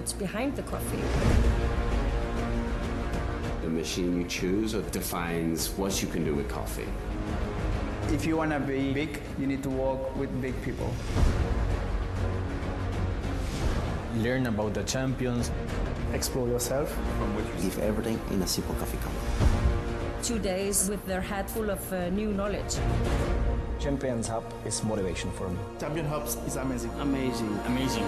what's behind the coffee. The machine you choose defines what you can do with coffee. If you want to be big, you need to work with big people. Learn about the champions. Explore yourself. Give everything in a simple coffee cup. 2 days with their head full of new knowledge. Champions Hub is motivation for me. Champion Hubs is amazing. Amazing, amazing.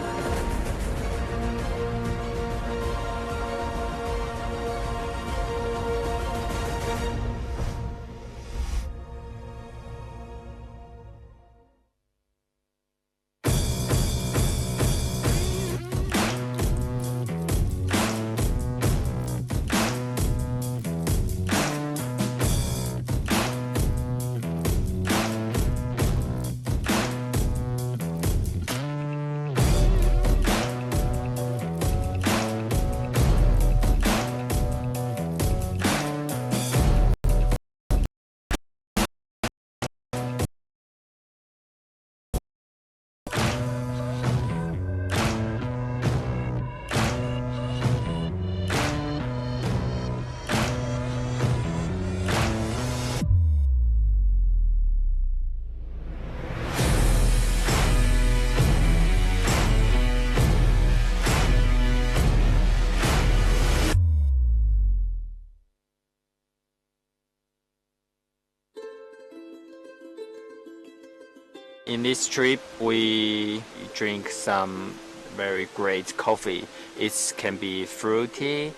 In this trip, we drink some very great coffee. It can be fruity,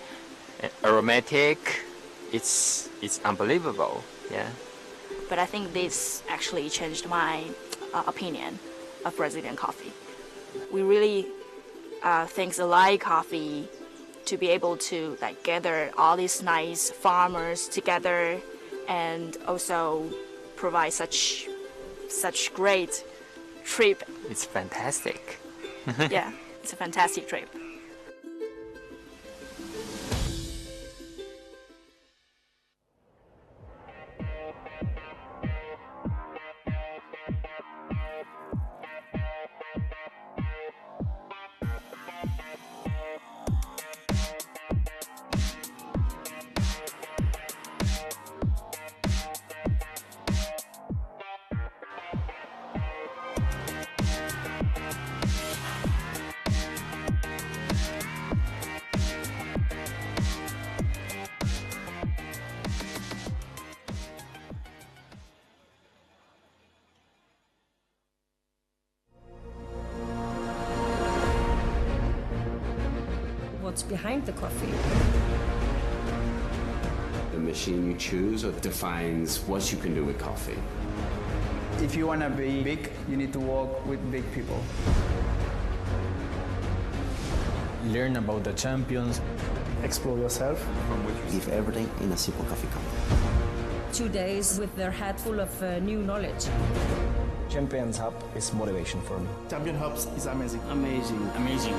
aromatic. It's unbelievable. Yeah. But I think this actually changed my opinion of Brazilian coffee. We really think like coffee to be able to gather all these nice farmers together and also provide such great trip. It's fantastic. Yeah, it's a fantastic trip. What's behind the coffee. The machine you choose defines what you can do with coffee. If you want to be big, you need to work with big people. Learn about the champions. Explore yourself. Give everything in a simple coffee cup. 2 days with their head full of new knowledge. Champions Hub is motivation for me. Champion Hubs is amazing. Amazing, amazing.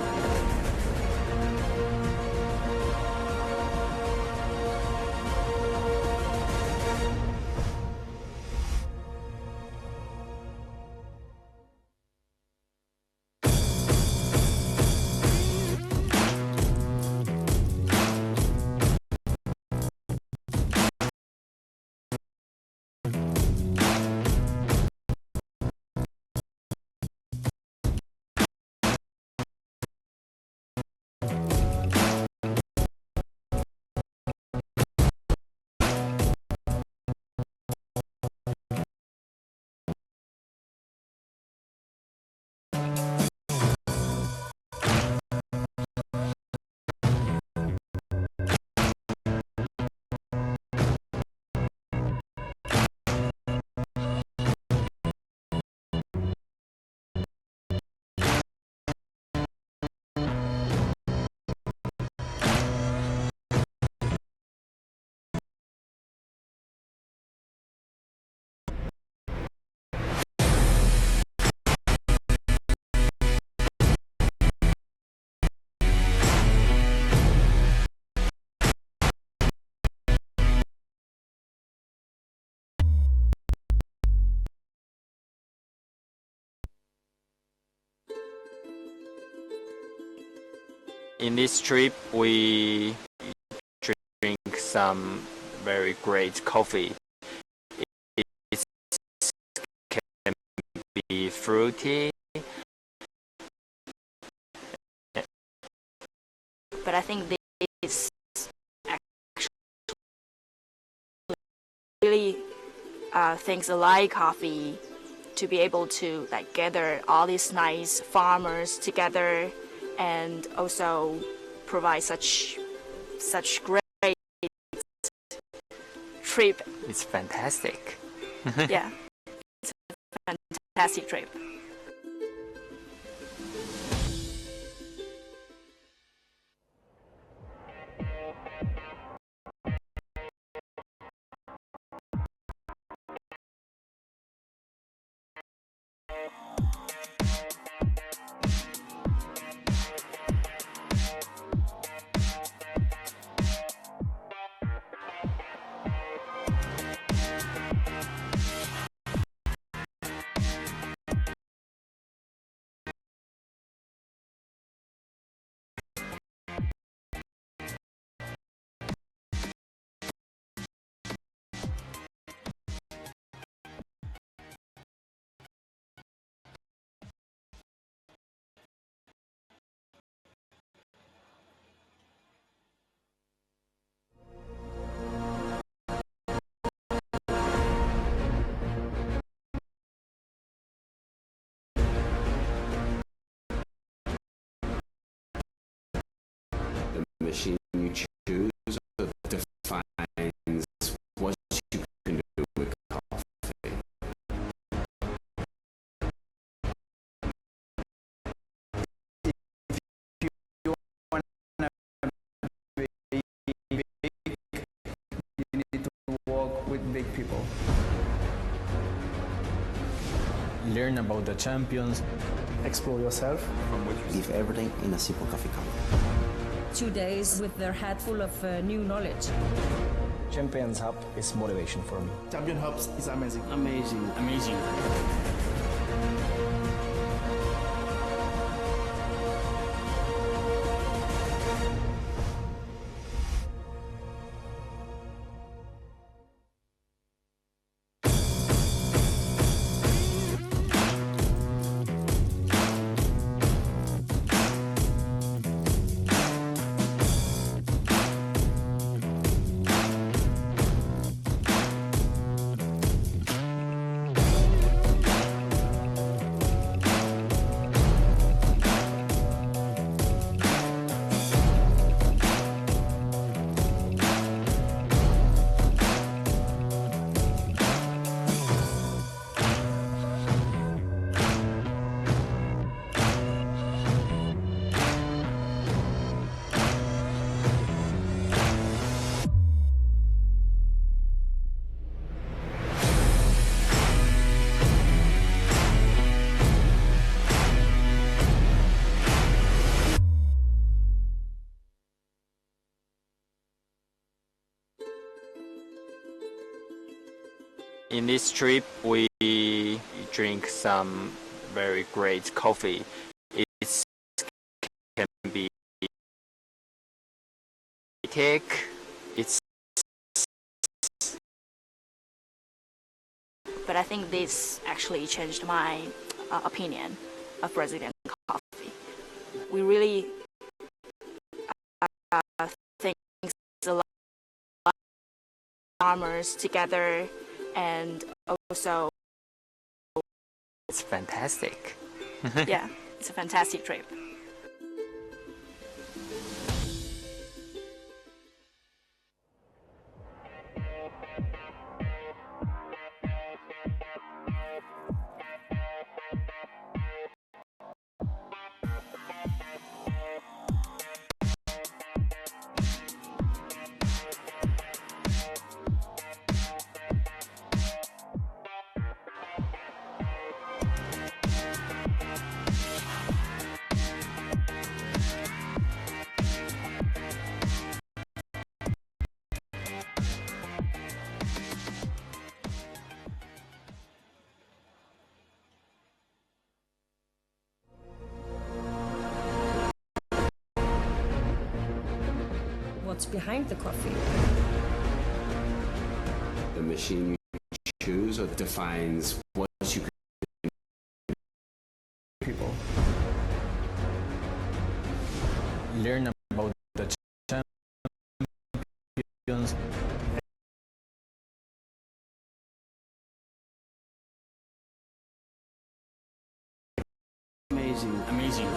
In this trip, we drink some very great coffee. It can be fruity, but I think this actually really things like coffee to be able to like gather all these nice farmers together and also provide such great trip. it's fantastic. Yeah, it's a fantastic trip. The machine you choose defines what you can do with coffee. If you want to be big, you need to work with big people. Learn about the champions. Explore yourself. Give everything in a simple coffee cup. 2 days with their head full of new knowledge. Champions Hub is motivation for me. Champion Hubs is amazing. Amazing. Amazing. In this trip, we drink some very great coffee. It can be thick. It's But I think this actually changed my opinion of Brazilian coffee. We really think a lot of farmers together and also it's fantastic. yeah, it's a fantastic trip. what's behind the coffee. The machine you choose defines what you can People. Learn about the champions. Amazing. Amazing.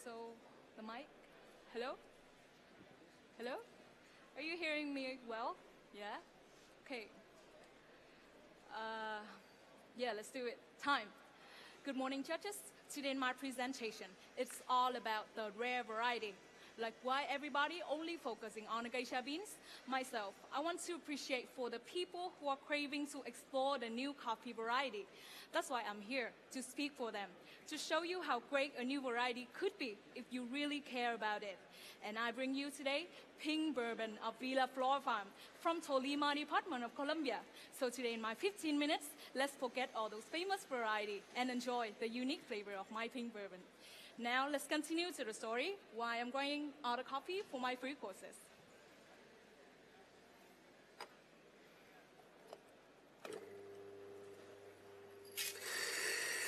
So, the mic? Hello? Hello? Are you hearing me well? Yeah? Okay. Yeah, let's do it. Time. Good morning, judges. Today in my presentation, it's all about the rare variety. Like why everybody only focusing on the geisha beans? Myself, I want to appreciate for the people who are craving to explore the new coffee variety. That's why I'm here, to speak for them, to show you how great a new variety could be if you really care about it. And I bring you today Pink Bourbon of Villa Flor Farm from Tolima Department of Colombia. So today in my 15 minutes, let's forget all those famous variety and enjoy the unique flavor of my Pink Bourbon. Now let's continue to the story why I'm going order coffee for my free courses.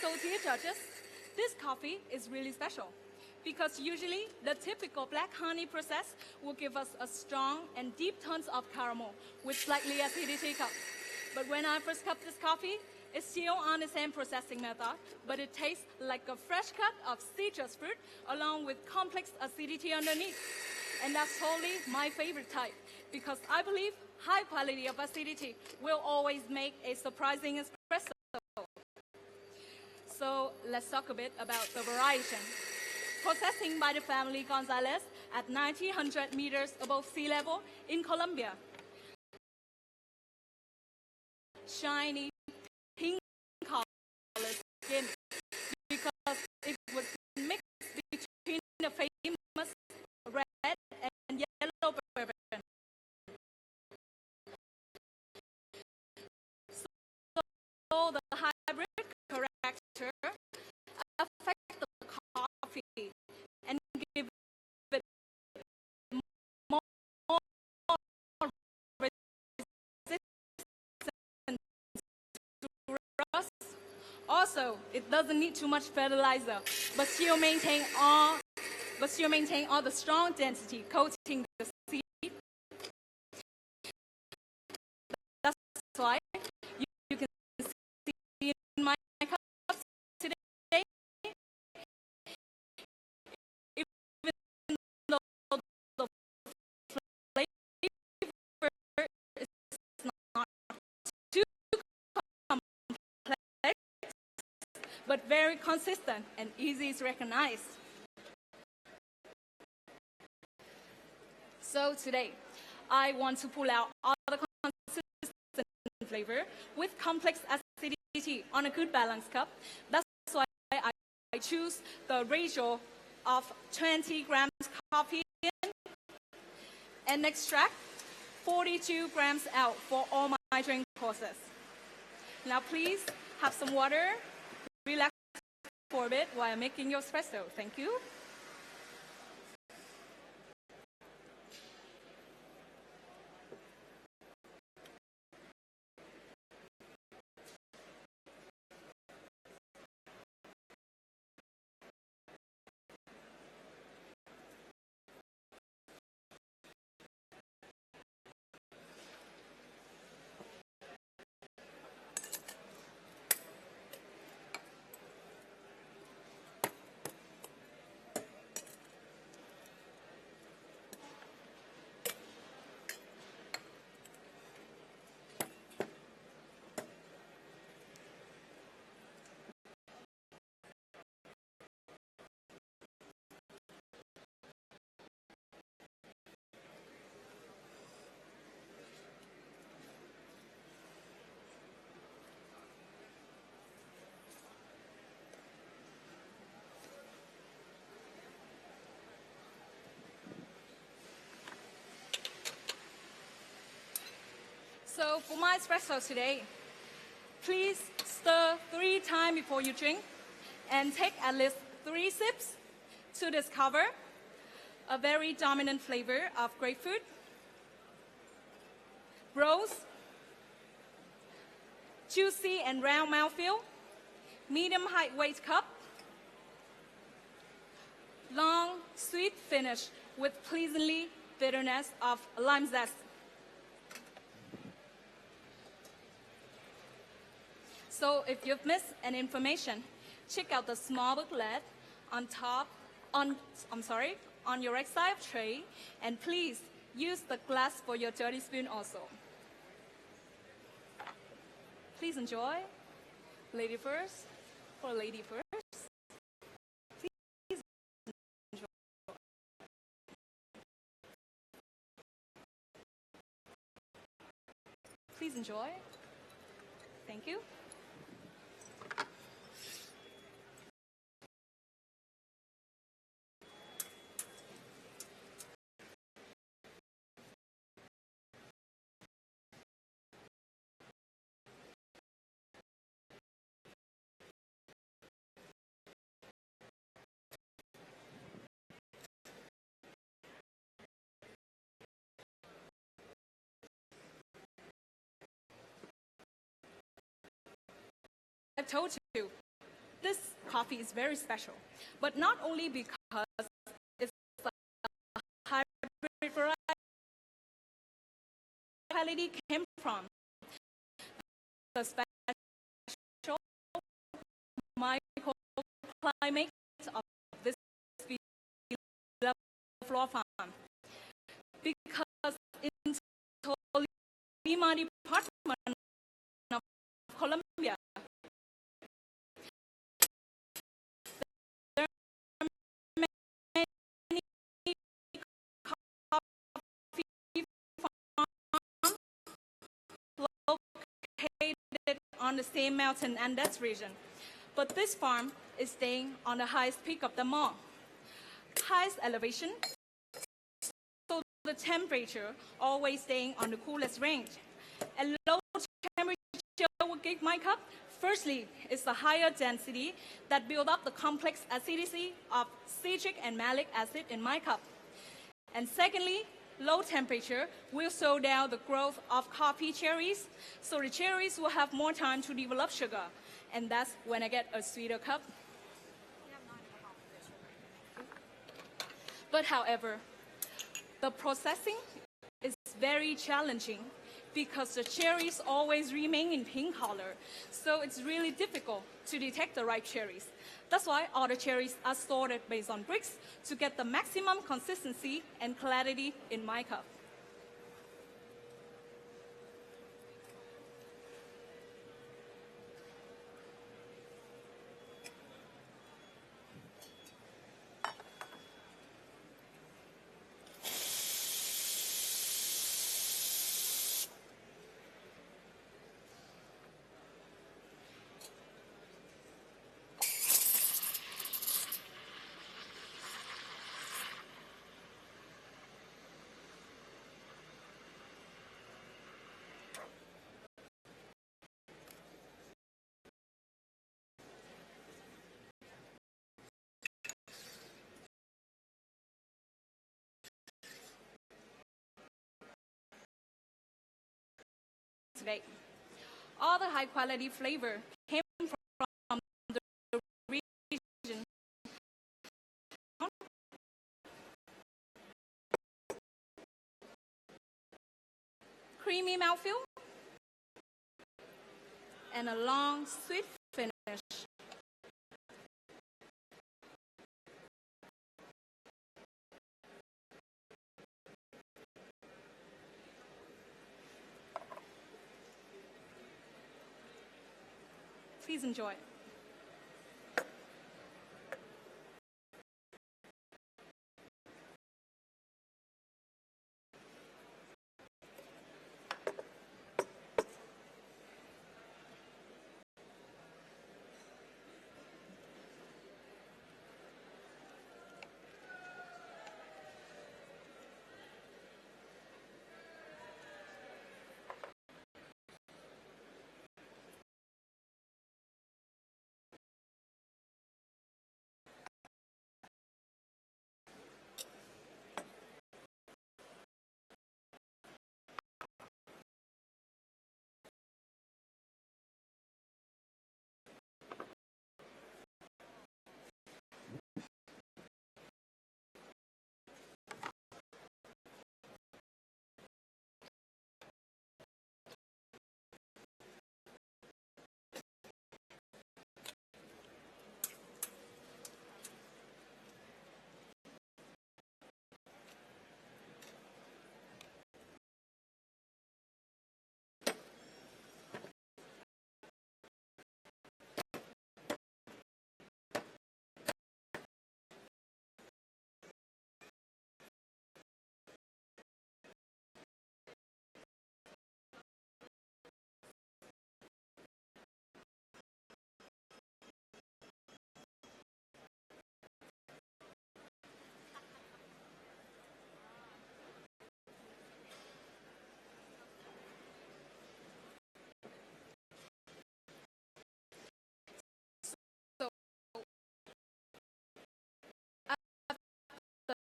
So dear judges, this coffee is really special. because usually the typical black honey process will give us a strong and deep tones of caramel with slightly acidity cup. But when I first cup this coffee, it's still on the same processing method, but it tastes like a fresh cut of citrus fruit along with complex acidity underneath. And that's totally my favorite type, because I believe high quality of acidity will always make a surprising espresso. So let's talk a bit about the variation. Processing by the family Gonzalez at 9,000 meters above sea level in Colombia. Shiny pink color skin, because it was mixed between the famous red and yellow bourbon. So the hybrid character affects the coffee and give it more resistance to rust. Also, it doesn't need too much fertilizer, but still maintain all the strong density coating the seed. That's why you can see in my cups today, even though the flavor is not too complex, but very consistent and easy to recognize. So today, I want to pull out all the consistent flavor with complex acidity on a good balanced cup. That's why I choose the ratio of 20 grams coffee in and extract 42 grams out for all my drink courses. Now please have some water, relax for a bit while I'm making your espresso. Thank you. So for my espresso today, please stir 3 times before you drink and take at least 3 sips to discover a very dominant flavor of grapefruit, rose, juicy and round mouthfeel, medium height weight cup, long sweet finish with pleasantly bitterness of lime zest. So if you've missed any information, check out the small booklet on your right side of tray, and please use the glass for your dirty spoon also. Please enjoy. Lady first, or lady first. Please enjoy. Please enjoy. Thank you. I've told you, this coffee is very special, but not only because because it's a hybrid variety. Quality came from the special microclimate of this floor farm. Because in Tolima Department of Colombia, there are many coffee farms located on the same mountain Andes region. But this farm is staying on the highest peak of them all. Highest elevation, so the temperature always staying on the coolest range. And low temperature will give my cup. Firstly, it's the higher density that build up the complex acidity of citric and malic acid in my cup. And secondly, low temperature will slow down the growth of coffee cherries, so the cherries will have more time to develop sugar. And that's when I get a sweeter cup. But however, the processing is very challenging because the cherries always remain in pink color, so it's really difficult to detect the ripe cherries. That's why all the cherries are sorted based on bricks to get the maximum consistency and clarity in my cup. Today, all the high quality flavor came from the region. Creamy mouthfeel and a long sweet finish. Please enjoy.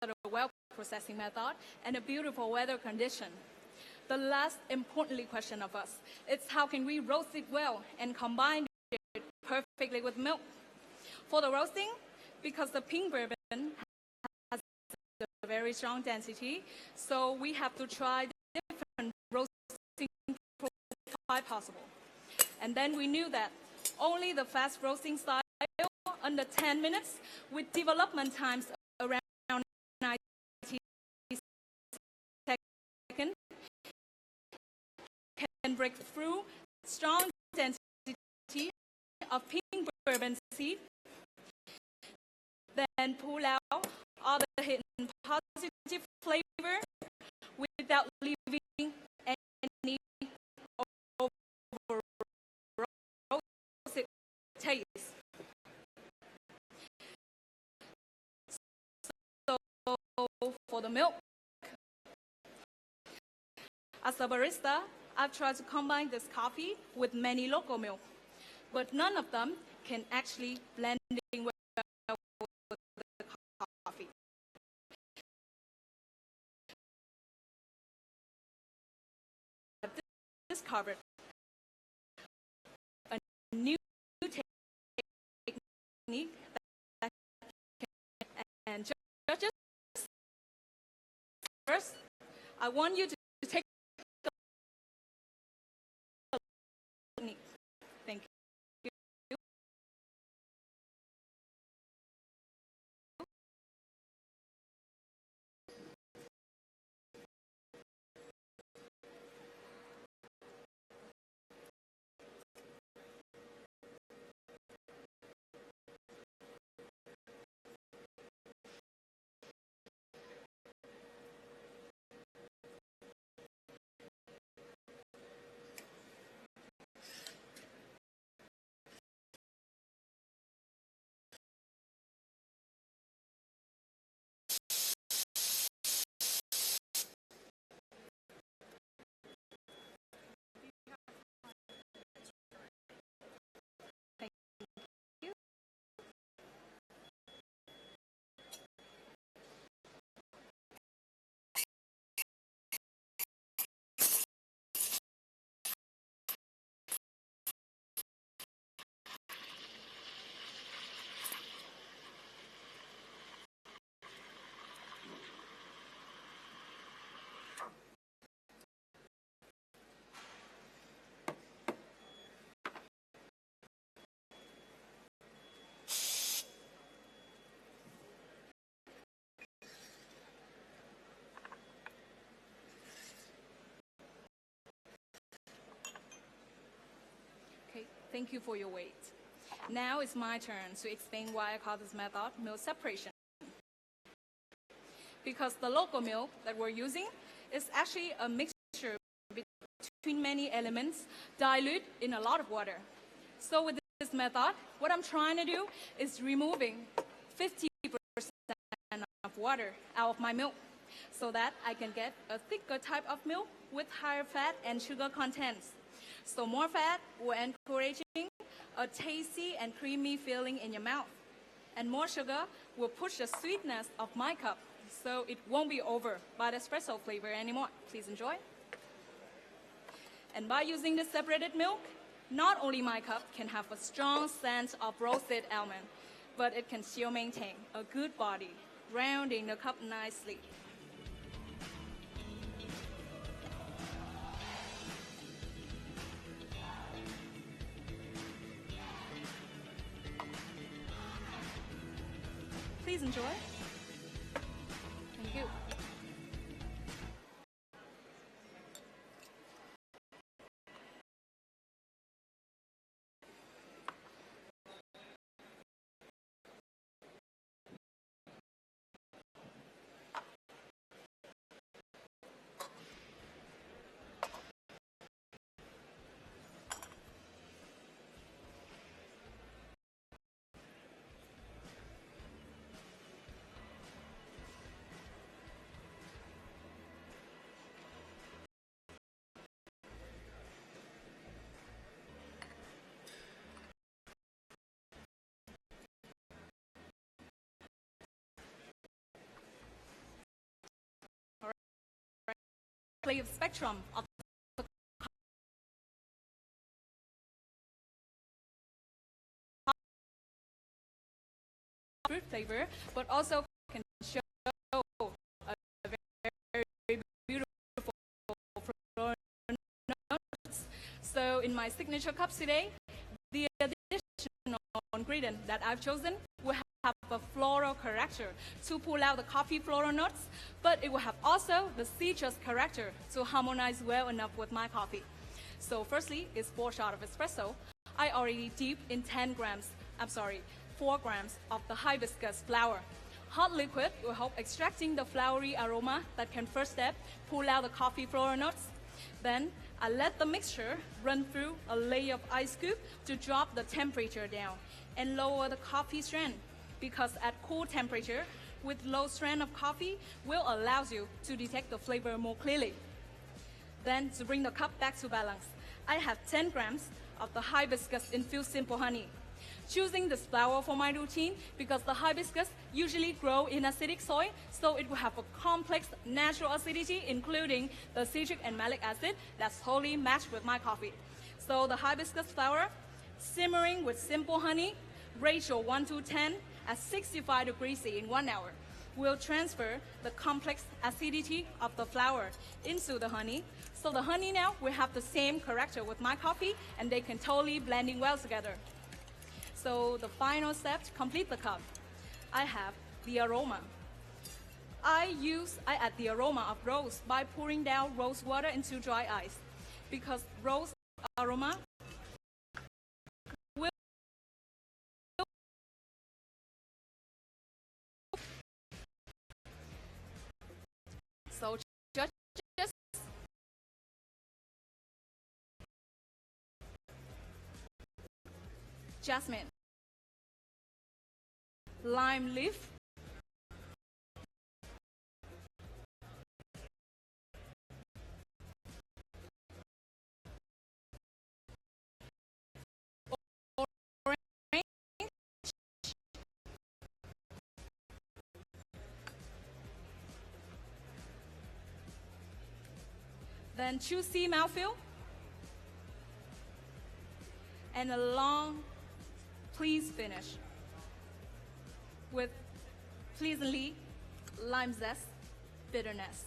A well processing method and a beautiful weather condition. The last importantly question of us is how can we roast it well and combine it perfectly with milk? For the roasting, because the pink bourbon very strong density, so we have to try different roasting profile possible. And then we knew that only the fast roasting style under 10 minutes with development times around 90 seconds can break through strong density of pink bourbon seed, then pull out all the hidden positive flavor without leaving any overroasted taste. So for the milk, as a barista, I've tried to combine this coffee with many local milk, but none of them can actually blend in well with the coffee. I've discovered a new technique that can, and judges, first, I want you to take the technique. Thank you. Okay, thank you for your wait. Now it's my turn to explain why I call this method milk separation. Because the local milk that we're using is actually a mixture between many elements dilute in a lot of water. So with this method, what I'm trying to do is removing 50% of water out of my milk so that I can get a thicker type of milk with higher fat and sugar contents. So more fat will encouraging a tasty and creamy feeling in your mouth. And more sugar will push the sweetness of my cup, so it won't be over by the espresso flavor anymore. Please enjoy. And by using the separated milk, not only my cup can have a strong sense of roasted almond, but it can still maintain a good body, rounding the cup nicely. Please enjoy. Thank you. Flavor spectrum of the fruit flavor, but also can show So in my signature cups today, the additional ingredient that I've chosen will have a floral character to pull out the coffee floral notes, but it will have also the citrus character to harmonize well enough with my coffee. So firstly, is 4 shots of espresso. I already dipped in 4 grams of the hibiscus flower. Hot liquid will help extracting the flowery aroma that can first step pull out the coffee floral notes. Then I let the mixture run through a layer of ice cube to drop the temperature down and lower the coffee strand, because at cool temperature with low strand of coffee will allow you to detect the flavor more clearly. Then to bring the cup back to balance, I have 10 grams of the hibiscus infused simple honey. Choosing this flower for my routine because the hibiscus usually grow in acidic soil, so it will have a complex natural acidity, including the citric and malic acid that's totally matched with my coffee. So the hibiscus flower, simmering with simple honey, ratio 1:10 at 65 degrees C in 1 hour, will transfer the complex acidity of the flower into the honey. So the honey now will have the same character with my coffee, and they can totally blending well together. So the final step to complete the cup, I have the aroma. I add the aroma of rose by pouring down rose water into dry ice, because rose aroma will so judges jasmine, lime leaf, then juicy mouthfeel, and a long, please finish with pleasantly lime zest bitterness.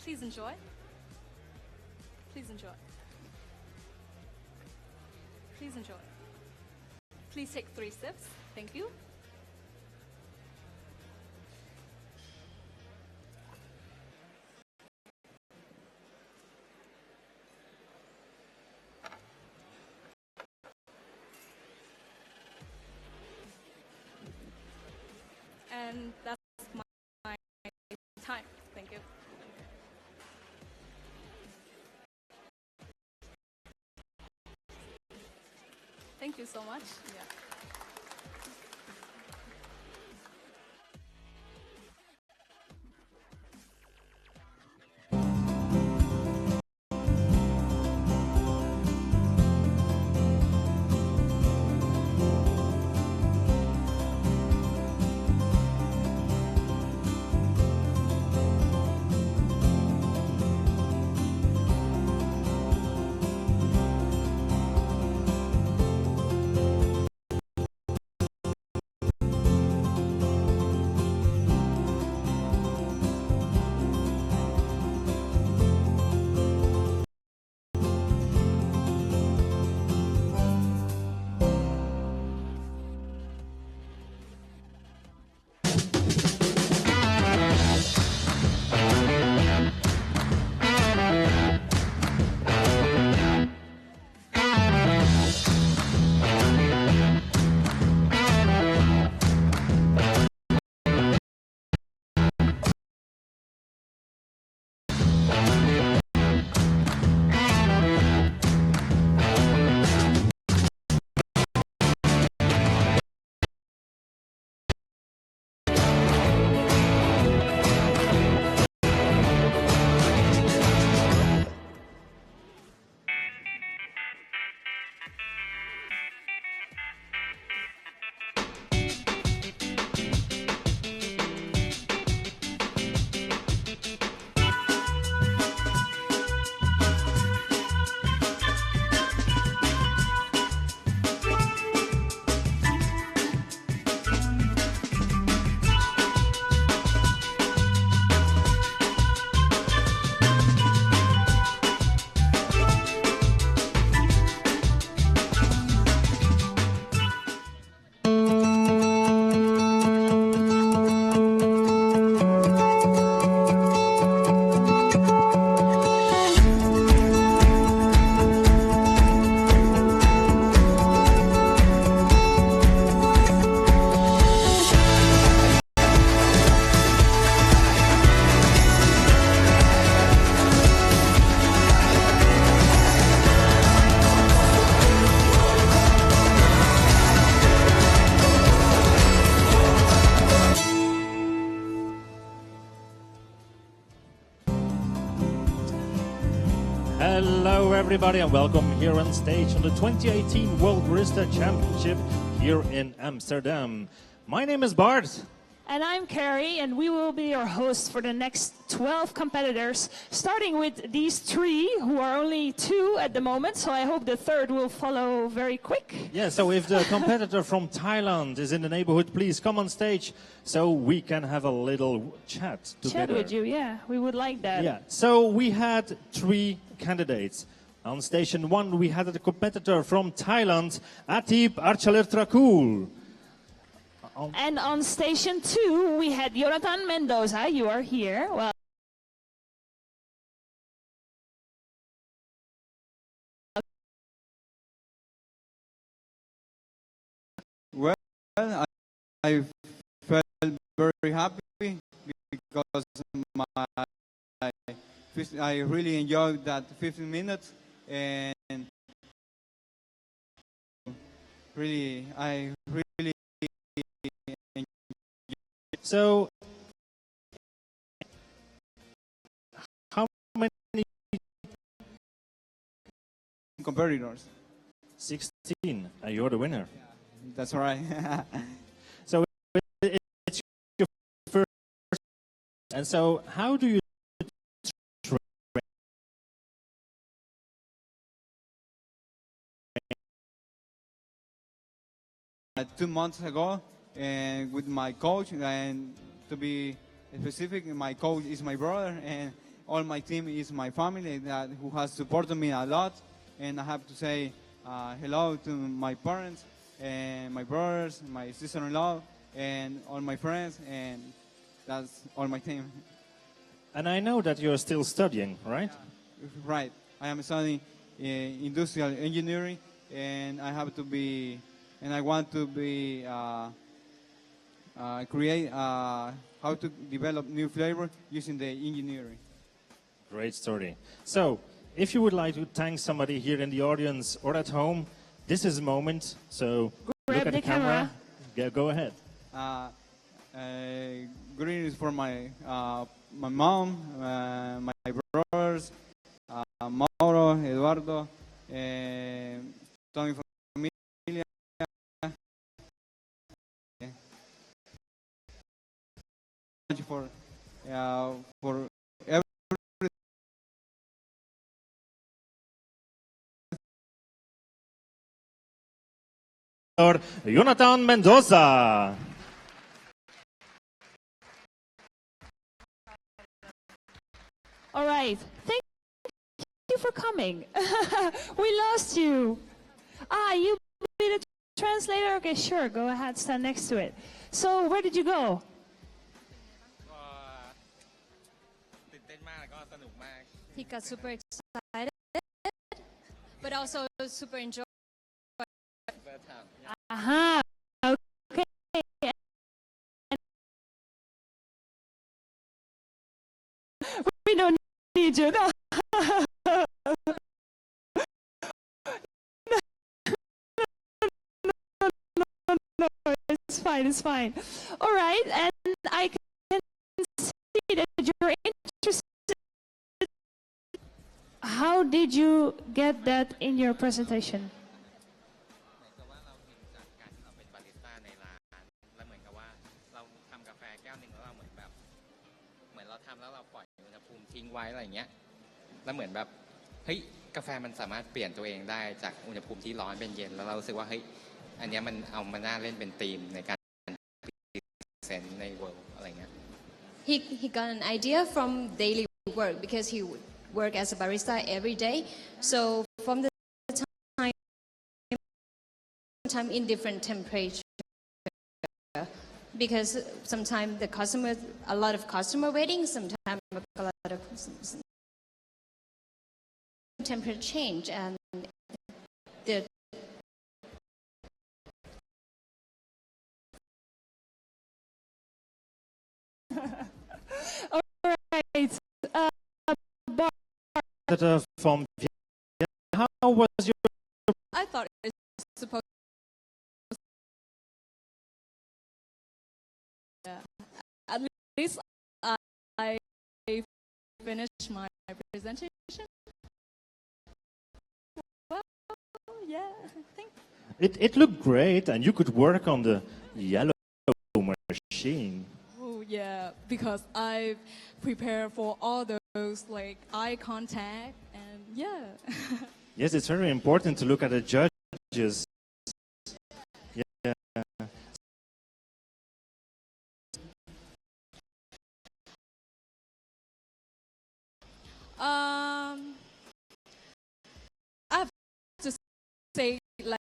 Please enjoy. Please enjoy. Please enjoy. Please take 3 sips. Thank you. And that's my time. Thank you. Thank you so much. Yeah. Hello everybody and welcome here on stage on the 2018 World Barista Championship here in Amsterdam. My name is Bart. And I'm Carrie, and we will be your hosts for the next 12 competitors, starting with these three, who are only two at the moment, so I hope the third will follow very quick. Yeah, so if the competitor from Thailand is in the neighborhood, please come on stage so we can have a little chat together. Chat with you, yeah, we would like that. Yeah, so we had three candidates. On station 1, we had a competitor from Thailand, Atip Archalertrakul. And on station 2, we had Jonathan Mendoza. You are here. Well, I felt very happy because I really enjoyed that 15 minutes, and I really. So, how many competitors? 16. You're the winner. Yeah, that's right. So it's your first. And so, how do you train? 2 months ago. And with my coach, and to be specific, my coach is my brother, and all my team is my family who has supported me a lot. And I have to say hello to my parents, and my brothers, my sister-in-law, and all my friends, and that's all my team. And I know that you're still studying, right? Right. I am studying industrial engineering, and I want to be create how to develop new flavor using the engineering. Great story. So, if you would like to thank somebody here in the audience or at home, this is a moment. So, Grab look at the camera. Yeah, go ahead. Greetings for my mom, my brothers, Mauro, Eduardo, Tommy. For Jonathan Mendoza. All right. Thank you for coming. We lost you. You be the translator? Okay, sure. Go ahead. Stand next to it. So, where did you go? He got super excited, but also super enjoyed. Aha. Okay. We don't need you. No. No, it's fine. It's fine. All right, and I can see that you're interested. How did you get that in your presentation? He got an idea from daily work because he would work as a barista every day. So from the time in different temperature, because sometimes a lot of customer waiting, sometimes a lot of temperature change, and the all right. From how was your? I thought it was supposed. At least I finished my presentation. Yeah, thanks. It looked great, and you could work on the yellow machine. Oh yeah, because I've prepared for all those like eye contact and yeah. Yes, it's very important to look at the judges. Yeah. I have to say like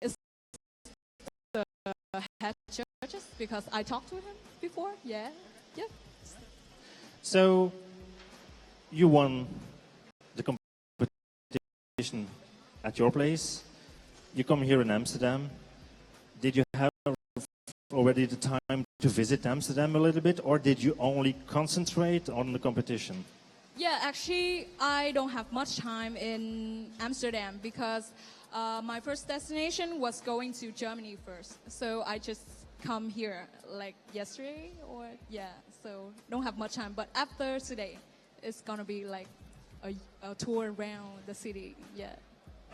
it's the head judges because I talked to him before. Yeah, yeah. So, you won the competition at your place. You come here in Amsterdam. Did you have already the time to visit Amsterdam a little bit, or did you only concentrate on the competition? Yeah, actually, I don't have much time in Amsterdam because my first destination was going to Germany first. So I just come here like yesterday or yeah, so don't have much time. But after today, it's gonna be like a tour around the city, yeah.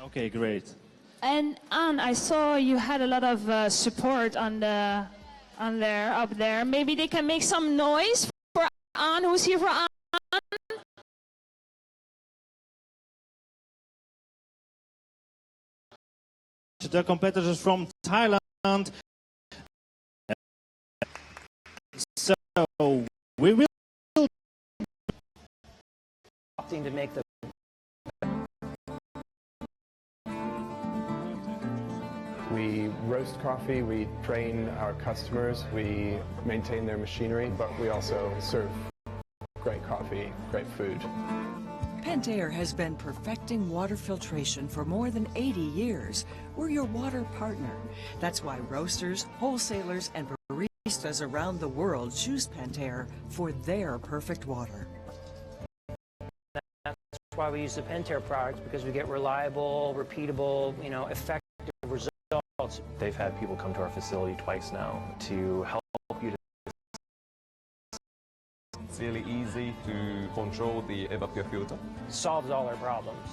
Okay, great. And Anne, I saw you had a lot of support on up there. Maybe they can make some noise for Anne. Who's here for Anne? The competitors from Thailand. So we will Opting to make the We roast coffee, we train our customers, we maintain their machinery, but we also serve great coffee, great food. Pentair has been perfecting water filtration for more than 80 years. We're your water partner. That's why roasters, wholesalers, and baristas around the world choose Pentair for their perfect water. That's why we use the Pentair products, because we get reliable, repeatable, effective results. They've had people come to our facility twice now to help you. It's really easy to control the evaporator filter. Solves all our problems.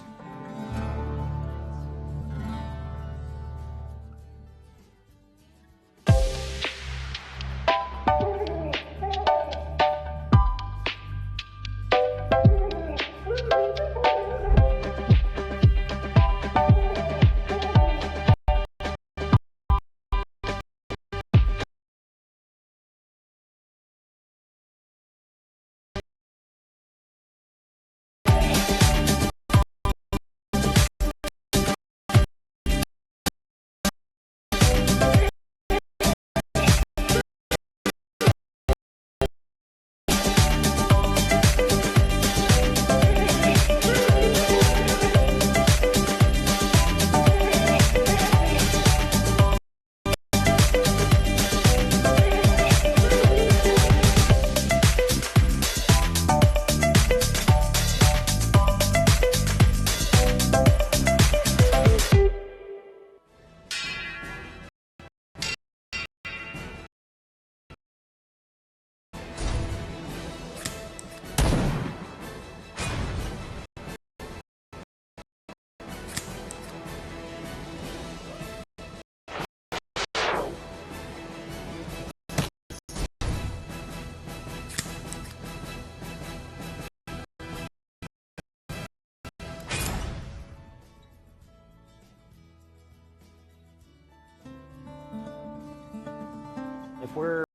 If we're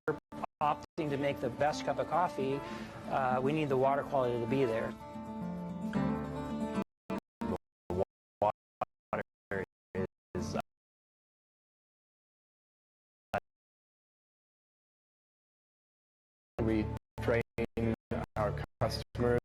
opting to make the best cup of coffee, we need the water quality to be there. We train our customers.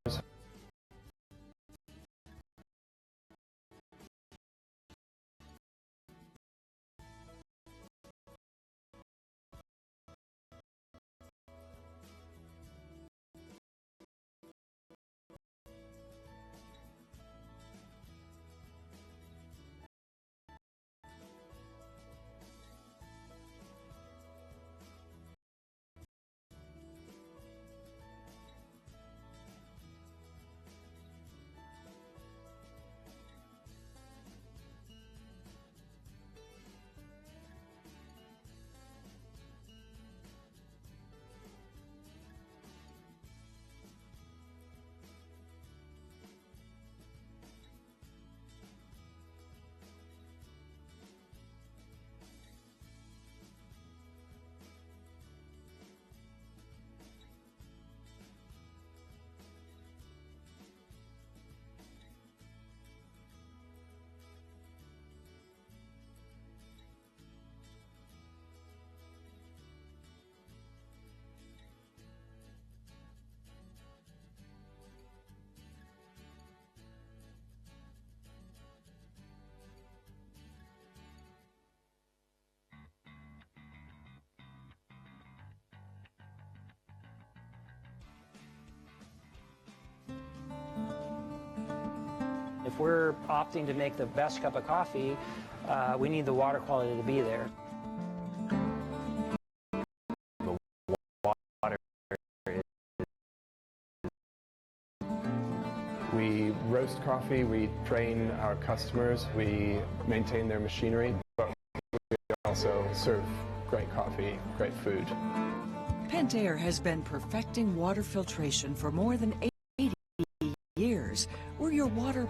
If we're opting to make the best cup of coffee, we need the water quality to be there. We roast coffee, we train our customers, we maintain their machinery, but we also serve great coffee, great food. Pentair has been perfecting water filtration for more than 80 years. We're your water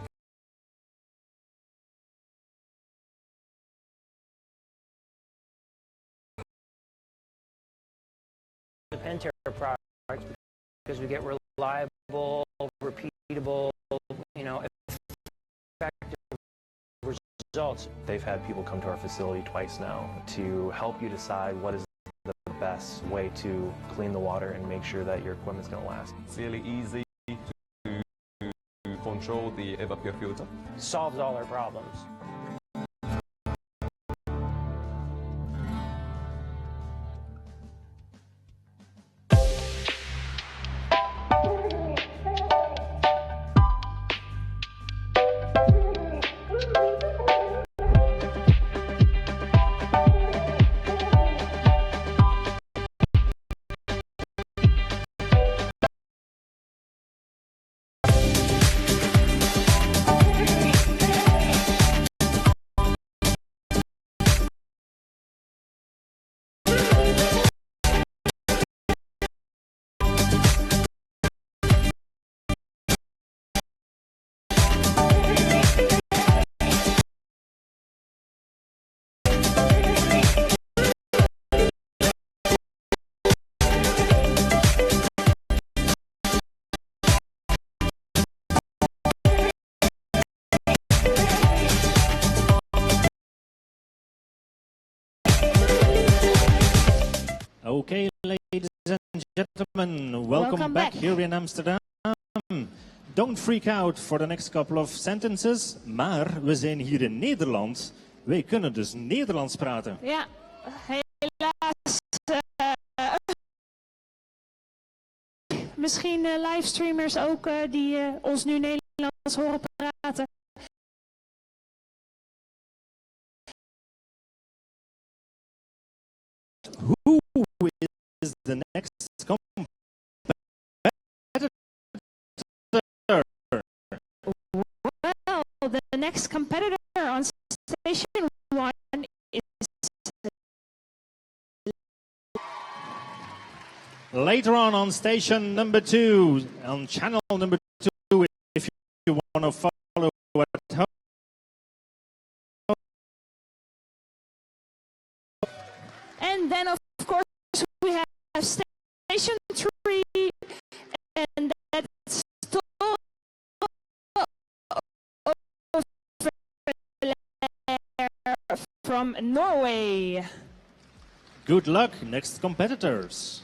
The Pentair product because we get reliable, repeatable, effective results. They've had people come to our facility twice now to help you decide what is the best way to clean the water and make sure that your equipment's going to last. It's really easy to control the evaporator filter. Solves all our problems. Okay, ladies and gentlemen, welcome back here in Amsterdam. Don't freak out for the next couple of sentences, maar we zijn hier in Nederland. Wij kunnen dus Nederlands praten. Ja, helaas. Misschien livestreamers ook die ons nu Nederlands horen praten. Who is the next competitor? Well, the next competitor on station 1 is Later on station number 2, on channel number 2, if you want to follow at home. And then, of course, we have station 3, and that's still from Norway. Good luck, next competitors.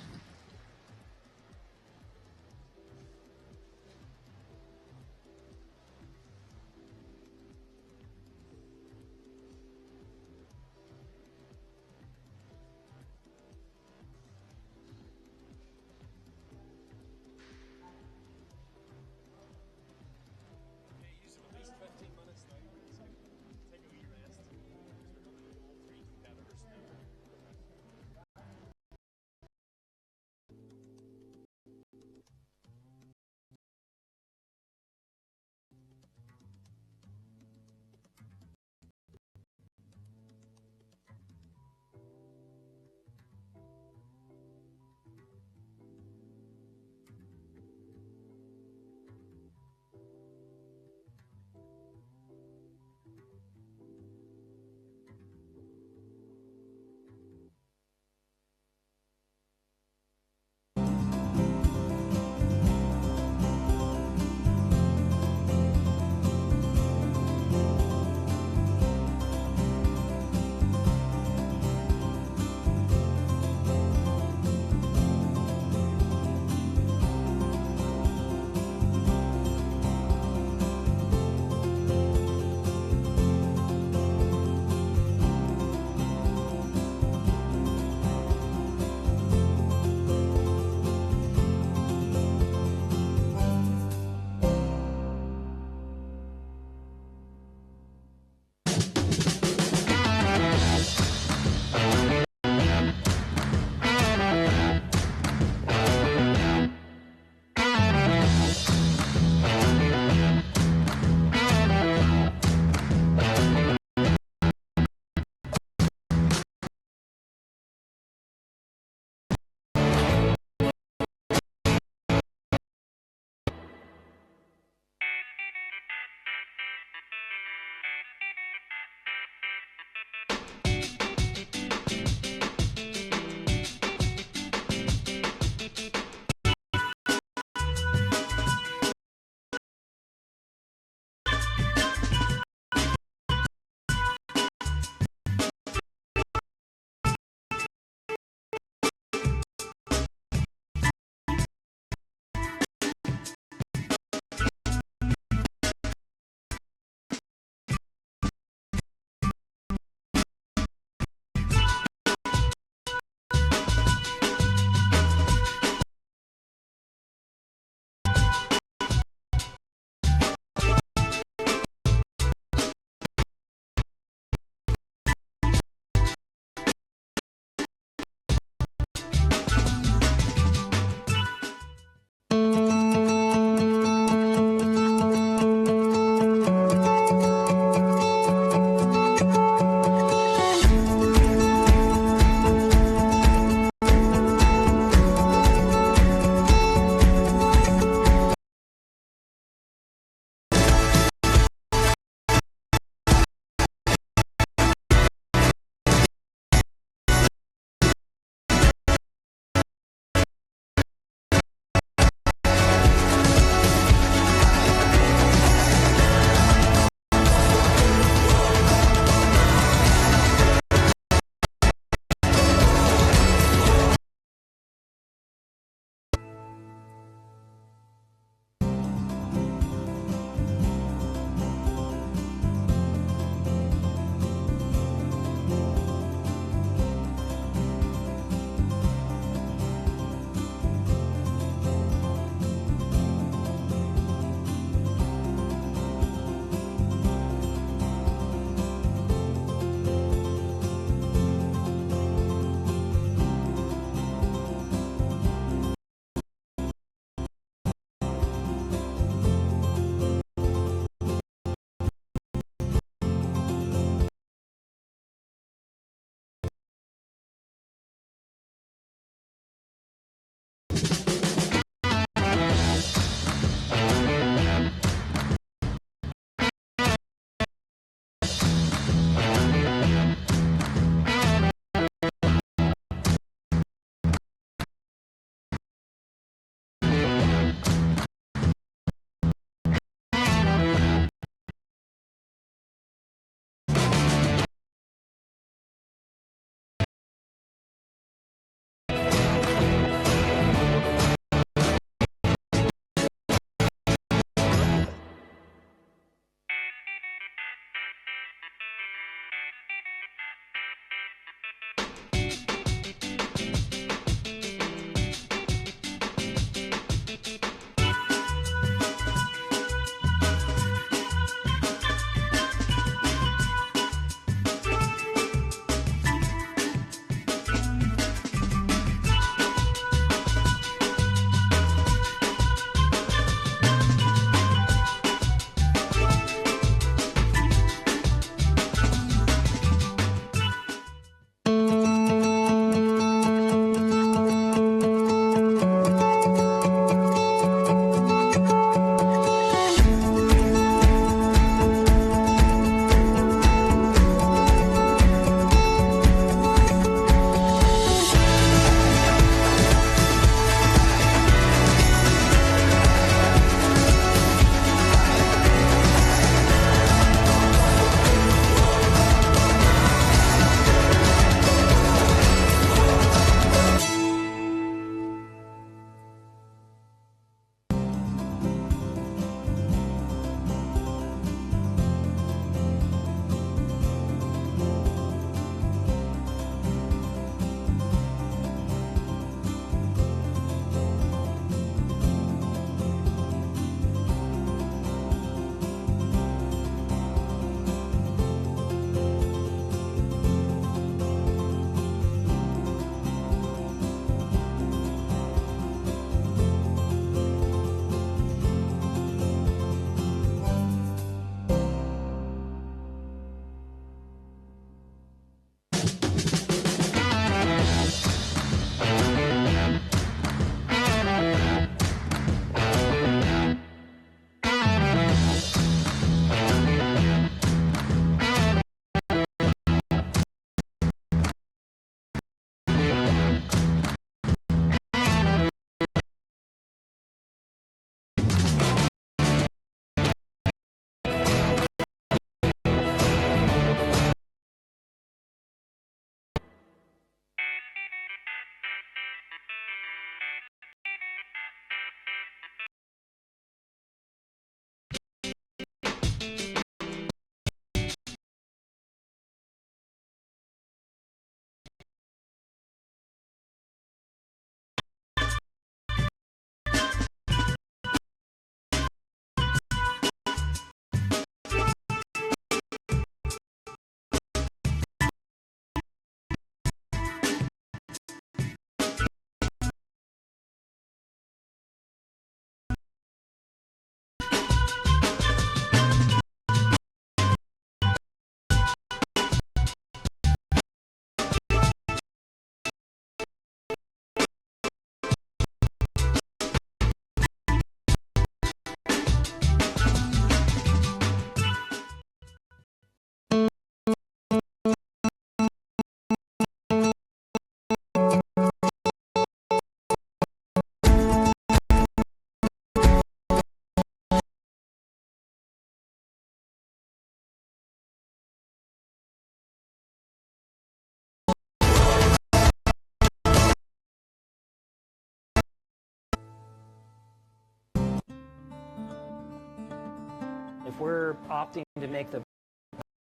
If we're opting to make the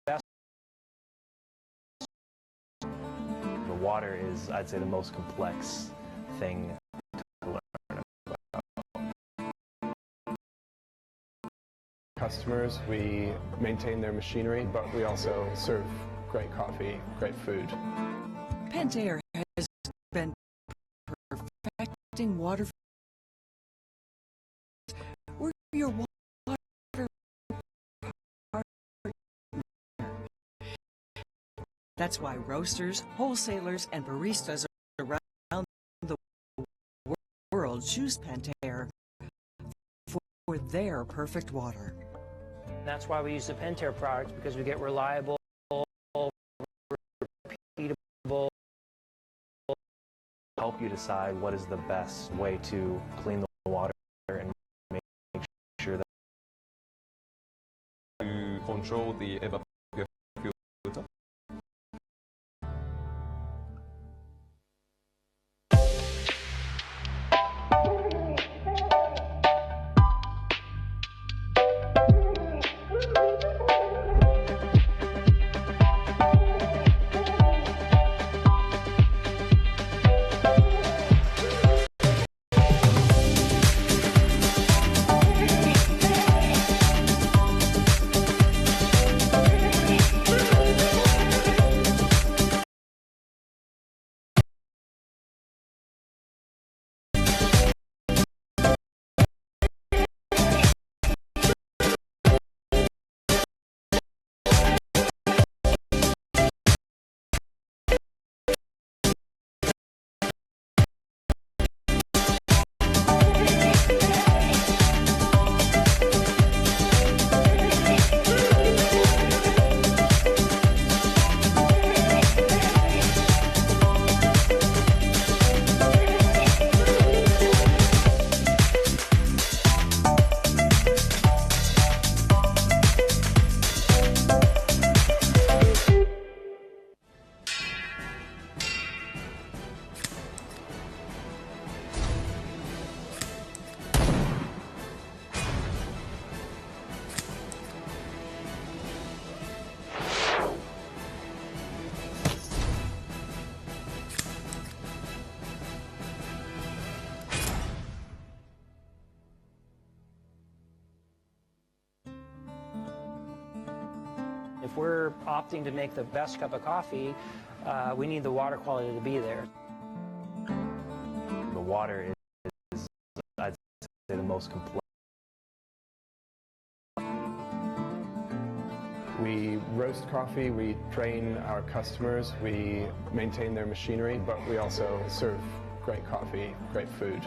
best, the water is, I'd say, the most complex thing to learn about. Customers, we maintain their machinery, but we also serve great coffee, great food. Pentair has been perfecting water. We're your water partner. That's why roasters, wholesalers, and baristas around the world choose Pentair for their perfect water. That's why we use the Pentair products, because we get reliable, repeatable. Help you decide what is the best way to clean the water and make sure that to control the evaporative filter. If we're opting to make the best cup of coffee, we need the water quality to be there. the water is, I'd say, the most complex. We roast coffee, we train our customers, we maintain their machinery, but we also serve great coffee, great food.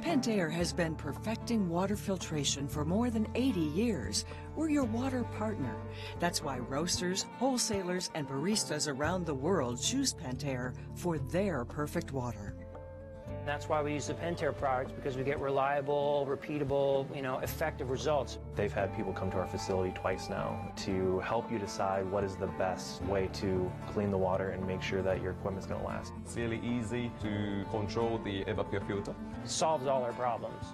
Pentair has been perfecting water filtration for more than 80 years. We're your water partner. That's why roasters, wholesalers, and baristas around the world choose Pentair for their perfect water. That's why we use the Pentair products, because we get reliable, repeatable, effective results. They've had people come to our facility twice now to help you decide what is the best way to clean the water and make sure that your equipment's going to last. It's really easy to control the evaporative filter. Solves all our problems.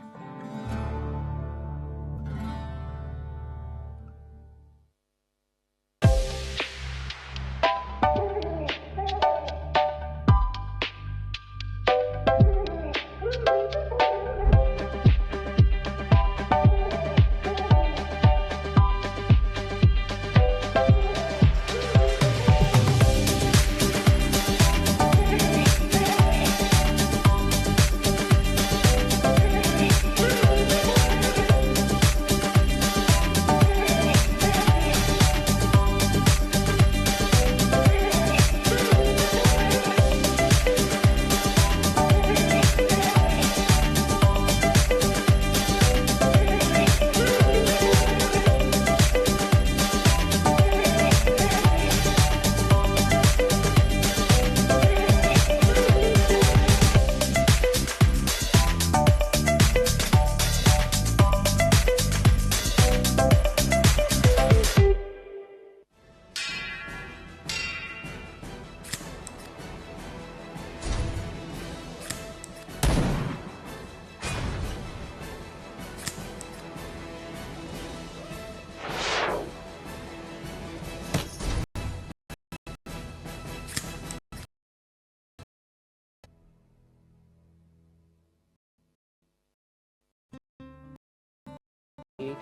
water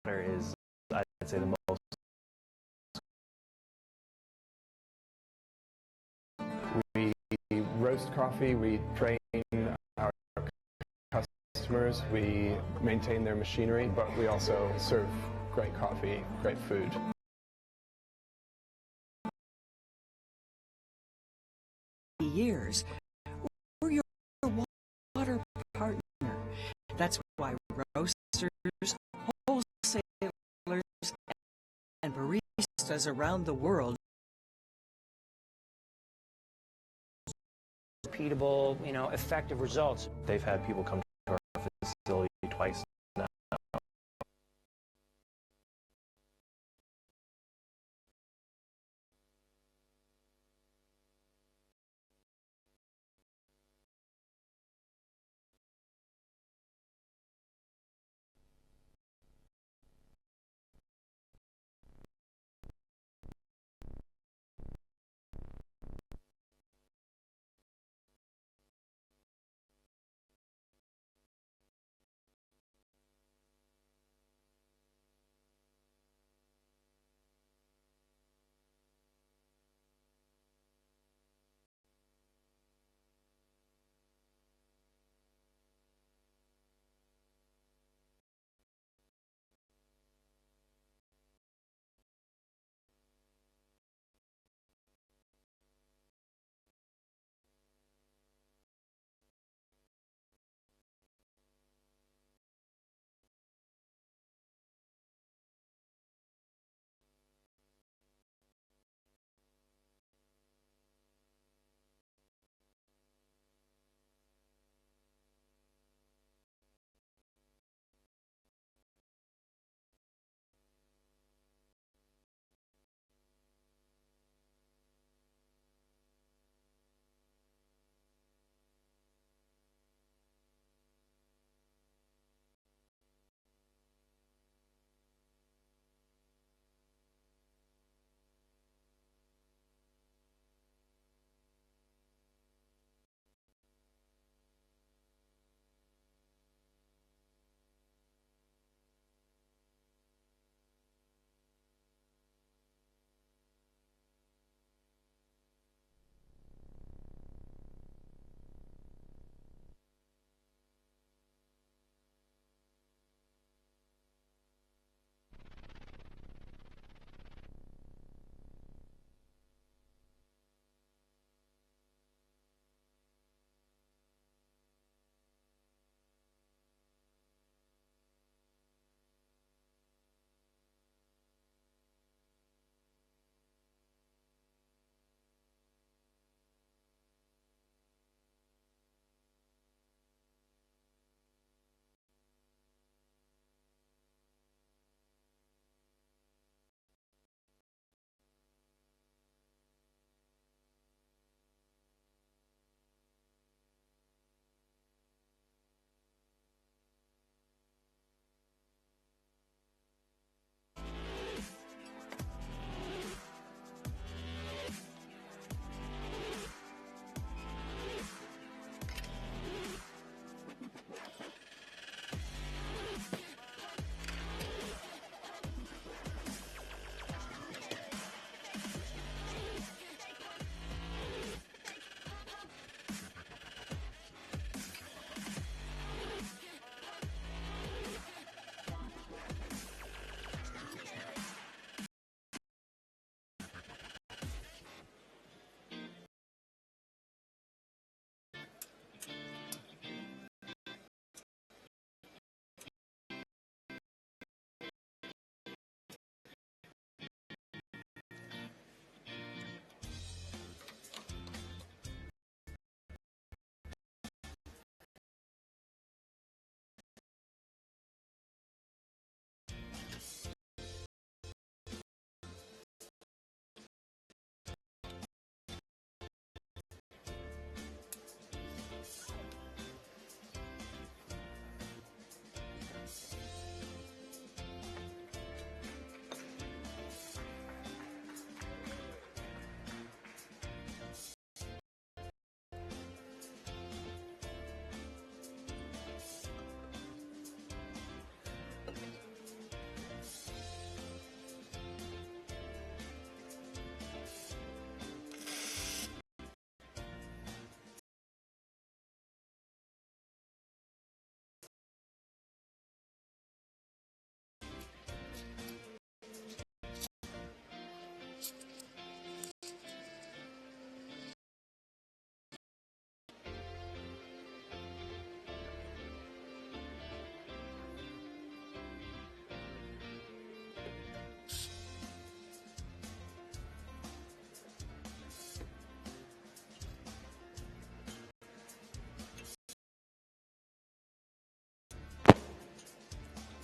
is, I'd say, the most. We roast coffee, we train our customers, we maintain their machinery, but we also serve great coffee, great food. Years, we're your water partner. That's why roasters, wholesalers, and baristas around the world repeatable, effective results. They've had people come to our facility twice now.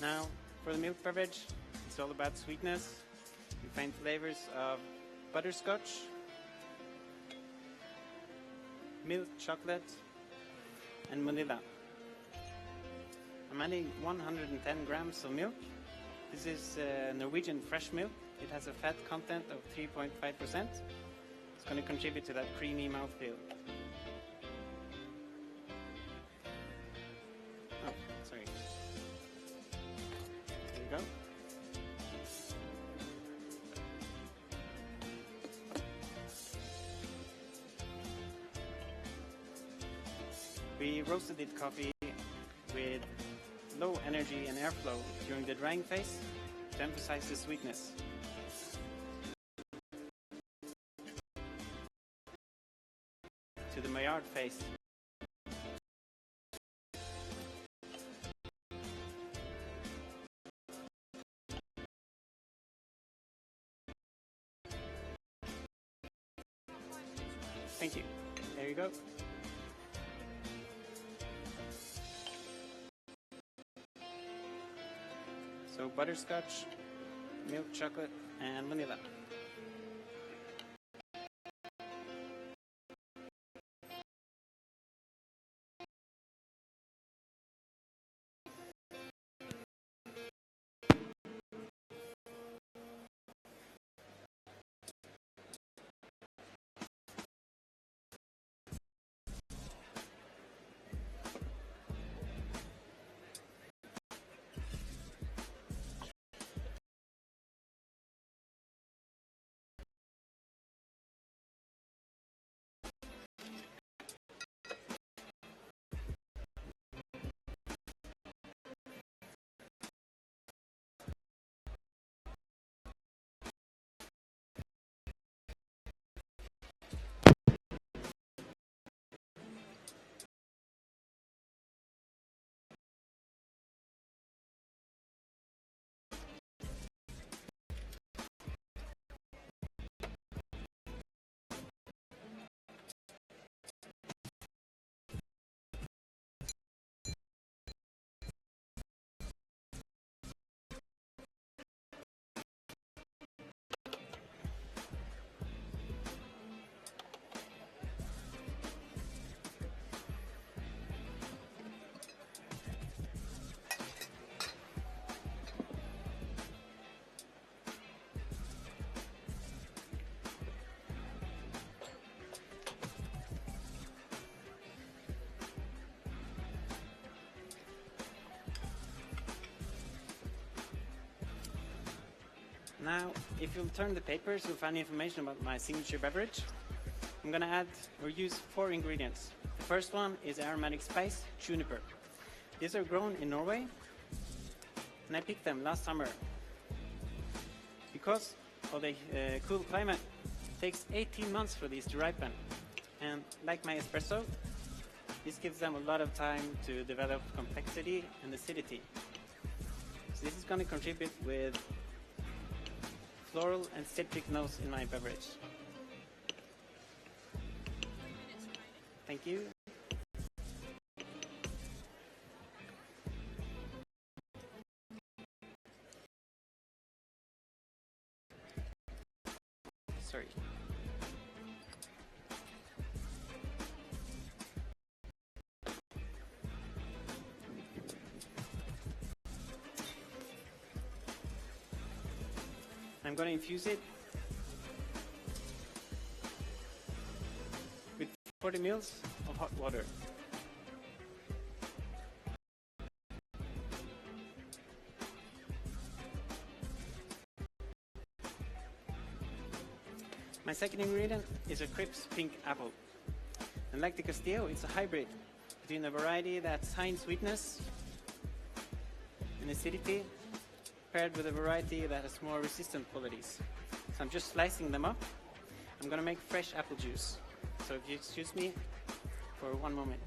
Now, for the milk beverage, it's all about sweetness. You find flavors of butterscotch, milk chocolate, and vanilla. I'm adding 110 grams of milk. This is Norwegian fresh milk. It has a fat content of 3.5%. It's going to contribute to that creamy mouthfeel. Oh, sorry. There you go. We roasted the coffee with low energy and airflow during the drying phase to emphasize the sweetness. To the Maillard phase. Thank you. There you go. So butterscotch, milk chocolate, and vanilla. Now, if you'll turn the papers, you'll find information about my signature beverage. I'm going to add or use 4 ingredients. The first one is aromatic spice, juniper. These are grown in Norway, and I picked them last summer. Because of the cool climate, it takes 18 months for these to ripen. And like my espresso, this gives them a lot of time to develop complexity and acidity. So this is going to contribute with floral and citric notes in my beverage. Thank you. Sorry. I'm going to infuse it with 40 ml of hot water. My second ingredient is a crisp pink apple. And like the Castillo, it's a hybrid between a variety that's high in sweetness and acidity, paired with a variety that has more resistant qualities. So I'm just slicing them up. I'm going to make fresh apple juice. So if you excuse me for one moment.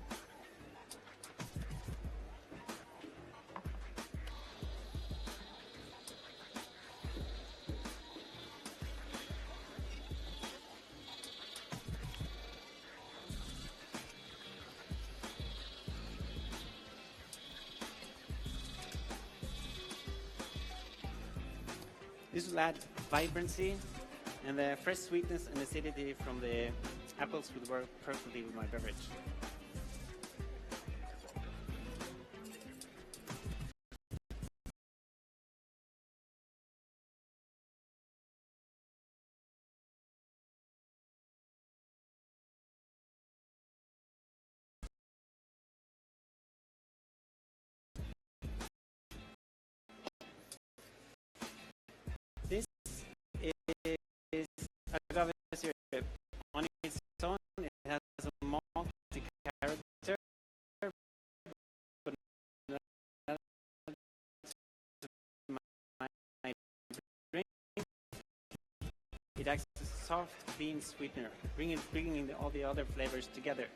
This will add vibrancy, and the fresh sweetness and acidity from the apples would work perfectly with my beverage. This is agave syrup. On its own, it has a malty character, but not my drink. It acts as a soft bean sweetener, bringing all the other flavors together.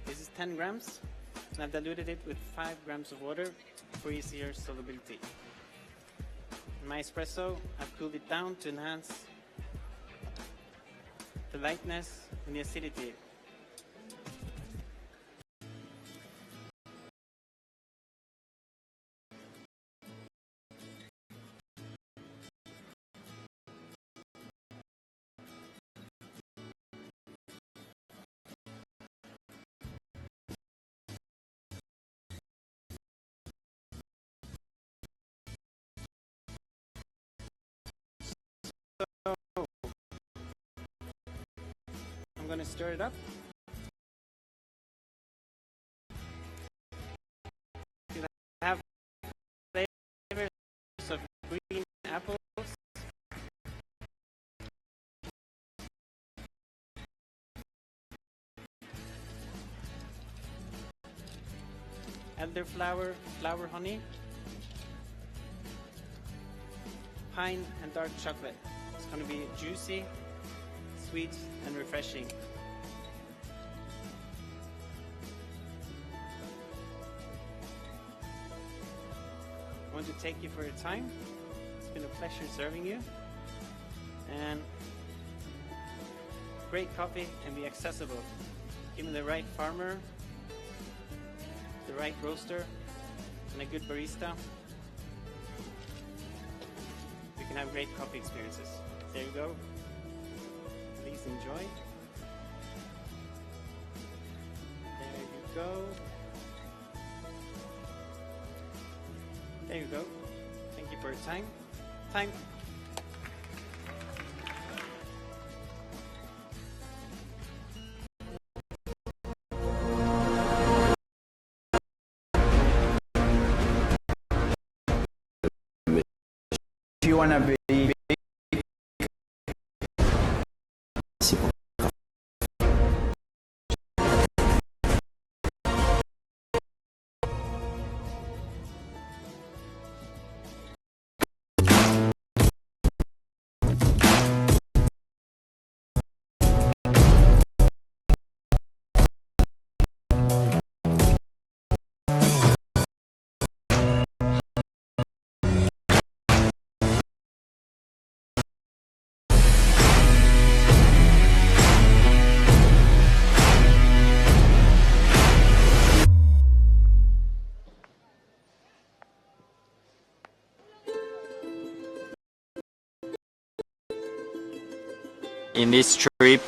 This is 10 grams, and I've diluted it with 5 grams of water for easier solubility. In my espresso, I've cooled it down to enhance the lightness and the acidity. I'm going to stir it up. You have flavors of green apples, elderflower, flower honey, pine and dark chocolate. It's going to be juicy, sweet and refreshing. I want to take you for your time. It's been a pleasure serving you. And great coffee can be accessible. Given the right farmer, the right roaster, and a good barista, we can have great coffee experiences. There you go. Please enjoy. There you go. There you go. Thank you for your time. If you want to be in this trip,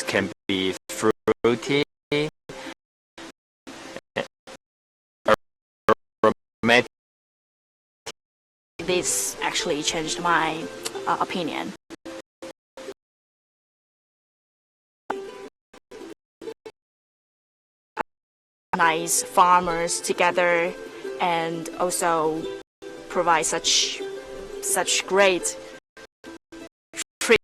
can be fruity, aromatic. This actually changed my opinion. Nice farmers together, and also provide such great free.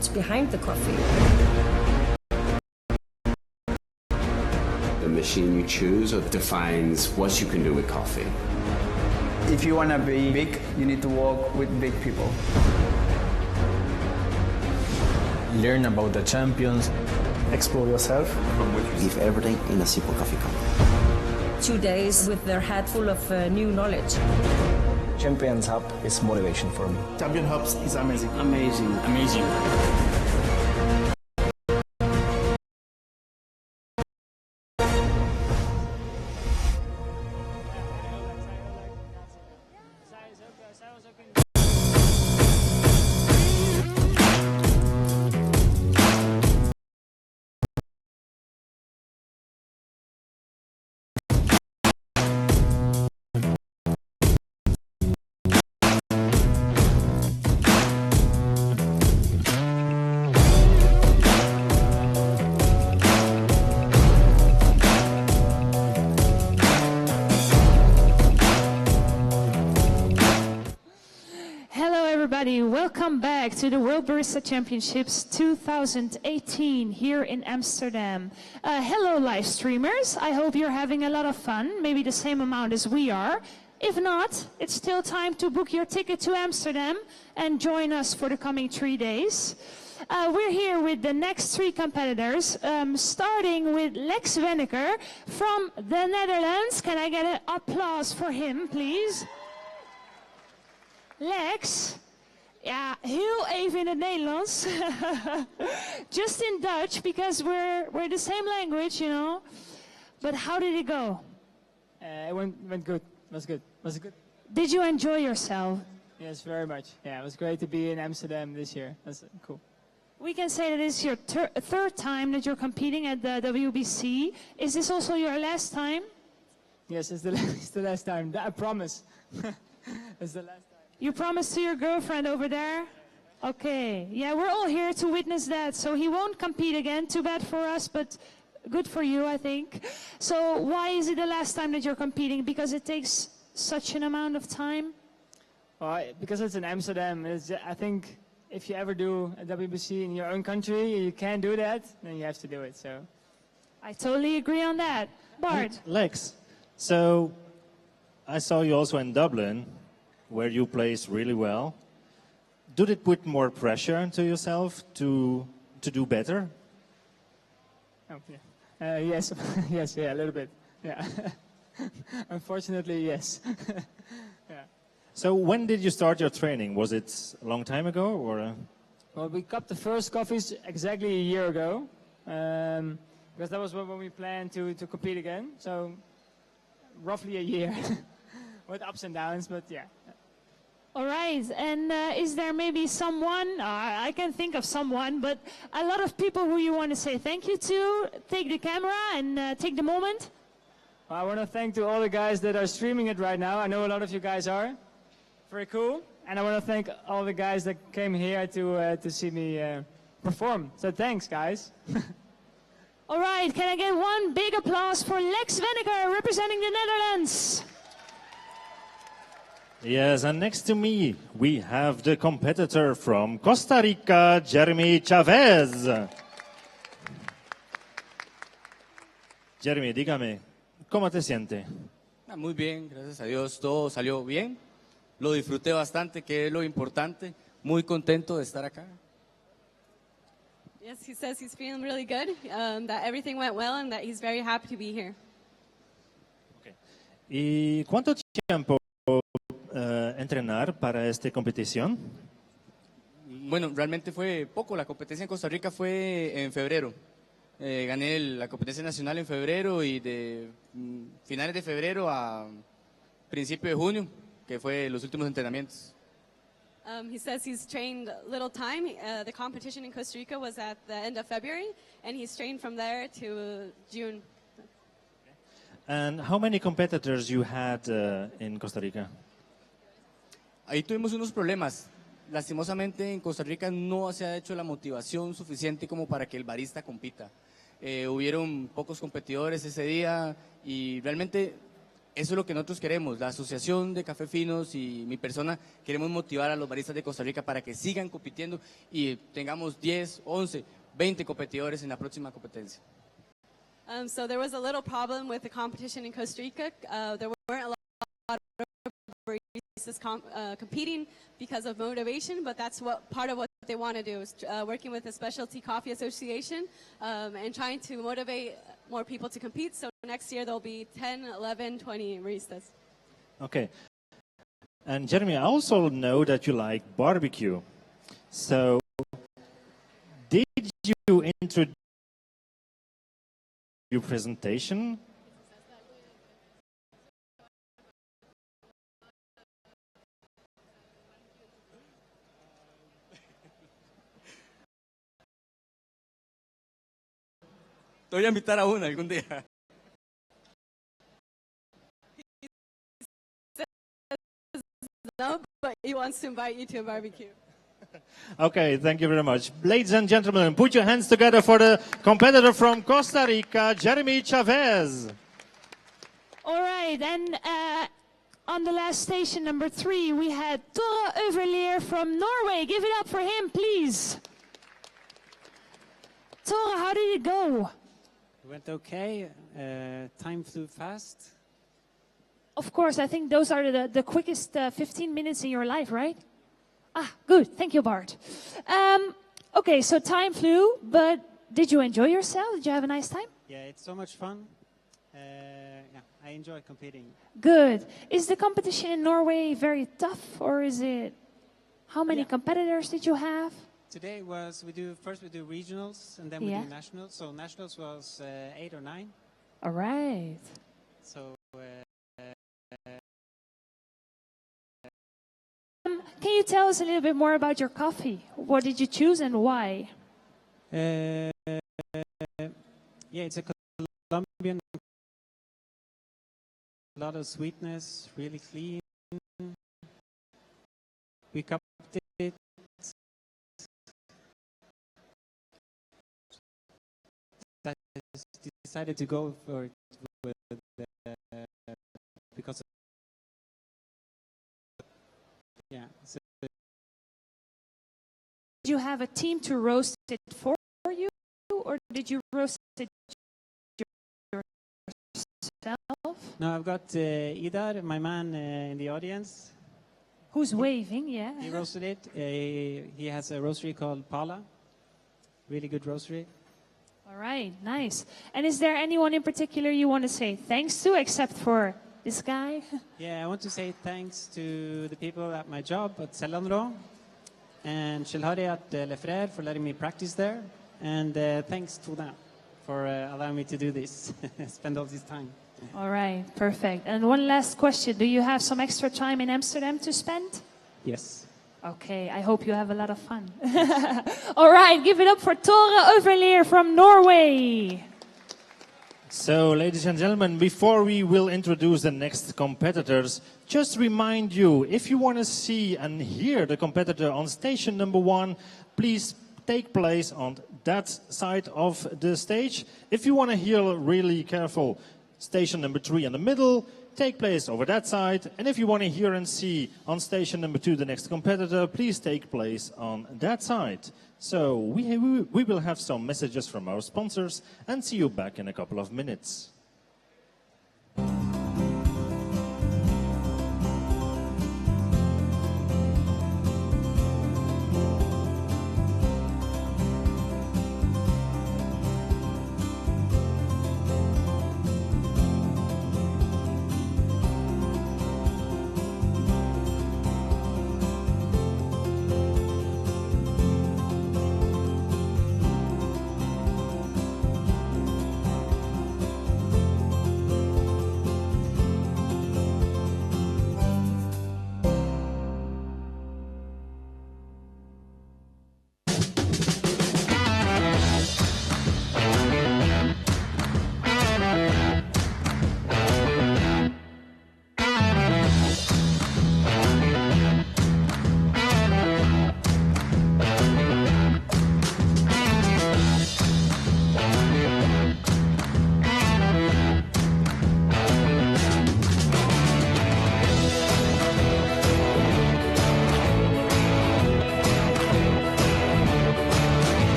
what's behind the coffee. The machine you choose defines what you can do with coffee. If you want to be big, you need to work with big people. Learn about the champions. Explore yourself. Give everything in a simple coffee cup. 2 days with their head full of new knowledge. Champions Hub is motivation for me. Champion Hubs is amazing. Amazing. Amazing. Welcome back to the World Barista Championships 2018 here in Amsterdam. Hello live streamers, I hope you're having a lot of fun, maybe the same amount as we are. If not, it's still time to book your ticket to Amsterdam and join us for the coming 3 days. We're here with the next 3 competitors, starting with Lex Wenneker from the Netherlands. Can I get an applause for him, please? Lex, ja, heel even in het Nederlands. Just in Dutch, because we're the same language, you know. But how did it go? It went good. Was good. Was it good? Did you enjoy yourself? Yes, very much. Yeah, it was great to be in Amsterdam this year. That's cool. We can say that it's your third time that you're competing at the WBC. Is this also your last time? Yes, it's the last time. I promise. It's the last time. You promised to your girlfriend over there? Okay. Yeah, we're all here to witness that. So he won't compete again. Too bad for us, but good for you, I think. So why is it the last time that you're competing? Because it takes such an amount of time? Well, because it's in Amsterdam, I think if you ever do a WBC in your own country, you can't do that, then you have to do it. So I totally agree on that. Bart. Lex, so I saw you also in Dublin, where you placed really well. Did it put more pressure into yourself to do better? Oh, yeah. Yes, yes, yeah, a little bit. Yeah. Unfortunately, yes. Yeah. So when did you start your training? Was it a long time ago, or? Well, we cupped the first coffees exactly a year ago, because that was when we planned to compete again. So roughly a year, with ups and downs, but yeah. All right, and is there maybe someone, I can think of someone, but a lot of people who you want to say thank you to? Take the camera and take the moment. Well, I want to thank to all the guys that are streaming it right now. I know a lot of you guys are. Very cool. And I want to thank all the guys that came here to see me perform. So thanks, guys. All right, can I get one big applause for Lex Wenneker representing the Netherlands? Yes, and next to me, we have the competitor from Costa Rica, Jeremy Chavez. Jeremy, dígame, ¿cómo te sientes? Muy bien, gracias a Dios, todo salió bien. Lo disfruté bastante, que es lo importante. Muy contento de estar acá. Yes, he says he's feeling really good, that everything went well, and that he's very happy to be here. Okay. ¿Y cuánto tiempo entrenar para esta competición? Bueno, realmente fue poco. La competencia en Costa Rica fue en febrero. Gané la competencia nacional en febrero y de finales de febrero a principio de junio, que fue los últimos entrenamientos. He says he's trained little time. The competition in Costa Rica was at the end of February, and he's trained from there to June. And how many competitors you had in Costa Rica? Ahí tuvimos unos problemas. Lastimosamente en Costa Rica no se ha hecho la motivación suficiente como para que el barista compita. Hubieron pocos competidores ese día y realmente eso es lo que nosotros queremos. La Asociación de Café Finos y mi persona queremos motivar a los baristas de Costa Rica para que sigan compitiendo y tengamos 10, 11, 20 competidores en la próxima competencia. So there was a little problem with the competition in Costa Rica. There weren't a lot of baristas competing because of motivation, but that's part of what they want to do is working with the Specialty Coffee Association and trying to motivate more people to compete. So next year there'll be 10, 11, 20 baristas. Okay. And Jeremy, I also know that you like barbecue. So did you introduce your presentation? Te voy a invitar a una algún día. No, but he wants to invite you to a barbecue. Okay, thank you very much. Ladies and gentlemen, put your hands together for the competitor from Costa Rica, Jeremy Chavez. All right, and on the last station, number 3, we had Tore Øverleer from Norway. Give it up for him, please. Tore, how did it go? It went okay. Time flew fast. Of course, I think those are the quickest 15 minutes in your life, right? Ah, good. Thank you, Bart. Okay, so time flew, but did you enjoy yourself? Did you have a nice time? Yeah, it's so much fun. Yeah, I enjoy competing. Good. Is the competition in Norway very tough, or is it... How many competitors did you have? Today was, we do regionals, and then we do nationals. So nationals was 8 or 9. All right. So... Can you tell us a little bit more about your coffee? What did you choose and why? Yeah, it's a Colombian, a lot of sweetness, really clean. We cupped it. I decided to go for it because yeah. So did you have a team to roast it for you, or did you roast it yourself? No, I've got Idar, my man in the audience. Who's waving, yeah. He roasted it. He has a roastery called Pala. Really good roastery. All right, nice. And is there anyone in particular you want to say thanks to, except for this guy? Yeah, I want to say thanks to the people at my job at Celandro and Shilhari at Lefrere for letting me practice there. And thanks to them for allowing me to do this, spend all this time. All right, perfect. And one last question. Do you have some extra time in Amsterdam to spend? Yes. Okay, I hope you have a lot of fun. All right, give it up for Tore Øverleer from Norway. So, ladies and gentlemen, before we will introduce the next competitors, just remind you, if you want to see and hear the competitor on station number 1, please take place on that side of the stage. If you want to hear really careful, station number 3 in the middle, take place over that side. And if you want to hear and see on station number 2 the next competitor, please take place on that side. So we will have some messages from our sponsors and see you back in a couple of minutes.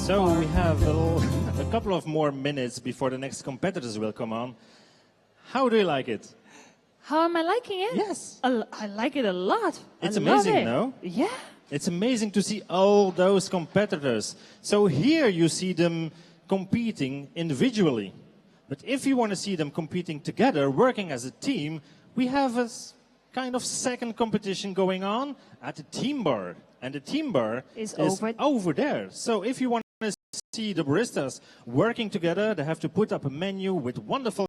So we have a couple of more minutes before the next competitors will come on. How do you like it? How am I liking it? Yes. I like it a lot. It's I love amazing, it. no? Yeah. It's amazing to see all those competitors. So here you see them competing individually. But if you want to see them competing together, working as a team, we have a kind of second competition going on at the team bar. And the team bar is over there. So if you want to see the baristas working together, they have to put up a menu with wonderful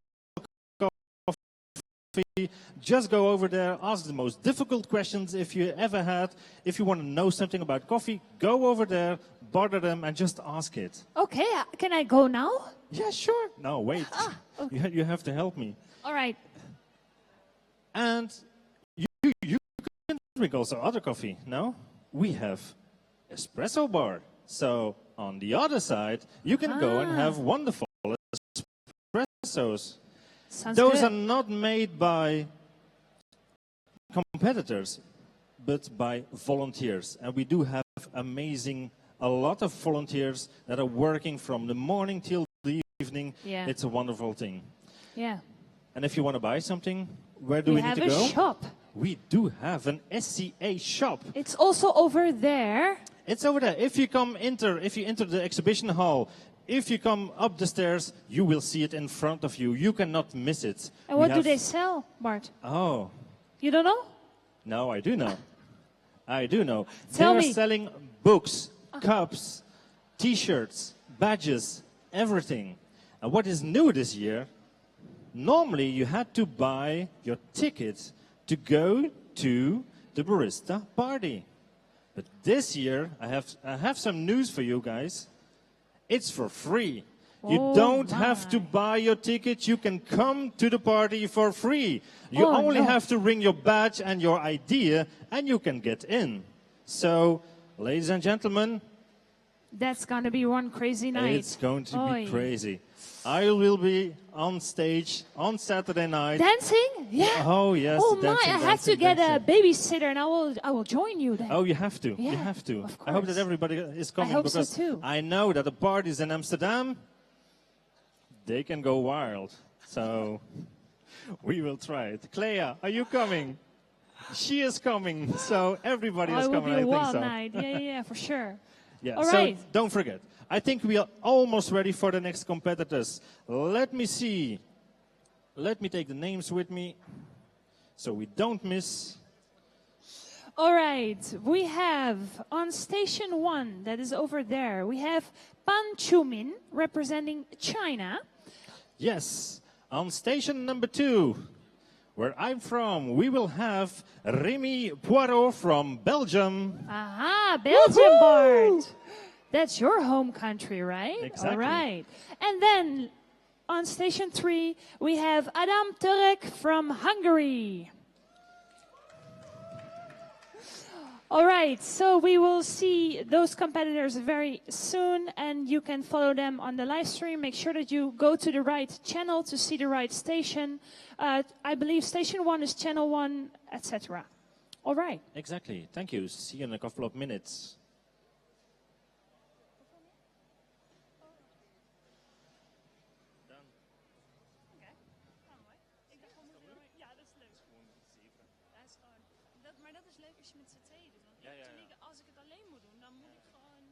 coffee. Just go over there, ask the most difficult questions if you ever had. If you want to know something about coffee, go over there, bother them, and just ask it. Okay, can I go now? Yeah, sure. No, wait. Okay. You have to help me. All right. And you can drink also other coffee, no? We have espresso bar. So on the other side, you can go and have wonderful espressos. Sounds Those good. are not made by competitors, but by volunteers. And we do have a lot of volunteers that are working from the morning till the evening. Yeah. It's a wonderful thing. Yeah. And if you want to buy something, where do we need to go? We have a shop. We do have an SCA shop. It's also over there. It's over there. If you enter the exhibition hall, if you come up the stairs, you will see it in front of you. You cannot miss it. And what do they sell, Bart? Oh. You don't know? No, I do know. I do know. Tell They're me. selling books, cups, T-shirts, badges, everything. And what is new this year, normally you had to buy your ticket to go to the barista party. But this year, I have some news for you guys. It's for free. You don't have to buy your ticket. You can come to the party for free. You only have to bring your badge and your ID, and you can get in. So, ladies and gentlemen, That's going to be one crazy night. it's going to be crazy. I will be on stage on Saturday night. Dancing? Yeah. Oh, yes. Oh my! dancing, I have to dancing, get dancing. a babysitter, and I will join you then. Oh, you have to. Yeah, You have to. of I hope that course. everybody is coming I hope so because too. I know that the parties in Amsterdam, they can go wild. So we will try it. Clea, are you coming? She is coming. So everybody is it will coming. be a I think wild so. night. Yeah, for sure. Yeah. All so right. don't forget. I think we are almost ready for the next competitors. Let me see. Let me take the names with me so we don't miss. All right, we have on station 1, that is over there, we have Pan Chumin representing China. Yes, on station number 2, where I'm from, we will have Remy Poirot from Belgium. Aha, Belgium, Bart. That's your home country, right? Exactly. All right. And then on station 3, we have Adam Turek from Hungary. All right, so we will see those competitors very soon, and you can follow them on the live stream. Make sure that you go to the right channel to see the right station. I believe station 1 is channel 1, etc. All right. Exactly. Thank you. See you in a couple of minutes. Maar dat is leuk als je met z'n tweeën doet. Want als ik het alleen moet doen, dan moet ik gewoon...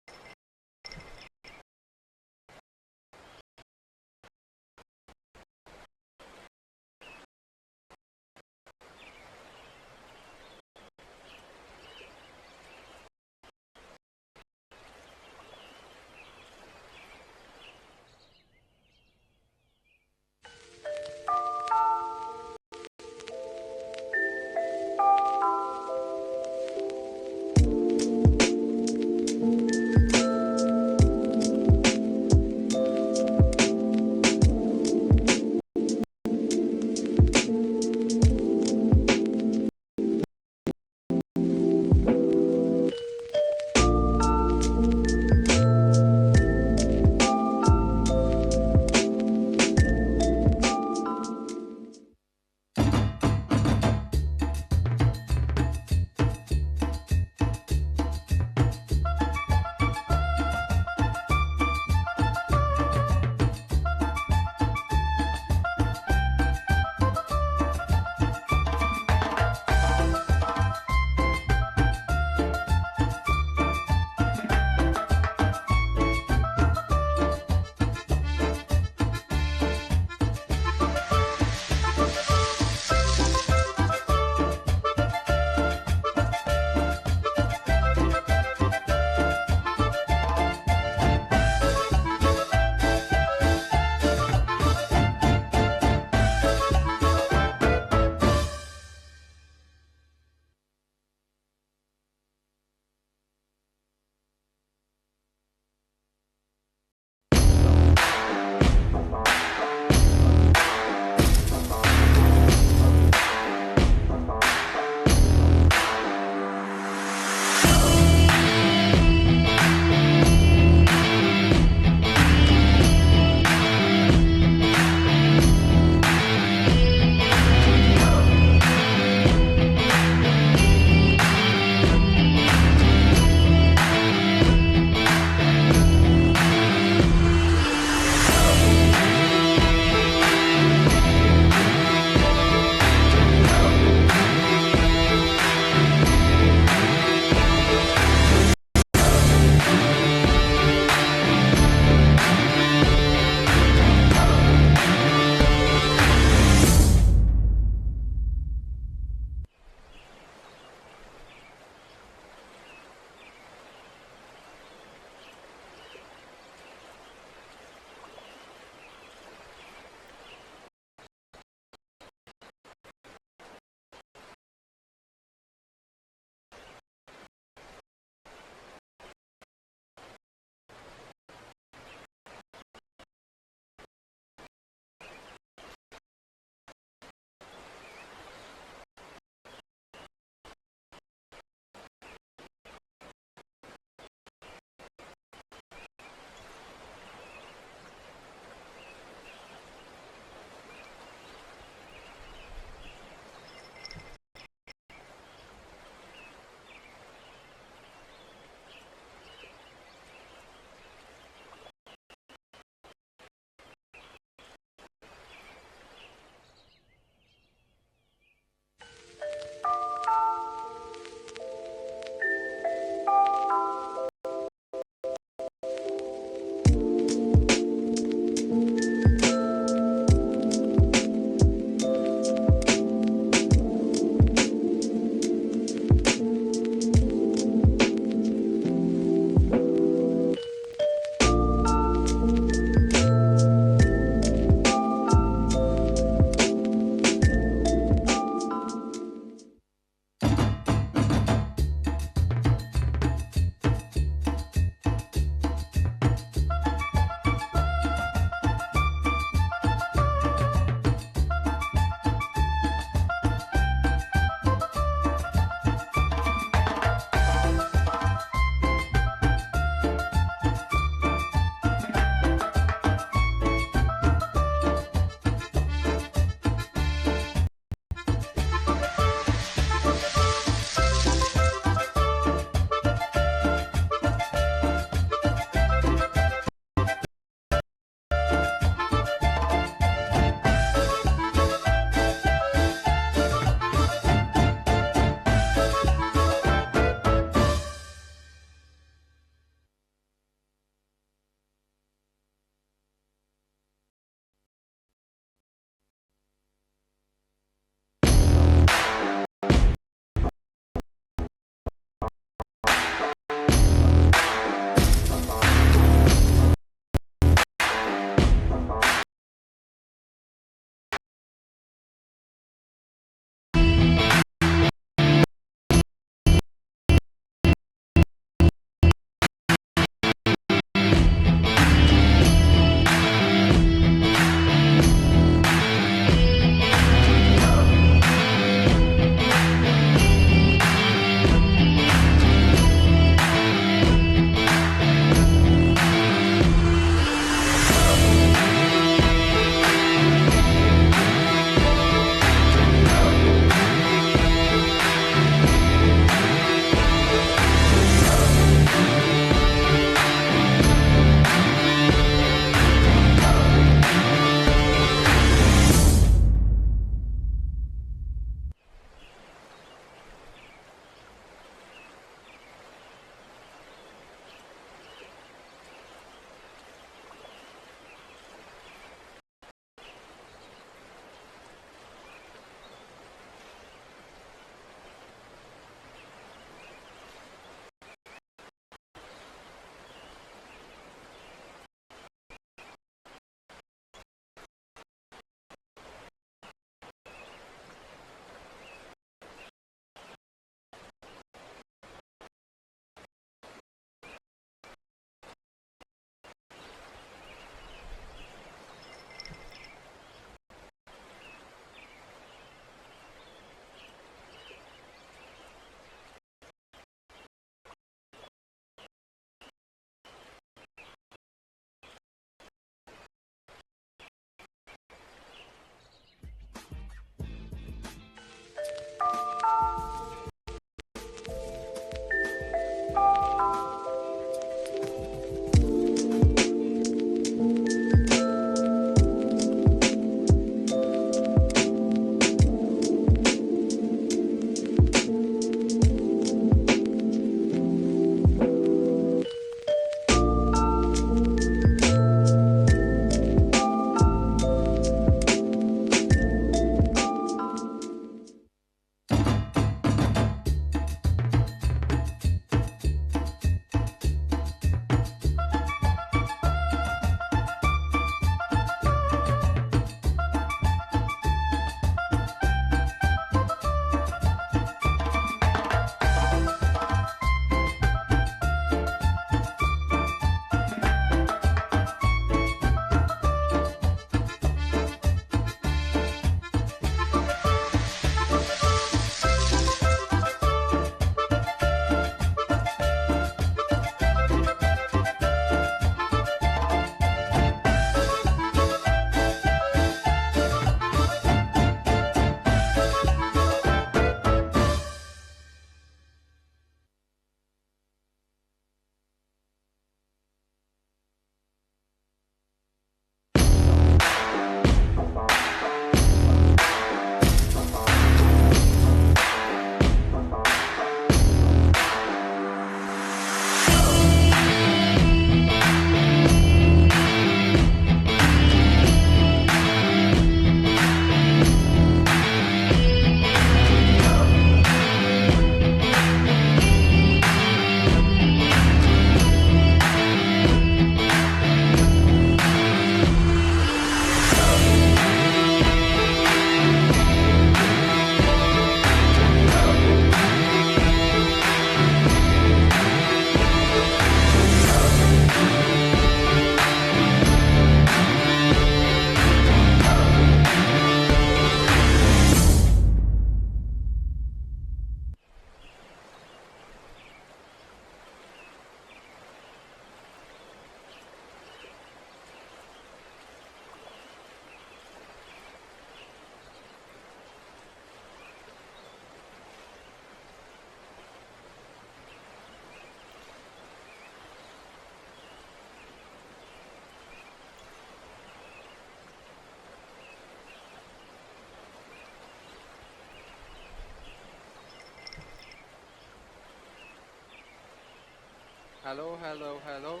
Hello, hello, hello.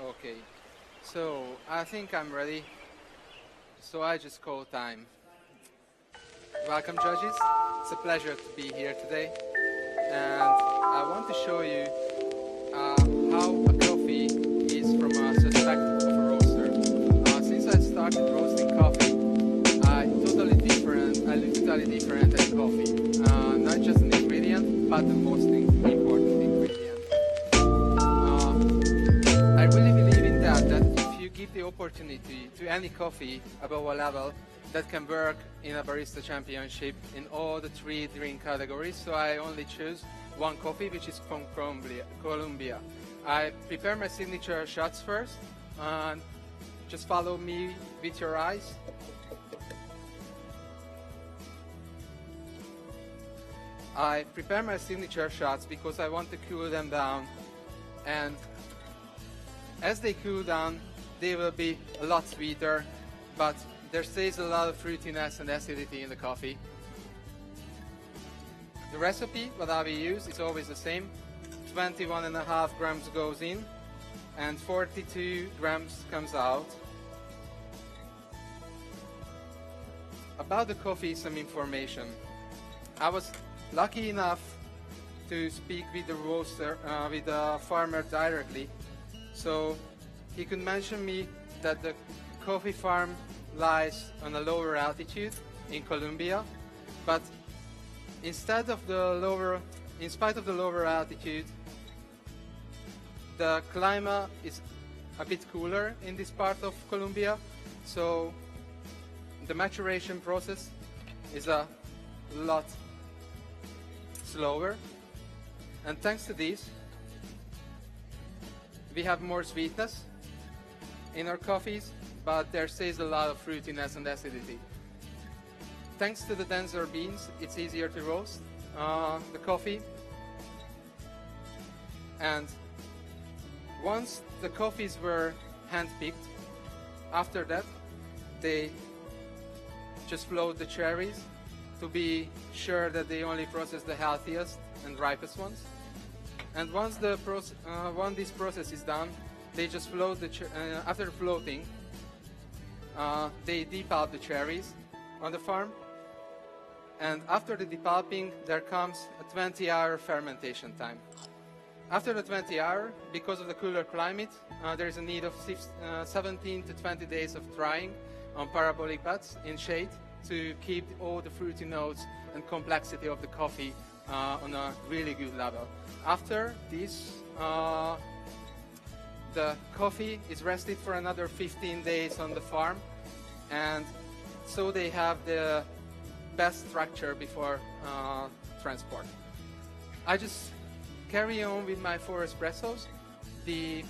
Okay, so I think I'm ready. So I just call time. Welcome, judges. It's a pleasure to be here today. And I want to show you how a coffee is from a perspective of a roaster. Since I started roasting coffee, I look totally different at coffee. Not just an ingredient, but the most important ingredient. I really believe in that if you give the opportunity to any coffee above a level, that can work in a Barista Championship in all the 3 drink categories. So I only choose one coffee, which is from Colombia. I prepare my signature shots first, and just follow me with your eyes. I prepare my signature shots because I want to cool them down, and as they cool down, they will be a lot sweeter, but there stays a lot of fruitiness and acidity in the coffee. The recipe, what I will use, is always the same. 21.5 grams goes in, and 42 grams comes out. About the coffee, some information. I was lucky enough to speak with the roaster, with the farmer directly. So he could mention me that the coffee farm lies on a lower altitude in Colombia, but in spite of the lower altitude, the climate is a bit cooler in this part of Colombia, so the maturation process is a lot slower, and thanks to this, we have more sweetness in our coffees, but there stays a lot of fruitiness and acidity. Thanks to the denser beans, it's easier to roast the coffee. And once the coffees were hand-picked, after that, they just float the cherries to be sure that they only process the healthiest and ripest ones. And once this process is done, they just float after floating, they depulp the cherries on the farm, and after the depulping there comes a 20-hour fermentation time. After the 20 hour, because of the cooler climate, there is a need of 17 to 20 days of drying on parabolic beds in shade to keep all the fruity notes and complexity of the coffee on a really good level. After this, the coffee is rested for another 15 days on the farm, and so they have the best structure before transport. I just carry on with my 4 espressos. The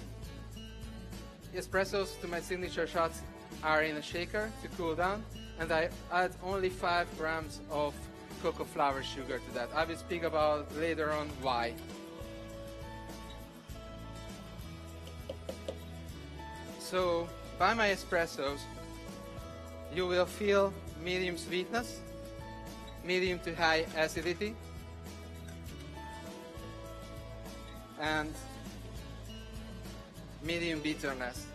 espressos to my signature shots are in a shaker to cool down, and I add only 5 grams of cocoa flour sugar to that. I will speak about later on why. So by my espressos, you will feel medium sweetness, medium to high acidity, and medium bitterness.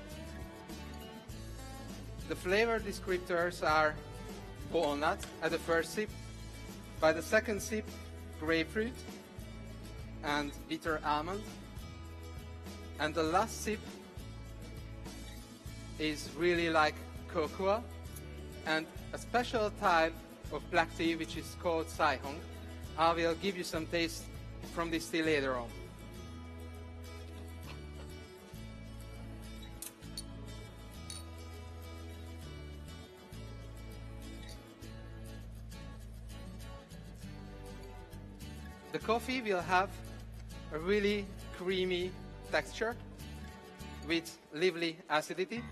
The flavor descriptors are walnut at the first sip, by the second sip, grapefruit and bitter almond, and the last sip is really like cocoa and a special type of black tea which is called Saihong. I will give you some taste from this tea later on. The coffee will have a really creamy texture with lively acidity.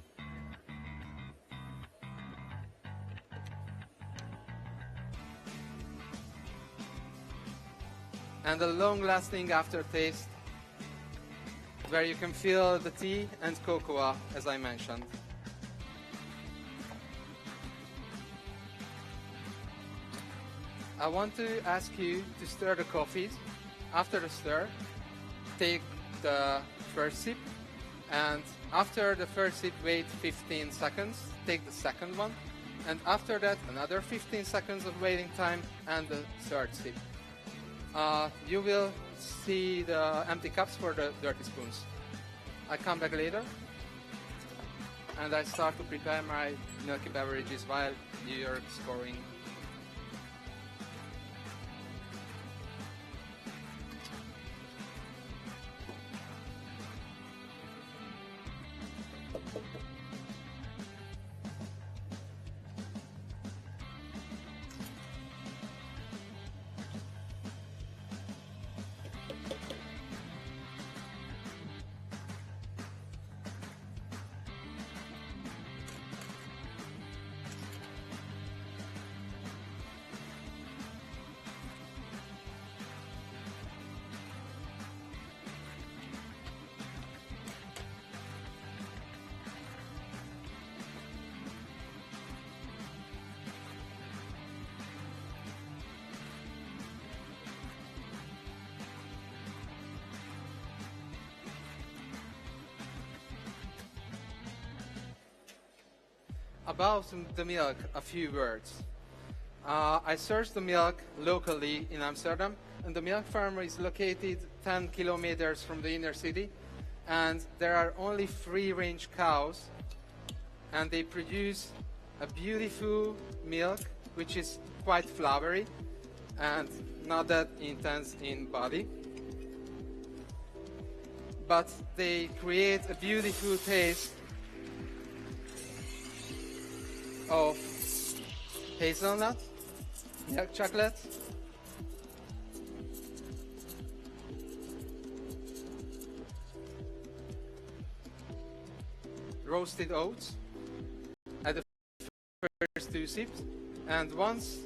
And a long-lasting aftertaste where you can feel the tea and cocoa, as I mentioned. I want to ask you to stir the coffees. After the stir, take the first sip, and after the first sip, wait 15 seconds, take the second one, and after that, another 15 seconds of waiting time, and the third sip. You will see the empty cups for the dirty spoons. I come back later, and I start to prepare my milky beverages while you're scoring. About the milk, a few words. I sourced the milk locally in Amsterdam, and the milk farm is located 10 kilometers from the inner city, and there are only free-range cows, and they produce a beautiful milk which is quite flowery and not that intense in body, but they create a beautiful taste of hazelnut, milk chocolate, roasted oats at the first two sips, and once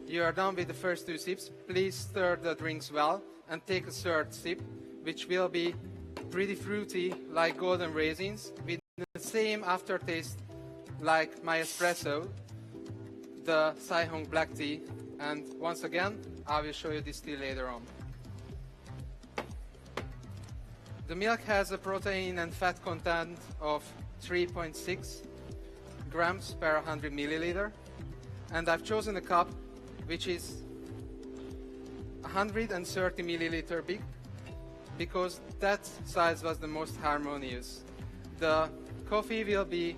you are done with the first two sips, please stir the drinks well and take a third sip, which will be pretty fruity like golden raisins with the same aftertaste like my espresso, the Saihong black tea, and once again, I will show you this tea later on. The milk has a protein and fat content of 3.6 grams per 100 milliliter, and I've chosen a cup which is 130 milliliter big because that size was the most harmonious. The coffee will be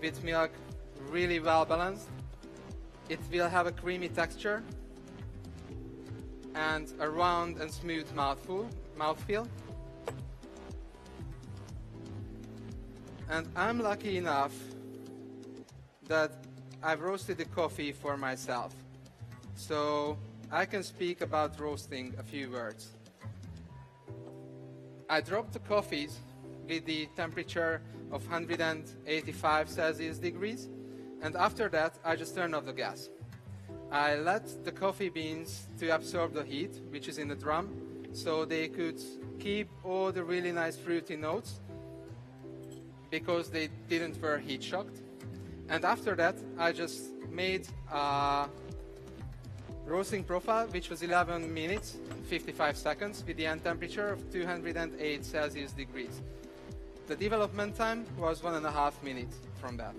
with milk really well balanced. It will have a creamy texture and a round and smooth mouthfeel. And I'm lucky enough that I've roasted the coffee for myself. So I can speak about roasting a few words. I dropped the coffees with the temperature of 185 Celsius degrees, and after that I just turned off the gas. I let the coffee beans to absorb the heat, which is in the drum, so they could keep all the really nice fruity notes because they didn't were heat shocked. And after that I just made a roasting profile which was 11 minutes 55 seconds with the end temperature of 208 Celsius degrees. The development time was 1.5 minutes from that.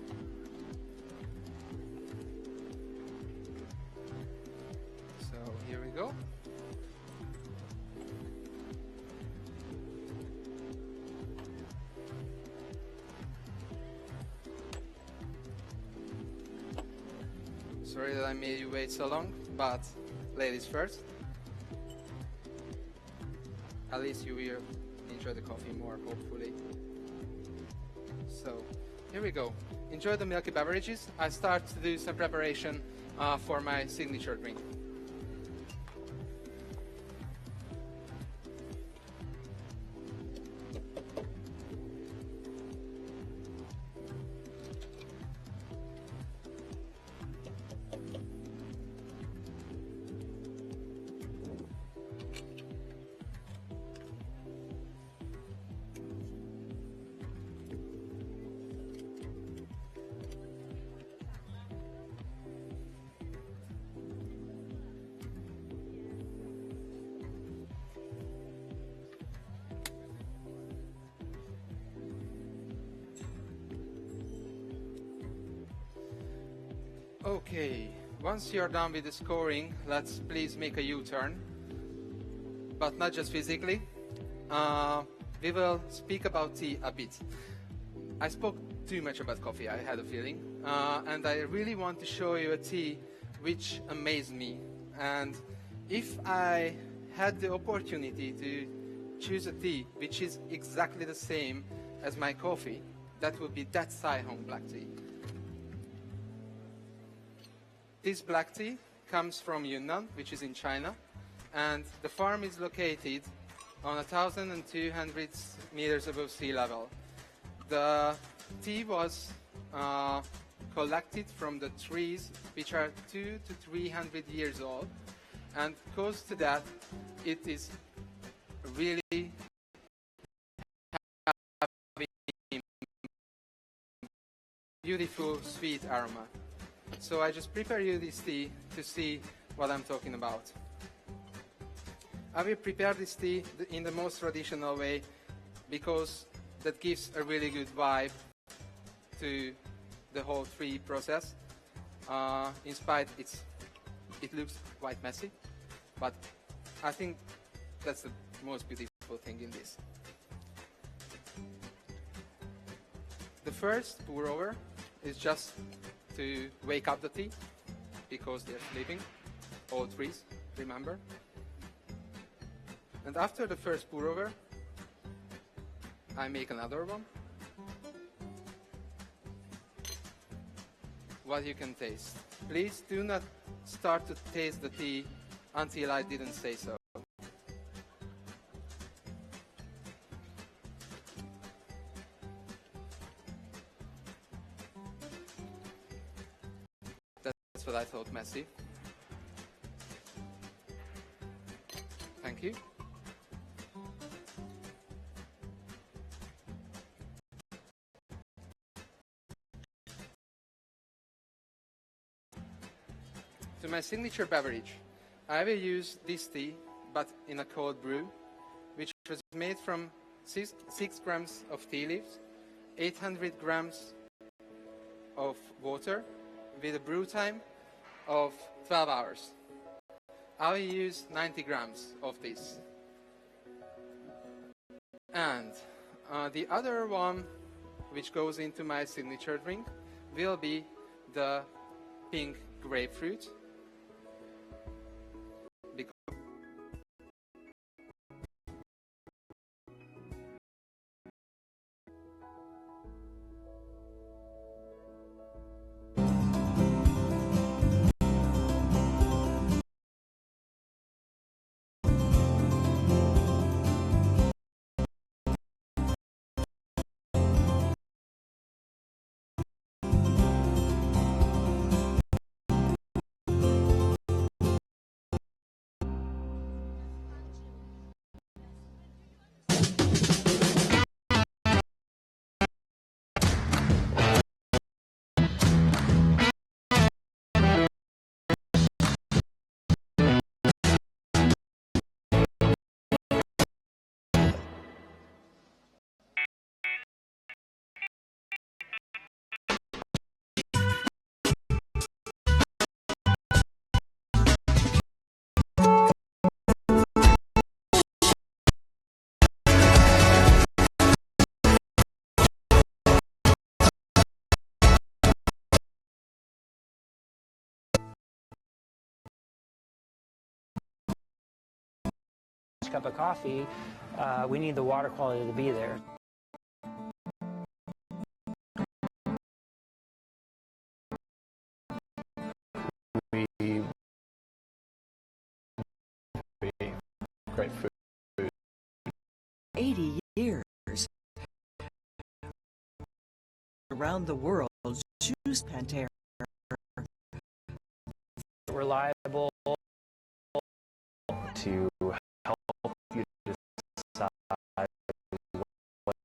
So here we go. Sorry that I made you wait so long, but ladies first. At least you will enjoy the coffee more, hopefully. So, here we go. Enjoy the milky beverages. I start to do some preparation for my signature drink. Okay, once you're done with the scoring, let's please make a U-turn, but not just physically. We will speak about tea a bit. I spoke too much about coffee, I had a feeling, and I really want to show you a tea which amazed me. And if I had the opportunity to choose a tea which is exactly the same as my coffee, that would be that Sai Hong black tea. This black tea comes from Yunnan, which is in China, and the farm is located on 1,200 meters above sea level. The tea was collected from the trees which are 200 to 300 years old, and close to that it is really having beautiful sweet aroma. So I just prepare you this tea to see what I'm talking about. I will prepare this tea in the most traditional way because that gives a really good vibe to the whole tea process. In spite it looks quite messy, but I think that's the most beautiful thing in this. The first pour over is just to wake up the tea because they're sleeping, all trees, remember. And after the first pour over, I make another one. What you can taste. Please do not start to taste the tea until I didn't say so. That's what I thought messy. Thank you. To my signature beverage, I will use this tea, but in a cold brew, which was made from 6 grams of tea leaves, 800 grams of water, with a brew time of 12 hours. I will use 90 grams of this. And the other one, which goes into my signature drink, will be the pink grapefruit. Cup of coffee, we need the water quality to be there. We great food. 80 years around the world choose Pantera. Reliable to help you decide what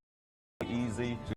easy to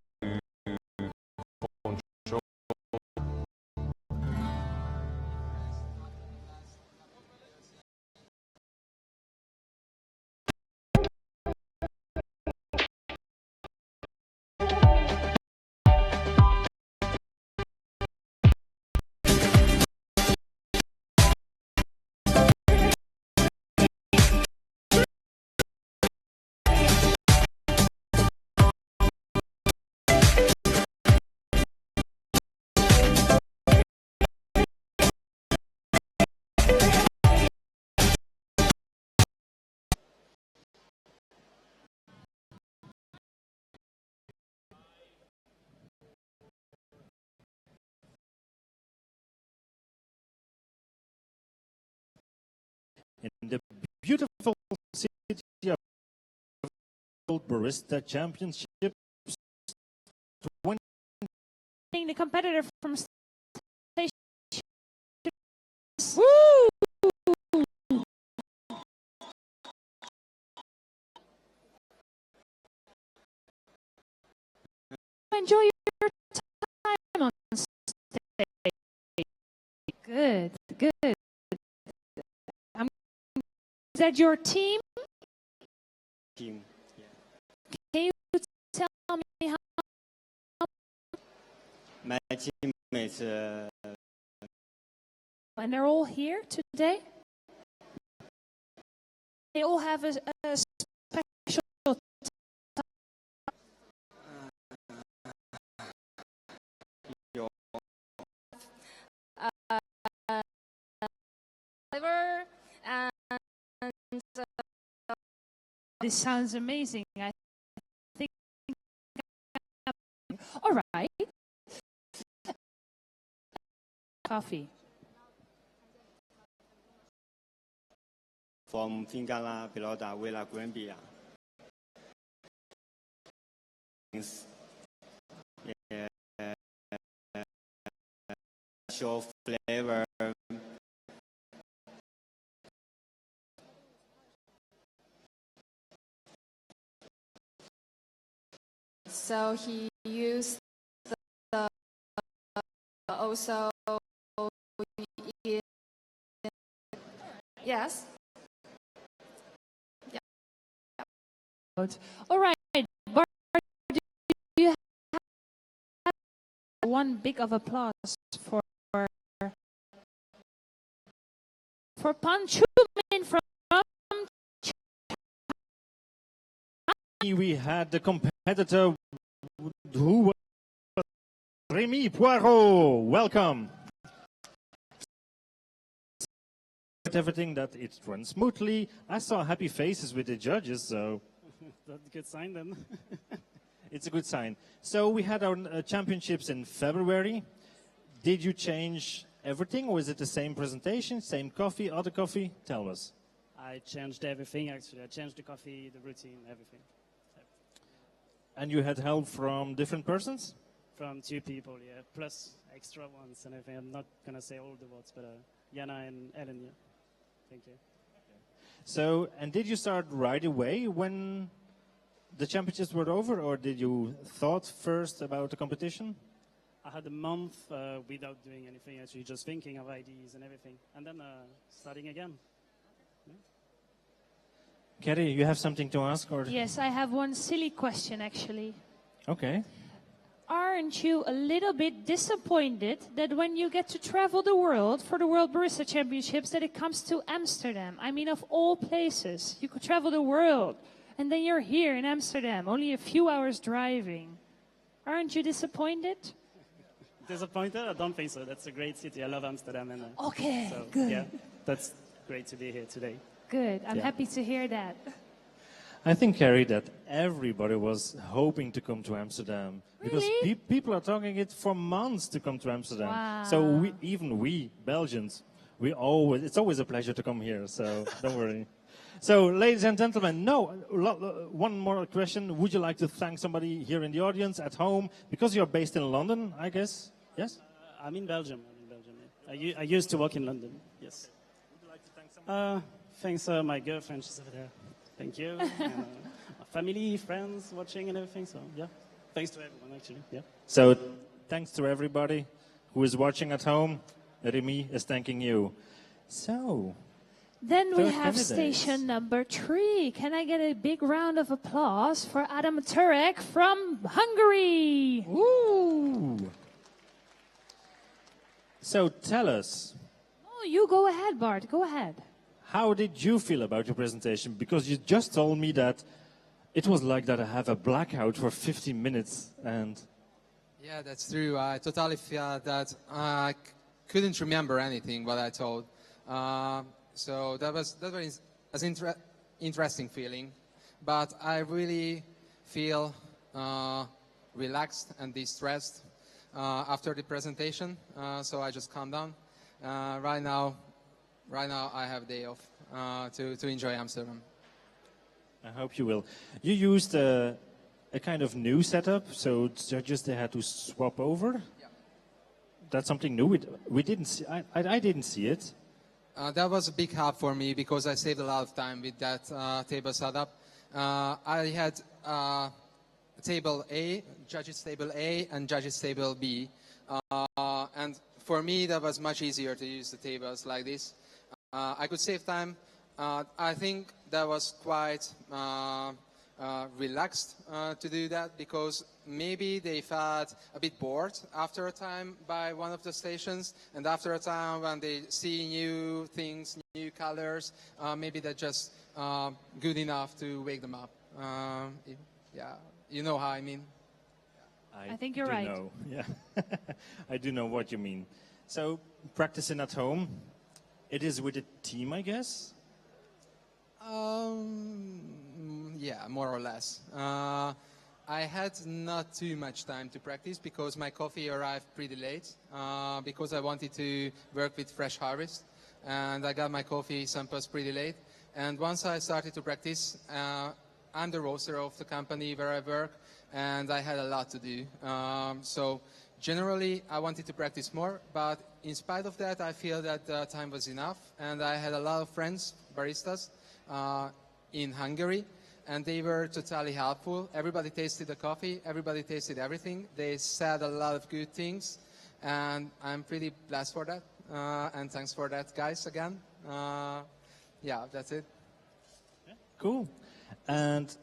city of World Barista Championship. The competitor from station. Woo! Enjoy your time on stage. Good, good. Is that your team? Team. Yeah. Can you tell me how? My teammates. And they're all here today? They all have a special flavor and this sounds amazing. I think. All right. Coffee. From Fingala, Pelota, Vela, Granbia. Show flavor. So he used the also yes. All right, Bart, do you have one big of applause for Panchumin from We had the competitor who was Rémi Poirot. Welcome. Everything that it runs smoothly. I saw happy faces with the judges, so That's a good sign then. it's a good sign. So we had our championships in February. Did you change everything, or is it the same presentation, same coffee, other coffee? Tell us. I changed everything actually. I changed the coffee, the routine, everything. And you had help from different persons? From 2 people, yeah, plus extra ones and everything. I'm not gonna say all the words, but Jana and Ellen, yeah. Thank you. So, and did you start right away when the championships were over, or did you thought first about the competition? I had a month without doing anything, actually, just thinking of ideas and everything, and then starting again. Yeah. Kerry, you have something to ask? Or? Yes, I have one silly question actually. Okay. Aren't you a little bit disappointed that when you get to travel the world for the World Barista Championships that it comes to Amsterdam? I mean, of all places, you could travel the world and then you're here in Amsterdam, only a few hours driving. Aren't you disappointed? Disappointed? I don't think so. That's a great city. I love Amsterdam. And, Okay, so, good. Yeah, that's great to be here today. Good. I'm Yeah. happy to hear that. I think, Kerry, that everybody was hoping to come to Amsterdam. Because people are talking it for months to come to Amsterdam. Wow. So even we, Belgians, it's always a pleasure to come here, so don't worry. So, ladies and gentlemen, one more question. Would you like to thank somebody here in the audience, at home? Because you're based in London, I guess? Yes? I'm in Belgium. Yeah. I used to work in London, yes. Would you like to thank somebody? Thanks, my girlfriend, she's over there. Thank you. My family, friends watching and everything, so yeah. Thanks to everyone, actually, yeah. So, thanks to everybody who is watching at home. Remy is thanking you. So, Then we third have candidates. station number 3. Can I get a big round of applause for Adam Turek from Hungary? Woo! So tell us, Oh, you go ahead, Bart. Go ahead. how did you feel about your presentation? Because you just told me that it was like that I have a blackout for 15 minutes and... Yeah, that's true. I totally feel that I couldn't remember anything what I told. So that was an interesting feeling. But I really feel relaxed and distressed after the presentation. So I just calmed down. Right now I have a day off. to enjoy Amsterdam. I hope you will. You used a kind of new setup, so judges they had to swap over. Yeah. That's something new. We didn't see. I didn't see it. That was a big help for me because I saved a lot of time with that table setup. I had table A, judges table A, and judges table B, and for me that was much easier to use the tables like this. I could save time. I think that was quite relaxed to do that because maybe they felt a bit bored after a time by one of the stations, and after a time when they see new things, new colors, maybe that's just good enough to wake them up. Yeah, you know how I mean. I think you're right. Know. Yeah, I do know what you mean. So practicing at home, it is with a team, I guess. Yeah, more or less. I had not too much time to practice because my coffee arrived pretty late because I wanted to work with fresh harvest, and I got my coffee samples pretty late. And once I started to practice, I'm the roaster of the company where I work, and I had a lot to do. So generally, I wanted to practice more, but in spite of that, I feel that time was enough, and I had a lot of friends, baristas, in Hungary, and they were totally helpful. Everybody tasted the coffee, everybody tasted everything. They said a lot of good things, and I'm pretty blessed for that. And thanks for that, guys, again. Yeah, that's it. Cool. And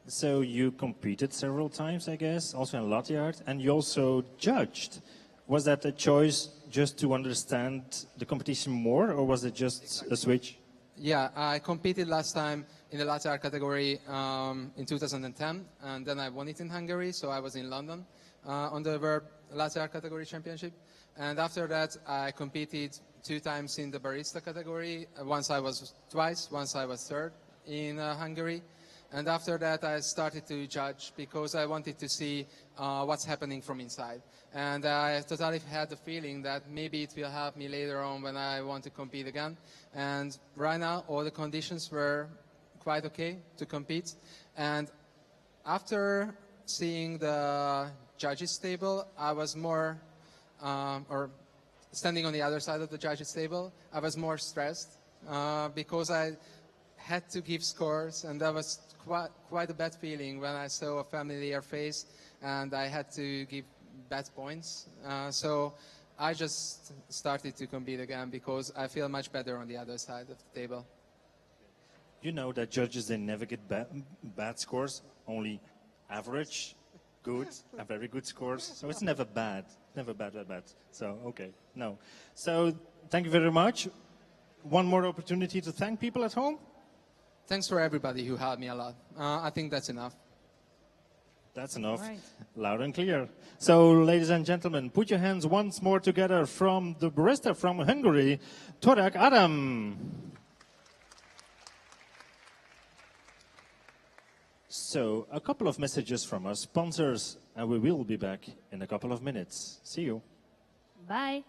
so you competed several times, I guess, also in latte art, and you also judged. Was that a choice just to understand the competition more, or was it just a switch? Yeah, I competed last time in the latte art category in 2010, and then I won it in Hungary, so I was in London on the World Latte Art category championship. And after that, I competed 2 times in the barista category. Once I was third in Hungary. And after that, I started to judge because I wanted to see what's happening from inside. And I totally had the feeling that maybe it will help me later on when I want to compete again. And right now, all the conditions were quite okay to compete. And after seeing the judges table, I was more, or standing on the other side of the judges table, I was more stressed because I had to give scores, and that was quite a bad feeling when I saw a familiar face and I had to give bad points. So I just started to compete again because I feel much better on the other side of the table. You know that judges, they never get bad scores, only average, good, and very good scores. So it's never bad, bad. So, okay, no. So thank you very much. One more opportunity to thank people at home. Thanks for everybody who helped me a lot. I think that's enough. That's enough. Right. Loud and clear. So, ladies and gentlemen, put your hands once more together from the barista from Hungary, Torak Adam. So, a couple of messages from our sponsors, and we will be back in a couple of minutes. See you. Bye.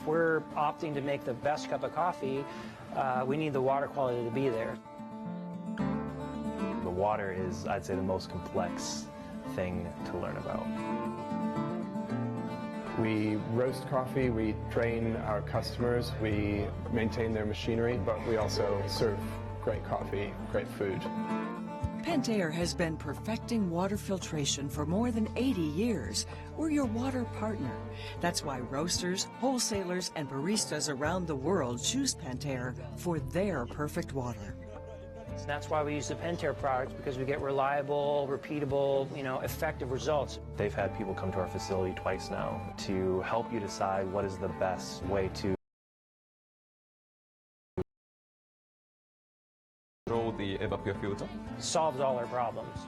we're opting to make the best cup of coffee, we need the water quality to be there. The water is, I'd say, the most complex thing to learn about. We roast coffee, we train our customers, we maintain their machinery, but we also serve great coffee, great food. Pentair has been perfecting water filtration for more than 80 years. We're your water partner. That's why roasters, wholesalers, and baristas around the world choose Pentair for their perfect water. And that's why we use the Pentair products, because we get reliable, repeatable, effective results. They've had people come to our facility twice now to help you decide what is the best way to control the evapor filter. Solves all our problems.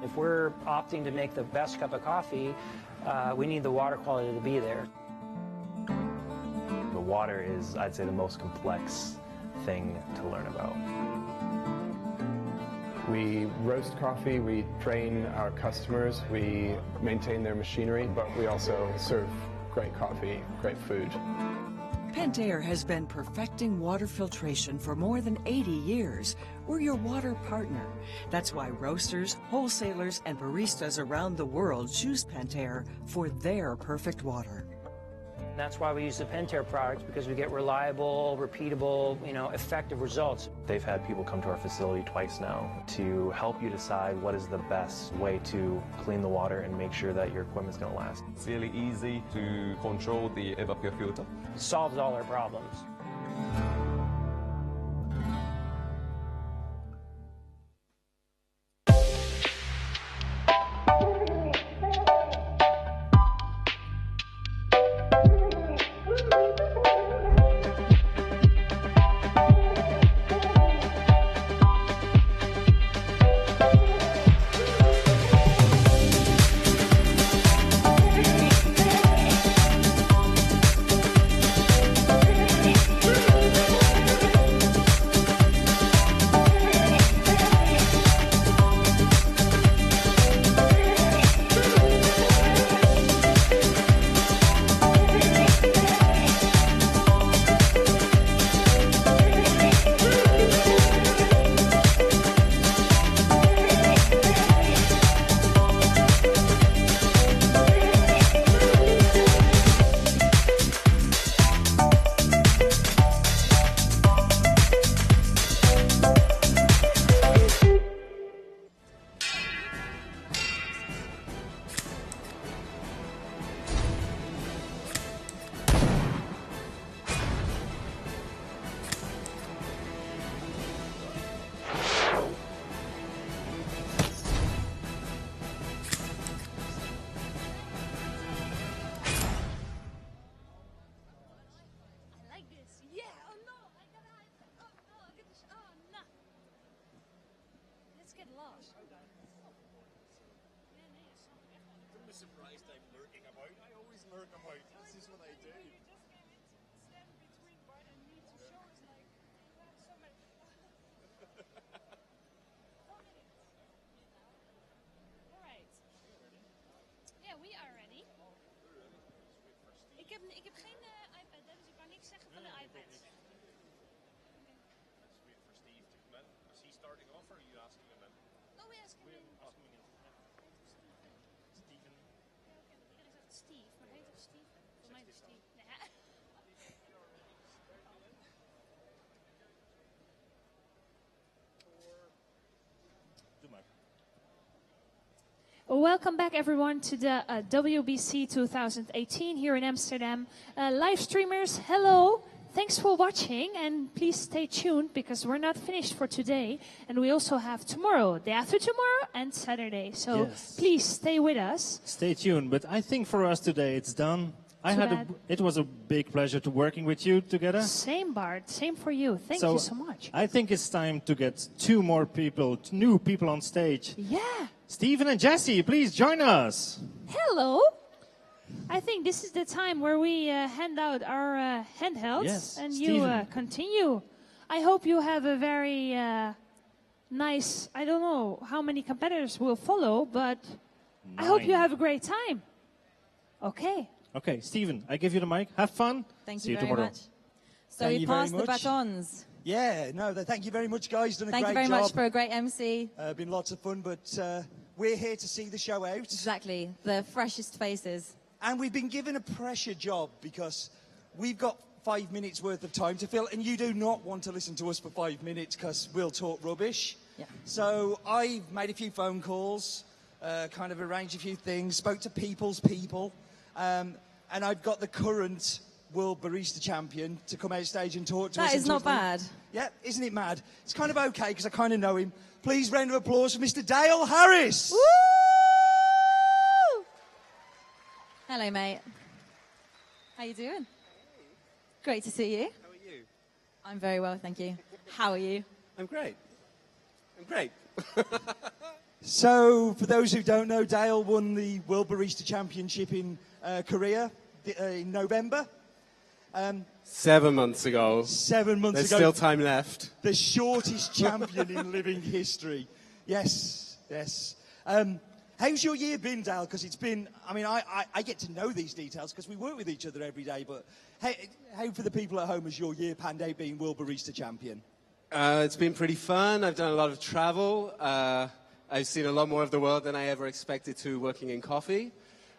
If we're opting to make the best cup of coffee, we need the water quality to be there. The water is, I'd say, the most complex thing to learn about. We roast coffee, we train our customers, we maintain their machinery, but we also serve great coffee, great food. Pentair has been perfecting water filtration for more than 80 years. We're your water partner. That's why roasters, wholesalers, and baristas around the world choose Pentair for their perfect water. And that's why we use the Pentair products, because we get reliable, repeatable, effective results. They've had people come to our facility twice now to help you decide what is the best way to clean the water and make sure that your equipment's going to last. It's really easy to control the evapor filter. Solves all our problems. let's get lost. Don't be surprised I'm lurking about. I always lurk about. This is what I do. You just came in to stand between Bart and me to show us like you have so many. 4 minutes. All right. Yeah, we are ready. Ik heb geen iPad, dus ik kan niks zeggen van de iPad. Let's wait for Steve to come in. Is he starting off or are you asking him in? Oh, we ask him in. Asking him in. Steven. Ja, oké, want iedereen zegt Steve, maar heet het Steve? Voor mij is het Steve. Nee. Doe maar. Welcome back, everyone, to the WBC 2018 here in Amsterdam. Live streamers, hello. Thanks for watching, and please stay tuned because we're not finished for today. And we also have tomorrow, day after tomorrow, and Saturday. So Yes. please stay with us. Stay tuned, but I think for us today it's done. It was a big pleasure to working with you together. Same, Bart. Same for you. Thank you so much. I think it's time to get two more people, new people on stage. Yeah. Stephen and Jesse, please join us. Hello. I think this is the time where we hand out our handhelds, Yes, and Stephen. you continue. I hope you have a very nice, I don't know how many competitors will follow, but I hope you have a great time. Okay. Okay, Stephen, I give you the mic. Have fun. Thank See you you very tomorrow. much. So Thank we you very passed the much. batons. Yeah, no, thank you very much, guys. Done a Thank great you very job. much for a great MC. Been lots of fun, but we're here to see the show out. Exactly, the freshest faces. And we've been given a pressure job because we've got 5 minutes worth of time to fill, and you do not want to listen to us for 5 minutes because we'll talk rubbish. Yeah. So I've made a few phone calls, kind of arranged a few things, spoke to people's people, and I've got the current World Barista Champion to come out stage and talk to us. That is and not talk to me. bad. Yeah, isn't it mad? It's kind of okay because I kind of know him. Please round of applause for Mr. Dale Harris. Woo! Hello, mate. How you doing? Great to see you. How are you? I'm very well, thank you. How are you? I'm great. I'm great. So, for those who don't know, Dale won the World Barista Championship in Korea in November. 7 months ago. 7 months There's ago. still time left. The shortest champion in living history. Yes, yes. How's your year been, Dale? Because it's been, I mean, I get to know these details because we work with each other every day, but how for the people at home has your year panned out being World Barista Champion? It's been pretty fun. I've done a lot of travel. I've seen a lot more of the world than I ever expected to working in coffee.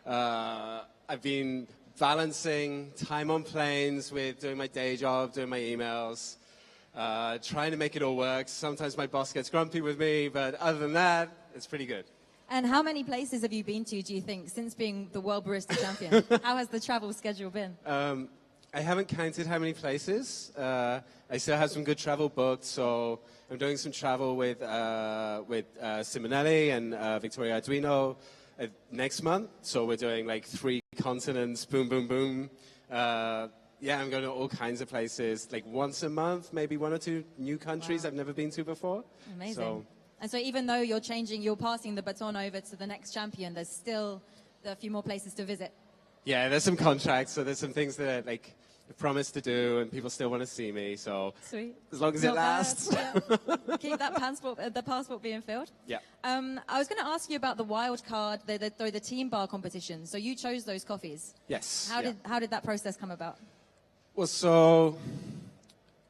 I've been balancing time on planes with doing my day job, doing my emails, trying to make it all work. Sometimes my boss gets grumpy with me, but other than that, it's pretty good. And how many places have you been to, do you think, since being the World Barista Champion? How has the travel schedule been? I haven't counted how many places. I still have some good travel booked, so I'm doing some travel with Simonelli and Victoria Arduino next month. So we're doing like 3 continents, boom, boom, boom. Yeah, I'm going to all kinds of places, like once a month, maybe 1 or 2 new countries I've never been to before. Amazing. So, And so even though you're passing the baton over to the next champion, there's still a few more places to visit. yeah, there's some contracts, so there's some things that like I promised to do, and people still want to see me. So Sweet. as long as it Not bad, lasts. yeah. Keep that the passport being filled. Yeah. I was going to ask you about the wild card, the team bar competition. So you chose those coffees. Yes. How did that process come about? Well, so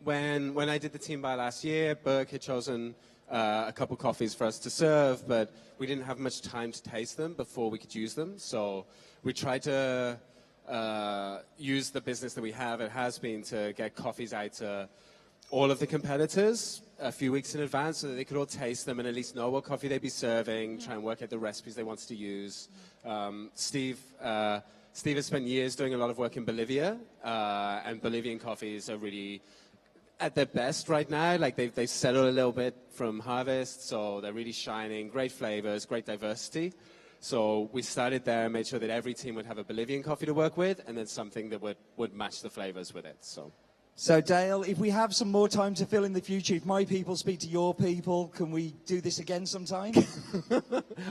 when I did the team bar last year, Burke had chosen a couple coffees for us to serve, but we didn't have much time to taste them before we could use them. So we tried to use the business that we have. It has been to get coffees out to all of the competitors a few weeks in advance so that they could all taste them and at least know what coffee they'd be serving, try and work out the recipes they wanted to use. Steve has spent years doing a lot of work in Bolivia, and Bolivian coffees are really at their best right now. Like they've settled a little bit from harvest, so they're really shining, great flavors, great diversity. So we started there and made sure that every team would have a Bolivian coffee to work with, and then something that would match the flavors with it. So So Dale, if we have some more time to fill in the future, if my people speak to your people, can we do this again sometime?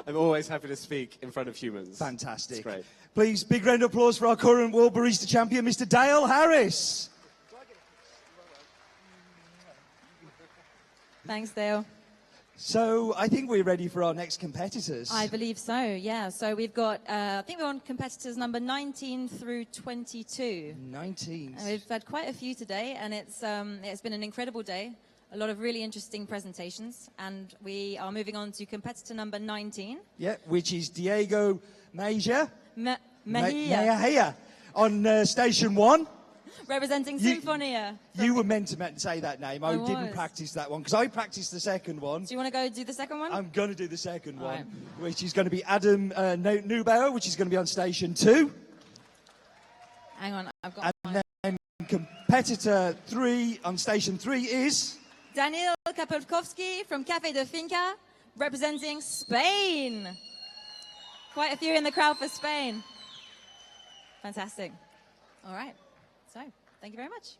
I'm always happy to speak in front of humans. Fantastic. It's great. Please, big round of applause for our current World Barista Champion, Mr. Dale Harris. Thanks, Dale. So I think we're ready for our next competitors. I believe so, yeah. So we've got, I think we're on competitors number 19 through 22. 19. And we've had quite a few today, and it's been an incredible day. A lot of really interesting presentations, and we are moving on to competitor number 19. Yeah, which is Diego Mejia. Mejia. On station 1. Representing Sinfonia. You were meant to say that name. I didn't was. practice that one because I practiced the second one. Do you want to go do the second one? I'm going to do the second one, right. which is going to be Adam Neubauer, which is going to be on station 2. Hang on, I've got And then competitor 3 on station 3 is... Daniel Kapelkowski from Café de Finca, representing Spain. Quite a few in the crowd for Spain. Fantastic. All right. So, thank you very much.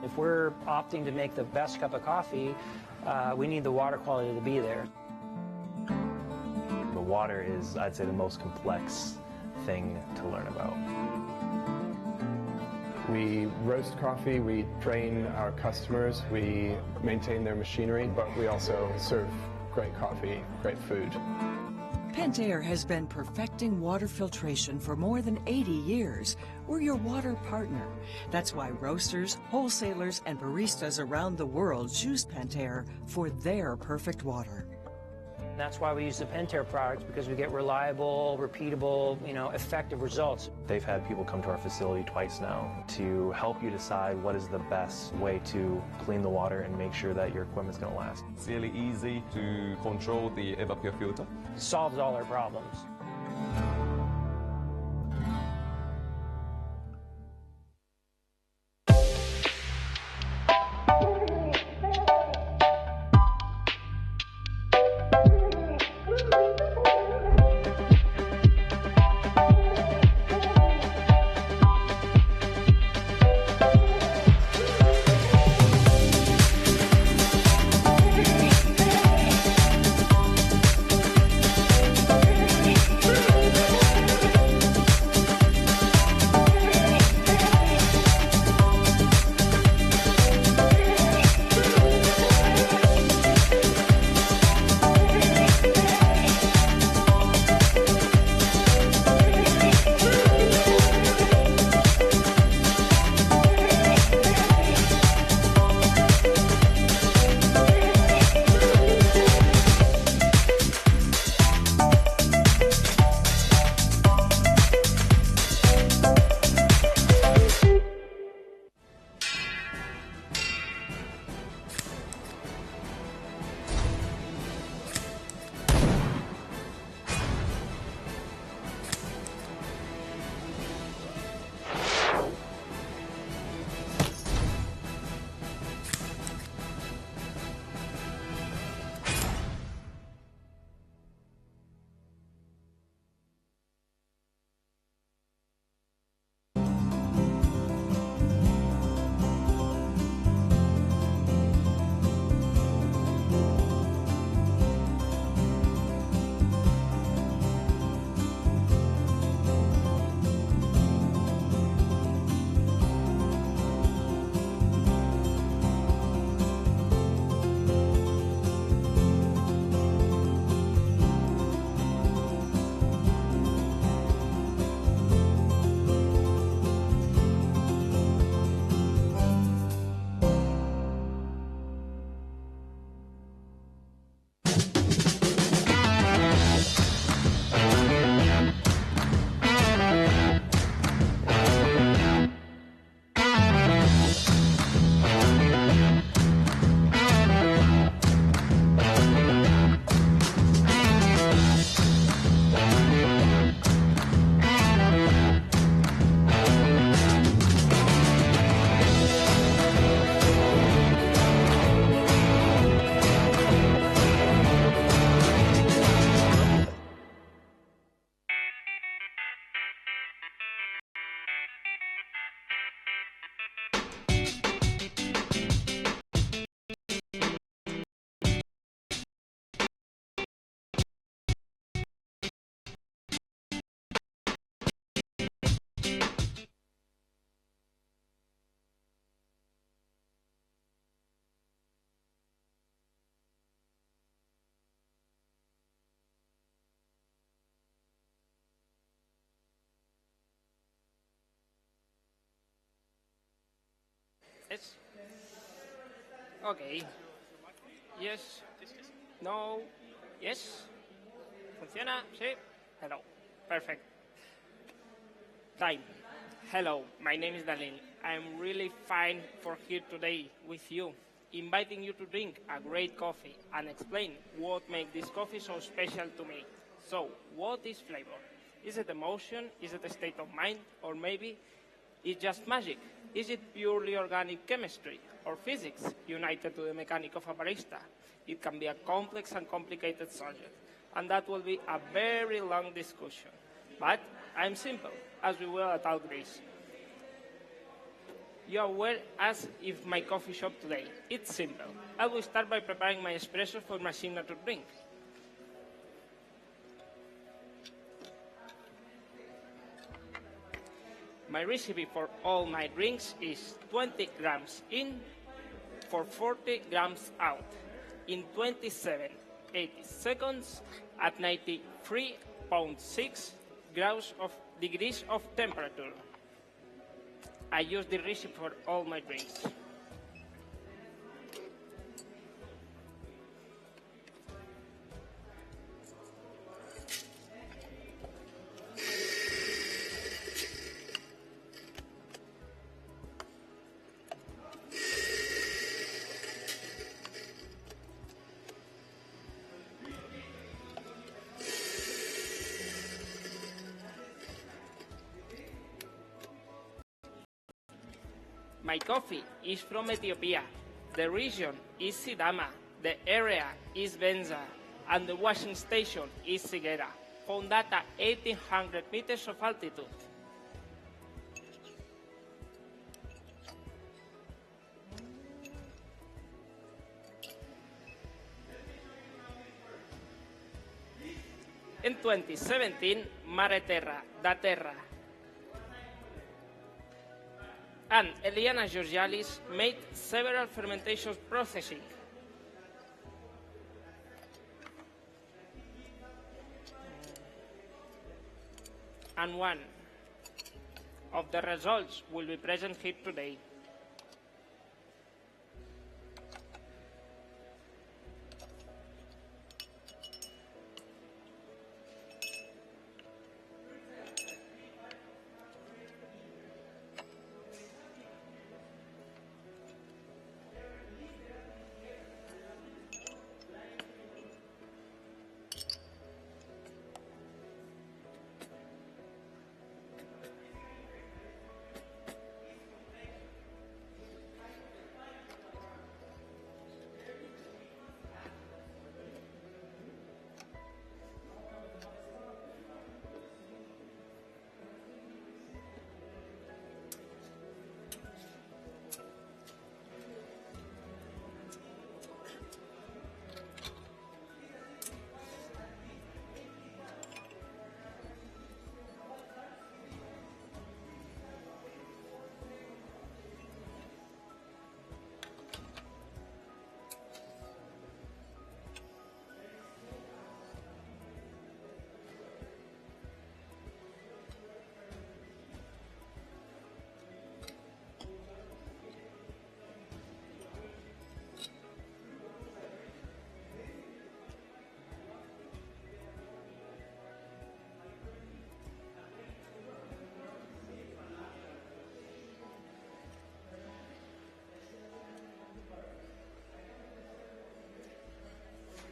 If we're opting to make the best cup of coffee, we need the water quality to be there. The water is, I'd say, the most complex thing to learn about. We roast coffee, we train our customers, we maintain their machinery, but we also serve great coffee, great food. Pentair has been perfecting water filtration for more than 80 years. We're your water partner. That's why roasters, wholesalers, and baristas around the world choose Pentair for their perfect water. That's why we use the Pentair products, because we get reliable, repeatable, effective results. They've had people come to our facility twice now to help you decide what is the best way to clean the water and make sure that your equipment's going to last. It's really easy to control the EvaPure filter. Solves all our problems. Yes. Okay. Yes. No. Yes. Funciona. Sí. Hello. Perfect. Time. Hello. My name is Dalil. I'm really fine for here today with you, inviting you to drink a great coffee and explain what makes this coffee so special to me. So, what is flavor? Is it emotion? Is it a state of mind? Or maybe it's just magic? Is it purely organic chemistry or physics united to the mechanic of a barista? It can be a complex and complicated subject, and that will be a very long discussion. But I'm simple, as we will at all Greece. You are aware as if my coffee shop today. It's simple. I will start by preparing my espresso for my signature drink. My recipe for all my drinks is 20 grams in for 40 grams out in 27.80 seconds at 93.6 degrees of temperature. I use the recipe for all my drinks. My coffee is from Ethiopia. The region is Sidama. The area is Benza. And the washing station is Sigera, found at 1,800 meters of altitude. In 2017, Mare Terra, da Terra, and Eliana Georgialis made several fermentation processing. And one of the results will be present here today.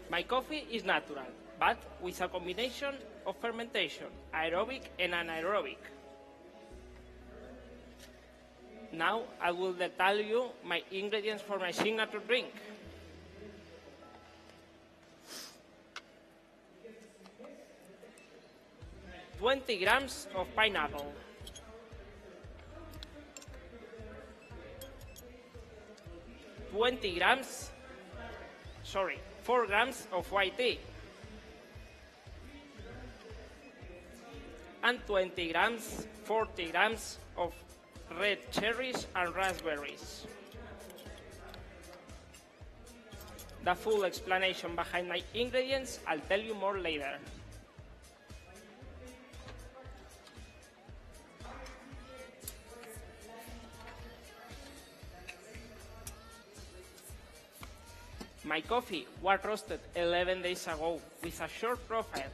My coffee is natural, but with a combination of fermentation, aerobic and anaerobic. Now I will tell you my ingredients for my signature drink. "20 grams of pineapple, 4 grams of white tea, and 40 grams of red cherries and raspberries. The full explanation behind my ingredients, I'll tell you more later. My coffee was roasted 11 days ago with a short profile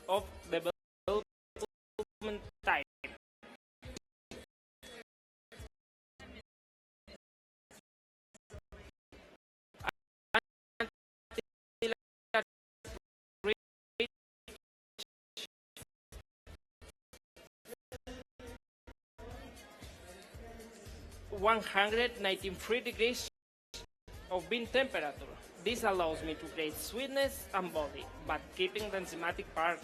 of development time. Until 193 degrees of bean temperature. This allows me to create sweetness and body, but keeping the enzymatic part.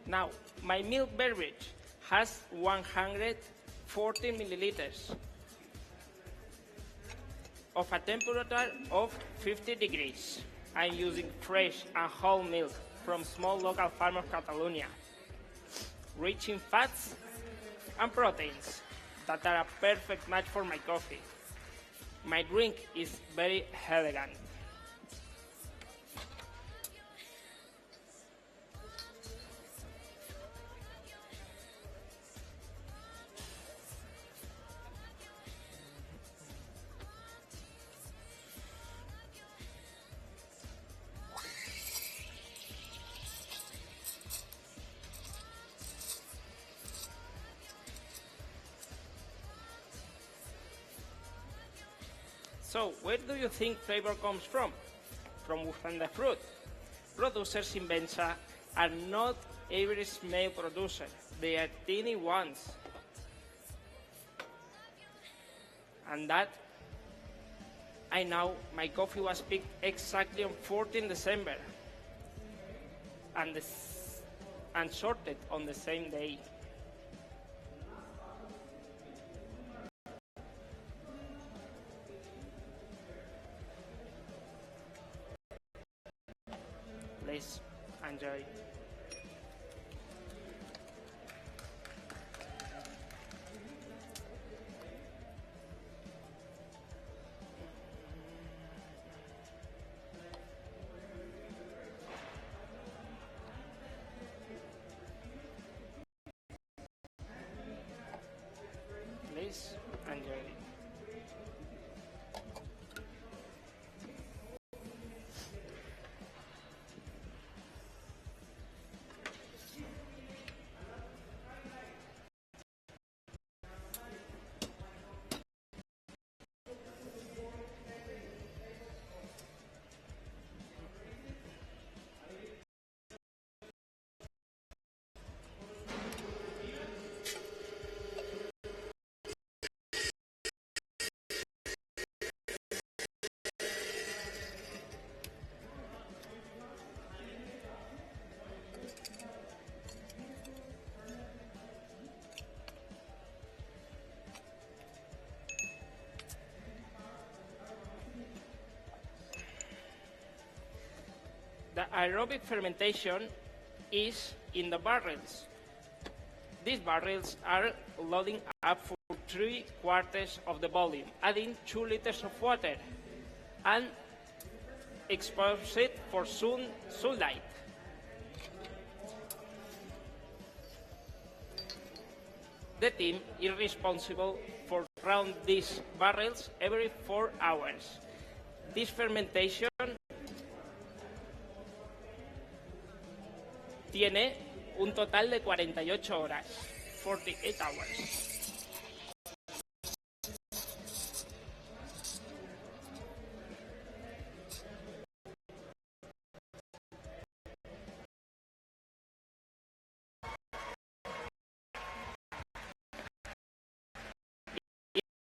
Now, my milk beverage has 140 milliliters of a temperature of 50 degrees. I'm using fresh and whole milk from small local farm of Catalonia, rich in fats and proteins that are a perfect match for my coffee. My drink is very elegant. So, where do you think flavor comes from? From within the fruit. Producers in Bencha are not every small producer. They are teeny ones. And that, I know my coffee was picked exactly on 14 December and sorted on the same day. Please enjoy. Please enjoy. The aerobic fermentation is in the barrels. These barrels are loading up for 3/4 of the volume, adding 2 liters of water, and expose it for sunlight. The team is responsible for round these barrels every 4 hours. This fermentation tiene un total de 48 horas, 48 hours.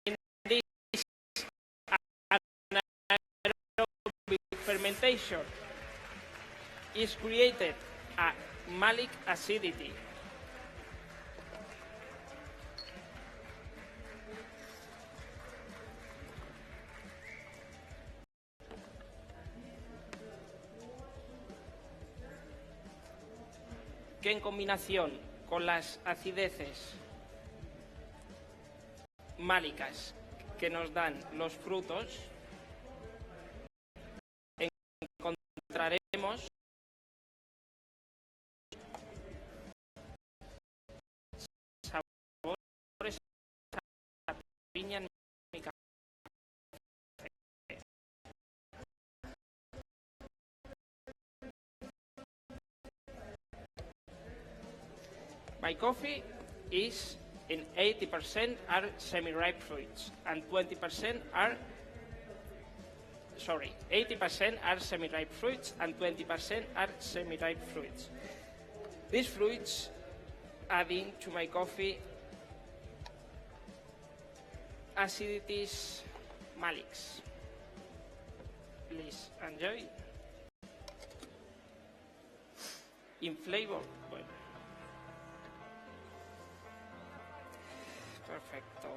In this anaerobic fermentation is created a malic acidity. que en combinación con las acideces málicas que nos dan los frutos, encontraremos sabores a piña en mi café. My coffee is in 80% are semi-ripe fruits and 20% are 80% are semi-ripe fruits and 20% are semi-ripe fruits. These fruits adding to my coffee acidities malics. Please enjoy. In flavor, bueno. Perfecto.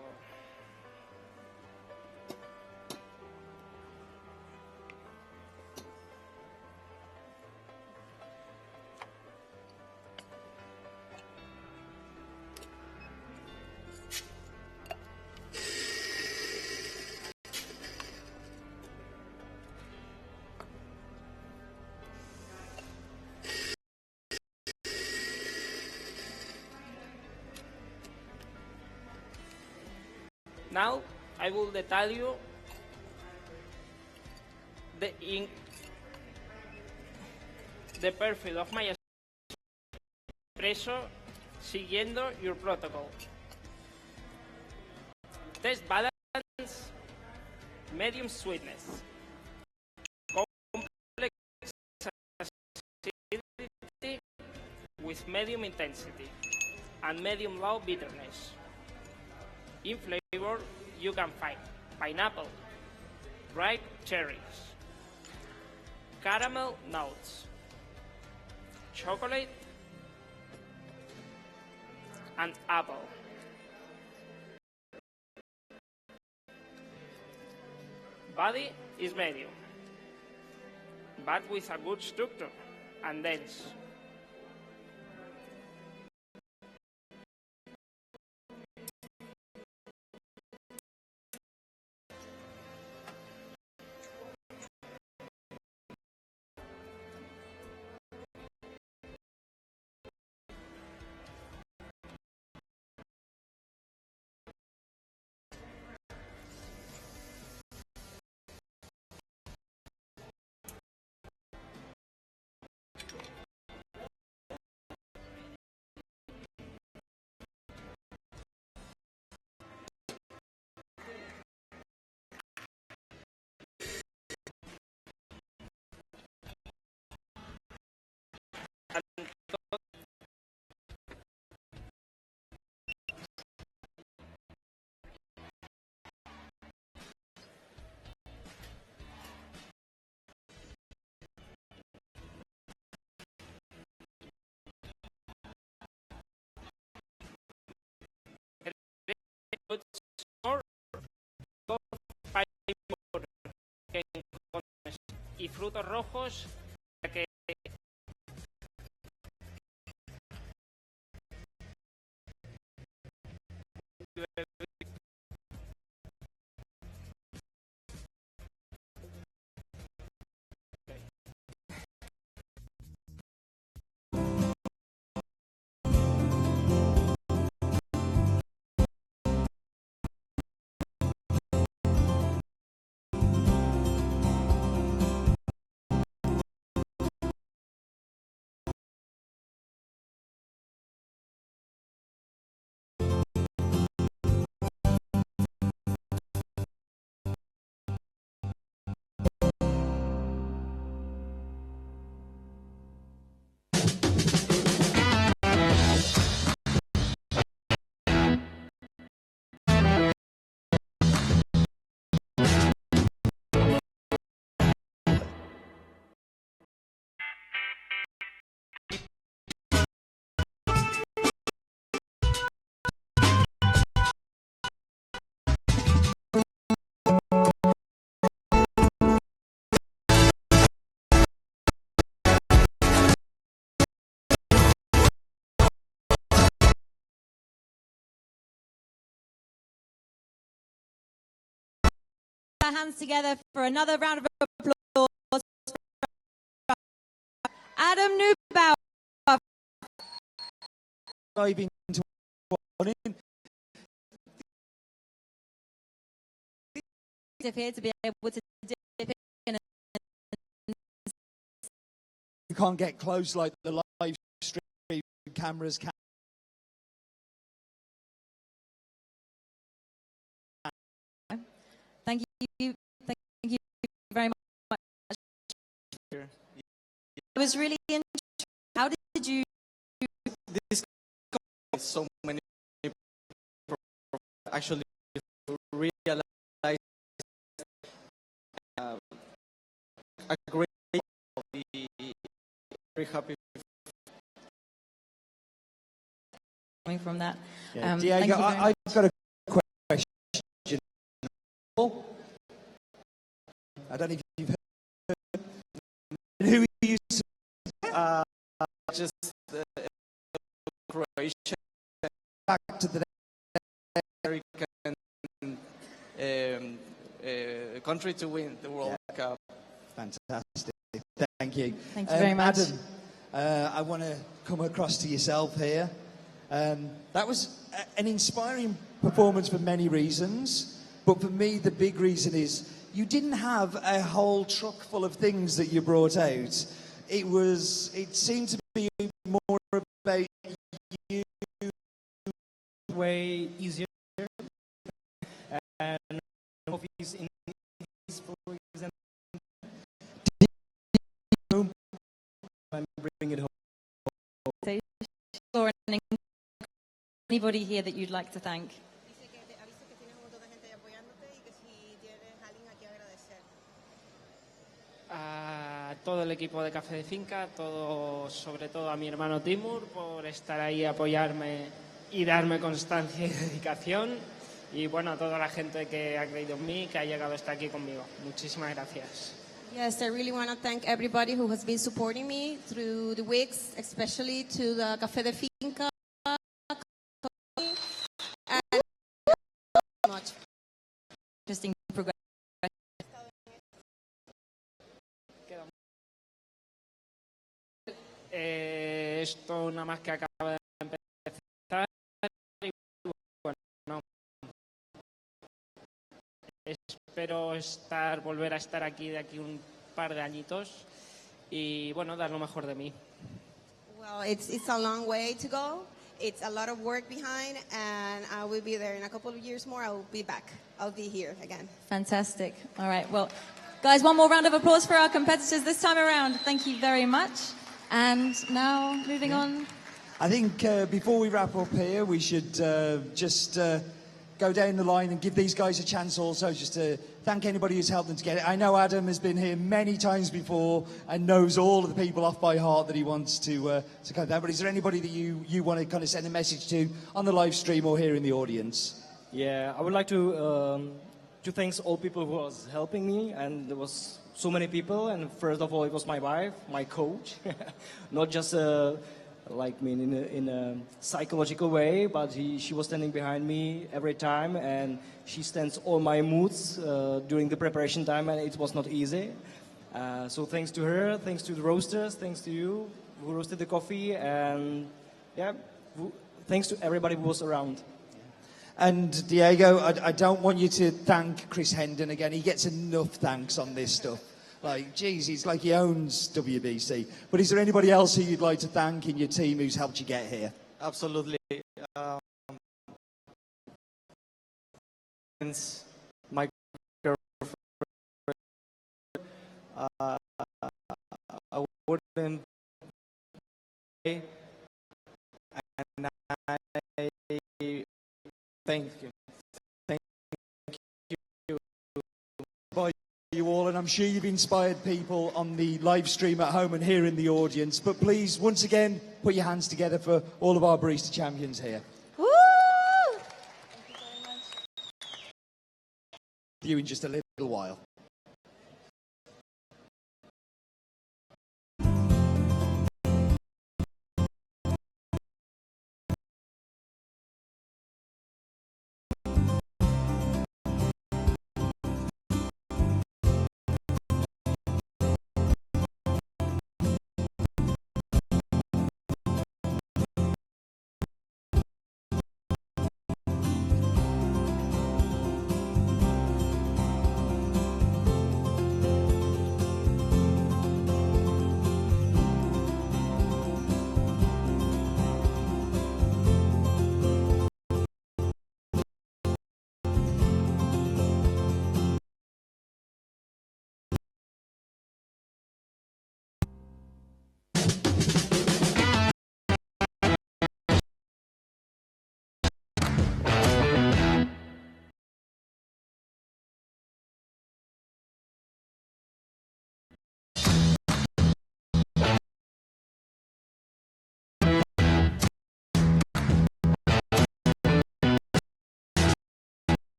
Now I will detail you the perfil of my espresso siguiendo your protocol. Test balance, medium sweetness, complex acidity with medium intensity, and medium low bitterness. In flavor, you can find pineapple, ripe cherries, caramel notes, chocolate, and apple. Body is medium, but with a good structure and dense. Y frutos rojos que our hands together for another round of applause. Adam Neubauer. Diving into one in. Here to be able to dip in. You can't get close like the live stream cameras can. Thank you very much. It was really interesting. How did you? This so many actually realize a great very happy coming from that. Yeah, Diego, I've got a question. I don't know if you've heard. Who are you? Just Croatia. Back to the American country to win the World Cup. Fantastic. Thank you. Thank you very much. Adam, I want to come across to yourself here. That was an inspiring performance for many reasons, but for me the big reason is you didn't have a whole truck full of things that you brought out. It seemed to be more about you. Way easier. And coffees in for example. I'm bringing it home. Or anybody here that you'd like to thank? A todo el equipo de Café de Finca, sobre todo a mi hermano Timur por estar ahí, apoyarme y darme constancia y dedicación. Y bueno, a toda la gente que ha creído en mí, que ha llegado hasta aquí conmigo. Muchísimas gracias. Yes, I really want to thank everybody who has been supporting me through the weeks, especially to the Café de Finca. And much. Interesting progress. Esto nada más que acaba de empezar. Y bueno, espero volver a estar aquí de aquí un par de añitos y bueno, dar lo mejor de mí. Well, it's a long way to go. It's a lot of work behind, and I will be there in a couple of years more. I will be back. I'll be here again. Fantastic. All right. Well, guys, one more round of applause for our competitors this time around. Thank you very much. And now, moving on. I think before we wrap up here, we should just go down the line and give these guys a chance also just to thank anybody who's helped them to get it. I know Adam has been here many times before and knows all of the people off by heart that he wants to come down. But is there anybody that you want to kind of send a message to on the live stream or here in the audience? Yeah, I would like to thank all people who was helping me, and there was so many people. And first of all, it was my wife, my coach, not just like me in a psychological way, but she was standing behind me every time, and she stands all my moods during the preparation time, and it was not easy. So thanks to her, thanks to the roasters, thanks to you who roasted the coffee, and yeah, thanks to everybody who was around. And Diego, I don't want you to thank Chris Hendon again. He gets enough thanks on this stuff. Like, geez, he's like he owns WBC. But is there anybody else who you'd like to thank in your team who's helped you get here? Absolutely. My girlfriend, I wouldn't play, and I thank you. Thank you. By you all, and I'm sure you've inspired people on the live stream at home and here in the audience. But please, once again, put your hands together for all of our barista champions here. Woo! You in just a little while.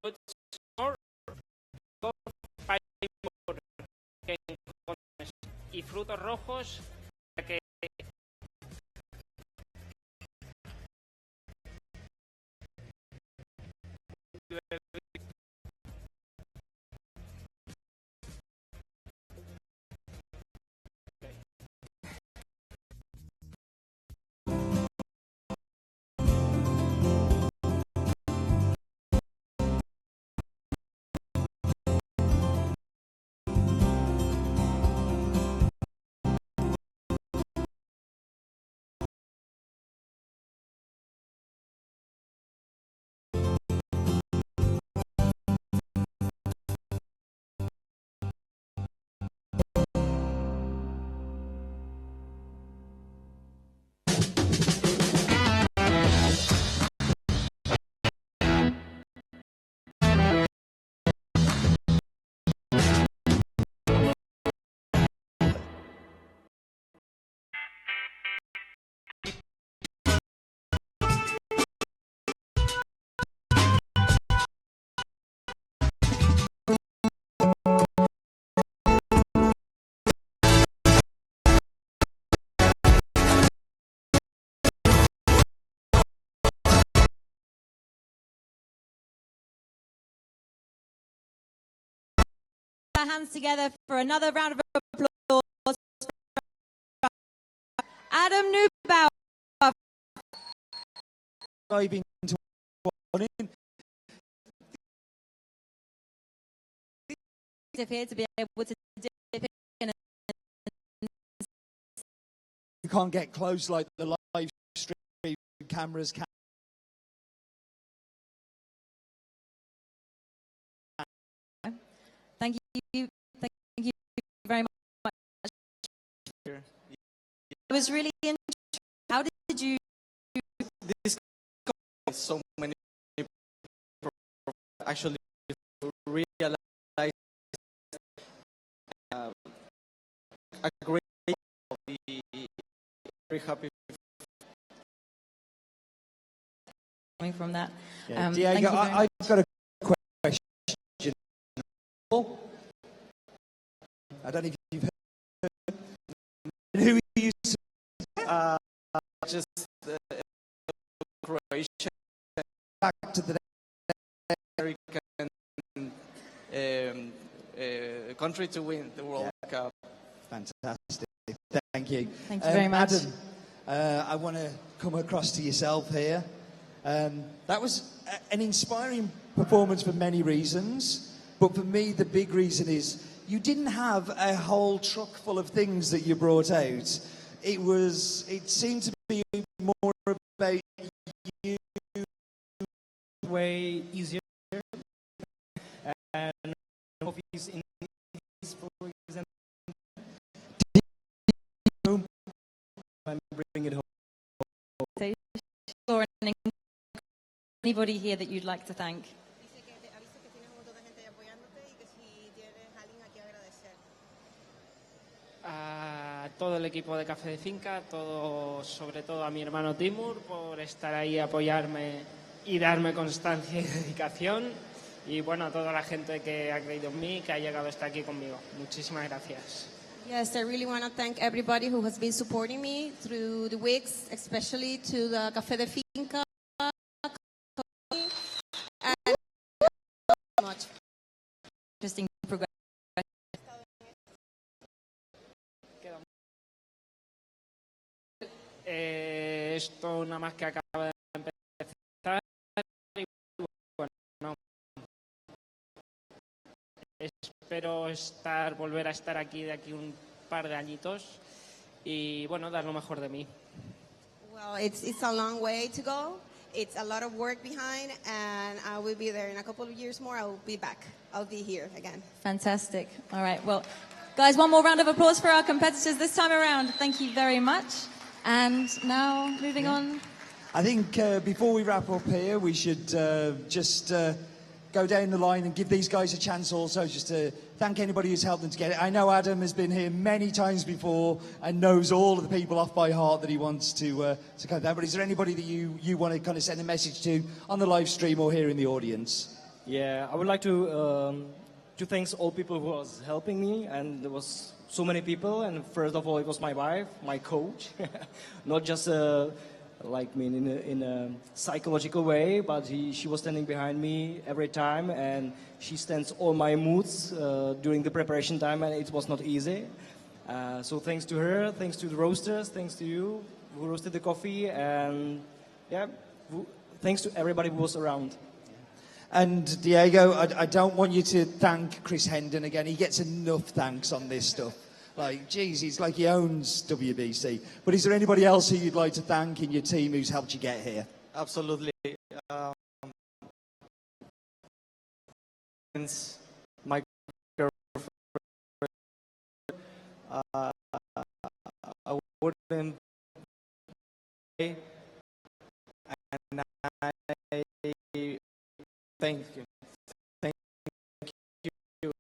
more y frutos rojos que our hands together for another round of applause for Adam Neubauer. Diving into one in. Here to be able to dip in. You can't get close like the live stream cameras can. Thank you very much. It was really interesting. How did you? This so many people actually realize a great very happy coming from that. Yeah, Thank Diego, you very I've got a question. I don't know if you've heard. Who are you? just Croatia Back to the American country to win the World Cup. Fantastic. Thank you. Thank you very much. Adam, I want to come across to yourself here. That was an inspiring performance for many reasons, but for me the big reason is you didn't have a whole truck full of things that you brought out. It seemed to be more about you. Way easier and office in this, for example, I'm bringing it home. Or anybody here that you'd like to thank? A todo el equipo de Café de Finca, sobre todo a mi hermano Timur por estar ahí, apoyarme y darme constancia y dedicación, y bueno, a toda la gente que ha creído en mí, que ha llegado hasta aquí conmigo. Muchísimas gracias. Yes, I really want to thank everybody who has been supporting me through the weeks, especially to the Café de Finca. And much. Interesting progress. Esto nada más que acaba de empezar y bueno, espero volver a estar aquí de aquí un par de añitos y bueno, dar lo mejor de mí. Well, it's a long way to go. It's a lot of work behind, and I will be there in a couple of years more. I will be back. I'll be here again. Fantastic. All right. Well, guys, one more round of applause for our competitors this time around. Thank you very much. And now, moving on. I think before we wrap up here, we should just go down the line and give these guys a chance also, just to thank anybody who's helped them to get it. I know Adam has been here many times before and knows all of the people off by heart that he wants to come down. But is there anybody that you want to kind of send a message to on the live stream or here in the audience? Yeah, I would like to thank all people who was helping me, and there was so many people. And first of all, it was my wife, my coach, not just like me in a psychological way, but she was standing behind me every time, and she stands all my moods during the preparation time, and it was not easy. So thanks to her, thanks to the roasters, thanks to you who roasted the coffee, and yeah, thanks to everybody who was around. And Diego, I don't want you to thank Chris Hendon again. He gets enough thanks on this stuff. Like, geez, he's like he owns WBC. But is there anybody else who you'd like to thank in your team who's helped you get here? Absolutely. My girlfriend, I wouldn't play, and I thank you. Thank you.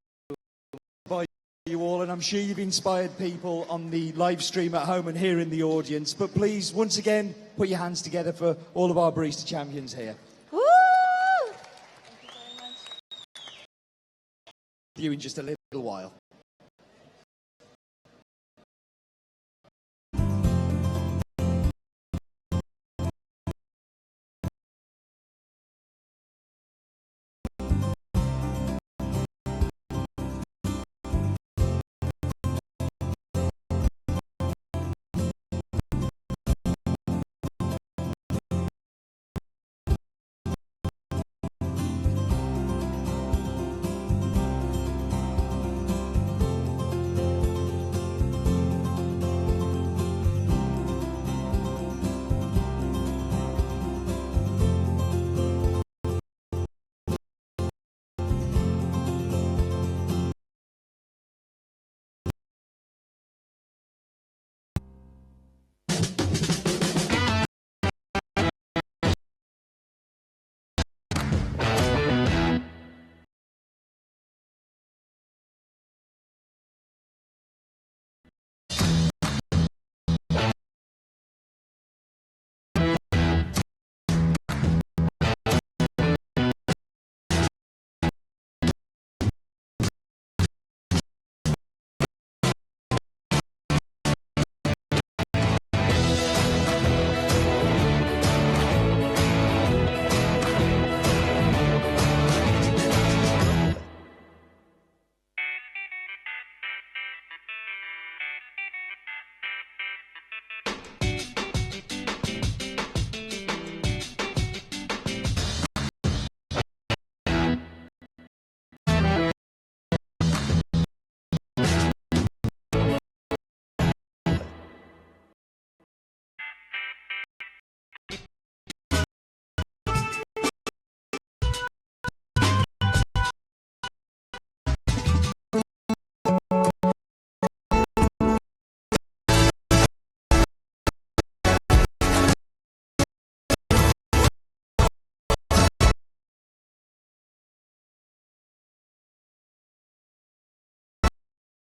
By you all, and I'm sure you've inspired people on the live stream at home and here in the audience. But please, once again, put your hands together for all of our barista champions here. Woo! You in just a little while.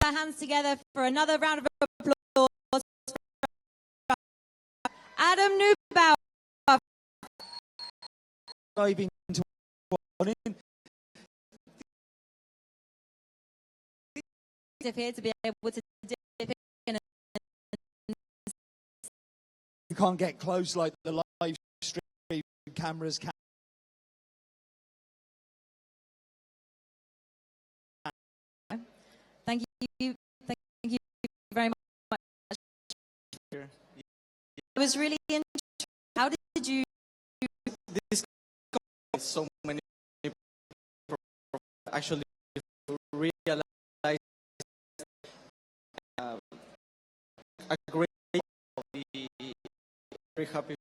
Our hands together for another round of applause. Adam Neubauer. Diving into one in. Here to be able to dip in. You can't get close like the live stream cameras can. Thank you very much. It was really interesting. How did you? This so many people actually realize a great, very happy.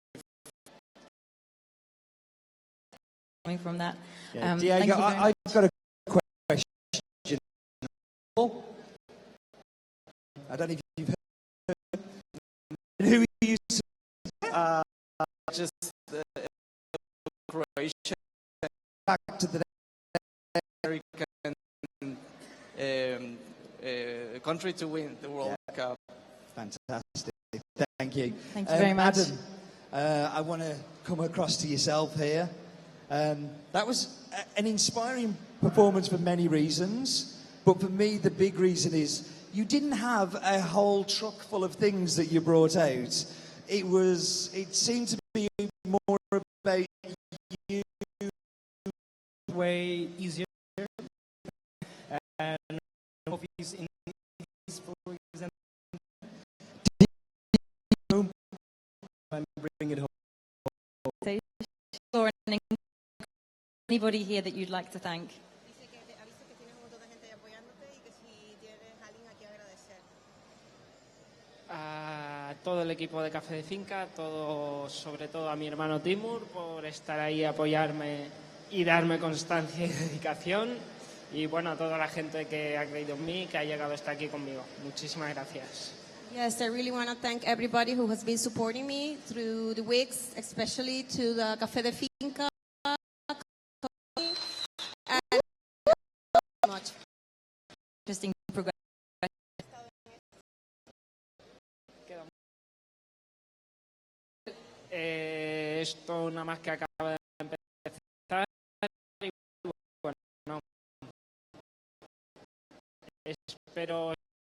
Coming from that, yeah, Diego, I've got a question. I don't know if you've heard. Who are you? Just Croatia. Back to the American country to win the World Cup. Fantastic. Thank you. Thank you very much. Adam, I want to come across to yourself here. That was an inspiring performance for many reasons, but for me the big reason is you didn't have a whole truck full of things that you brought out. It seemed to be more about you. Way easier. And coffees in these, for example, I'm bringing it home. Or anybody here that you'd like to thank? A todo el equipo de Café de Finca, sobre todo a mi hermano Timur por estar ahí, apoyarme y darme constancia y dedicación. Y bueno, a toda la gente que ha creído en mí, que ha llegado hasta aquí conmigo. Muchísimas gracias. Yes, I really want to thank everybody who has been supporting me through the weeks, especially to the Café de Finca. And so much. Interesting progress. Esto nada más que acaba de empezar. Y bueno, espero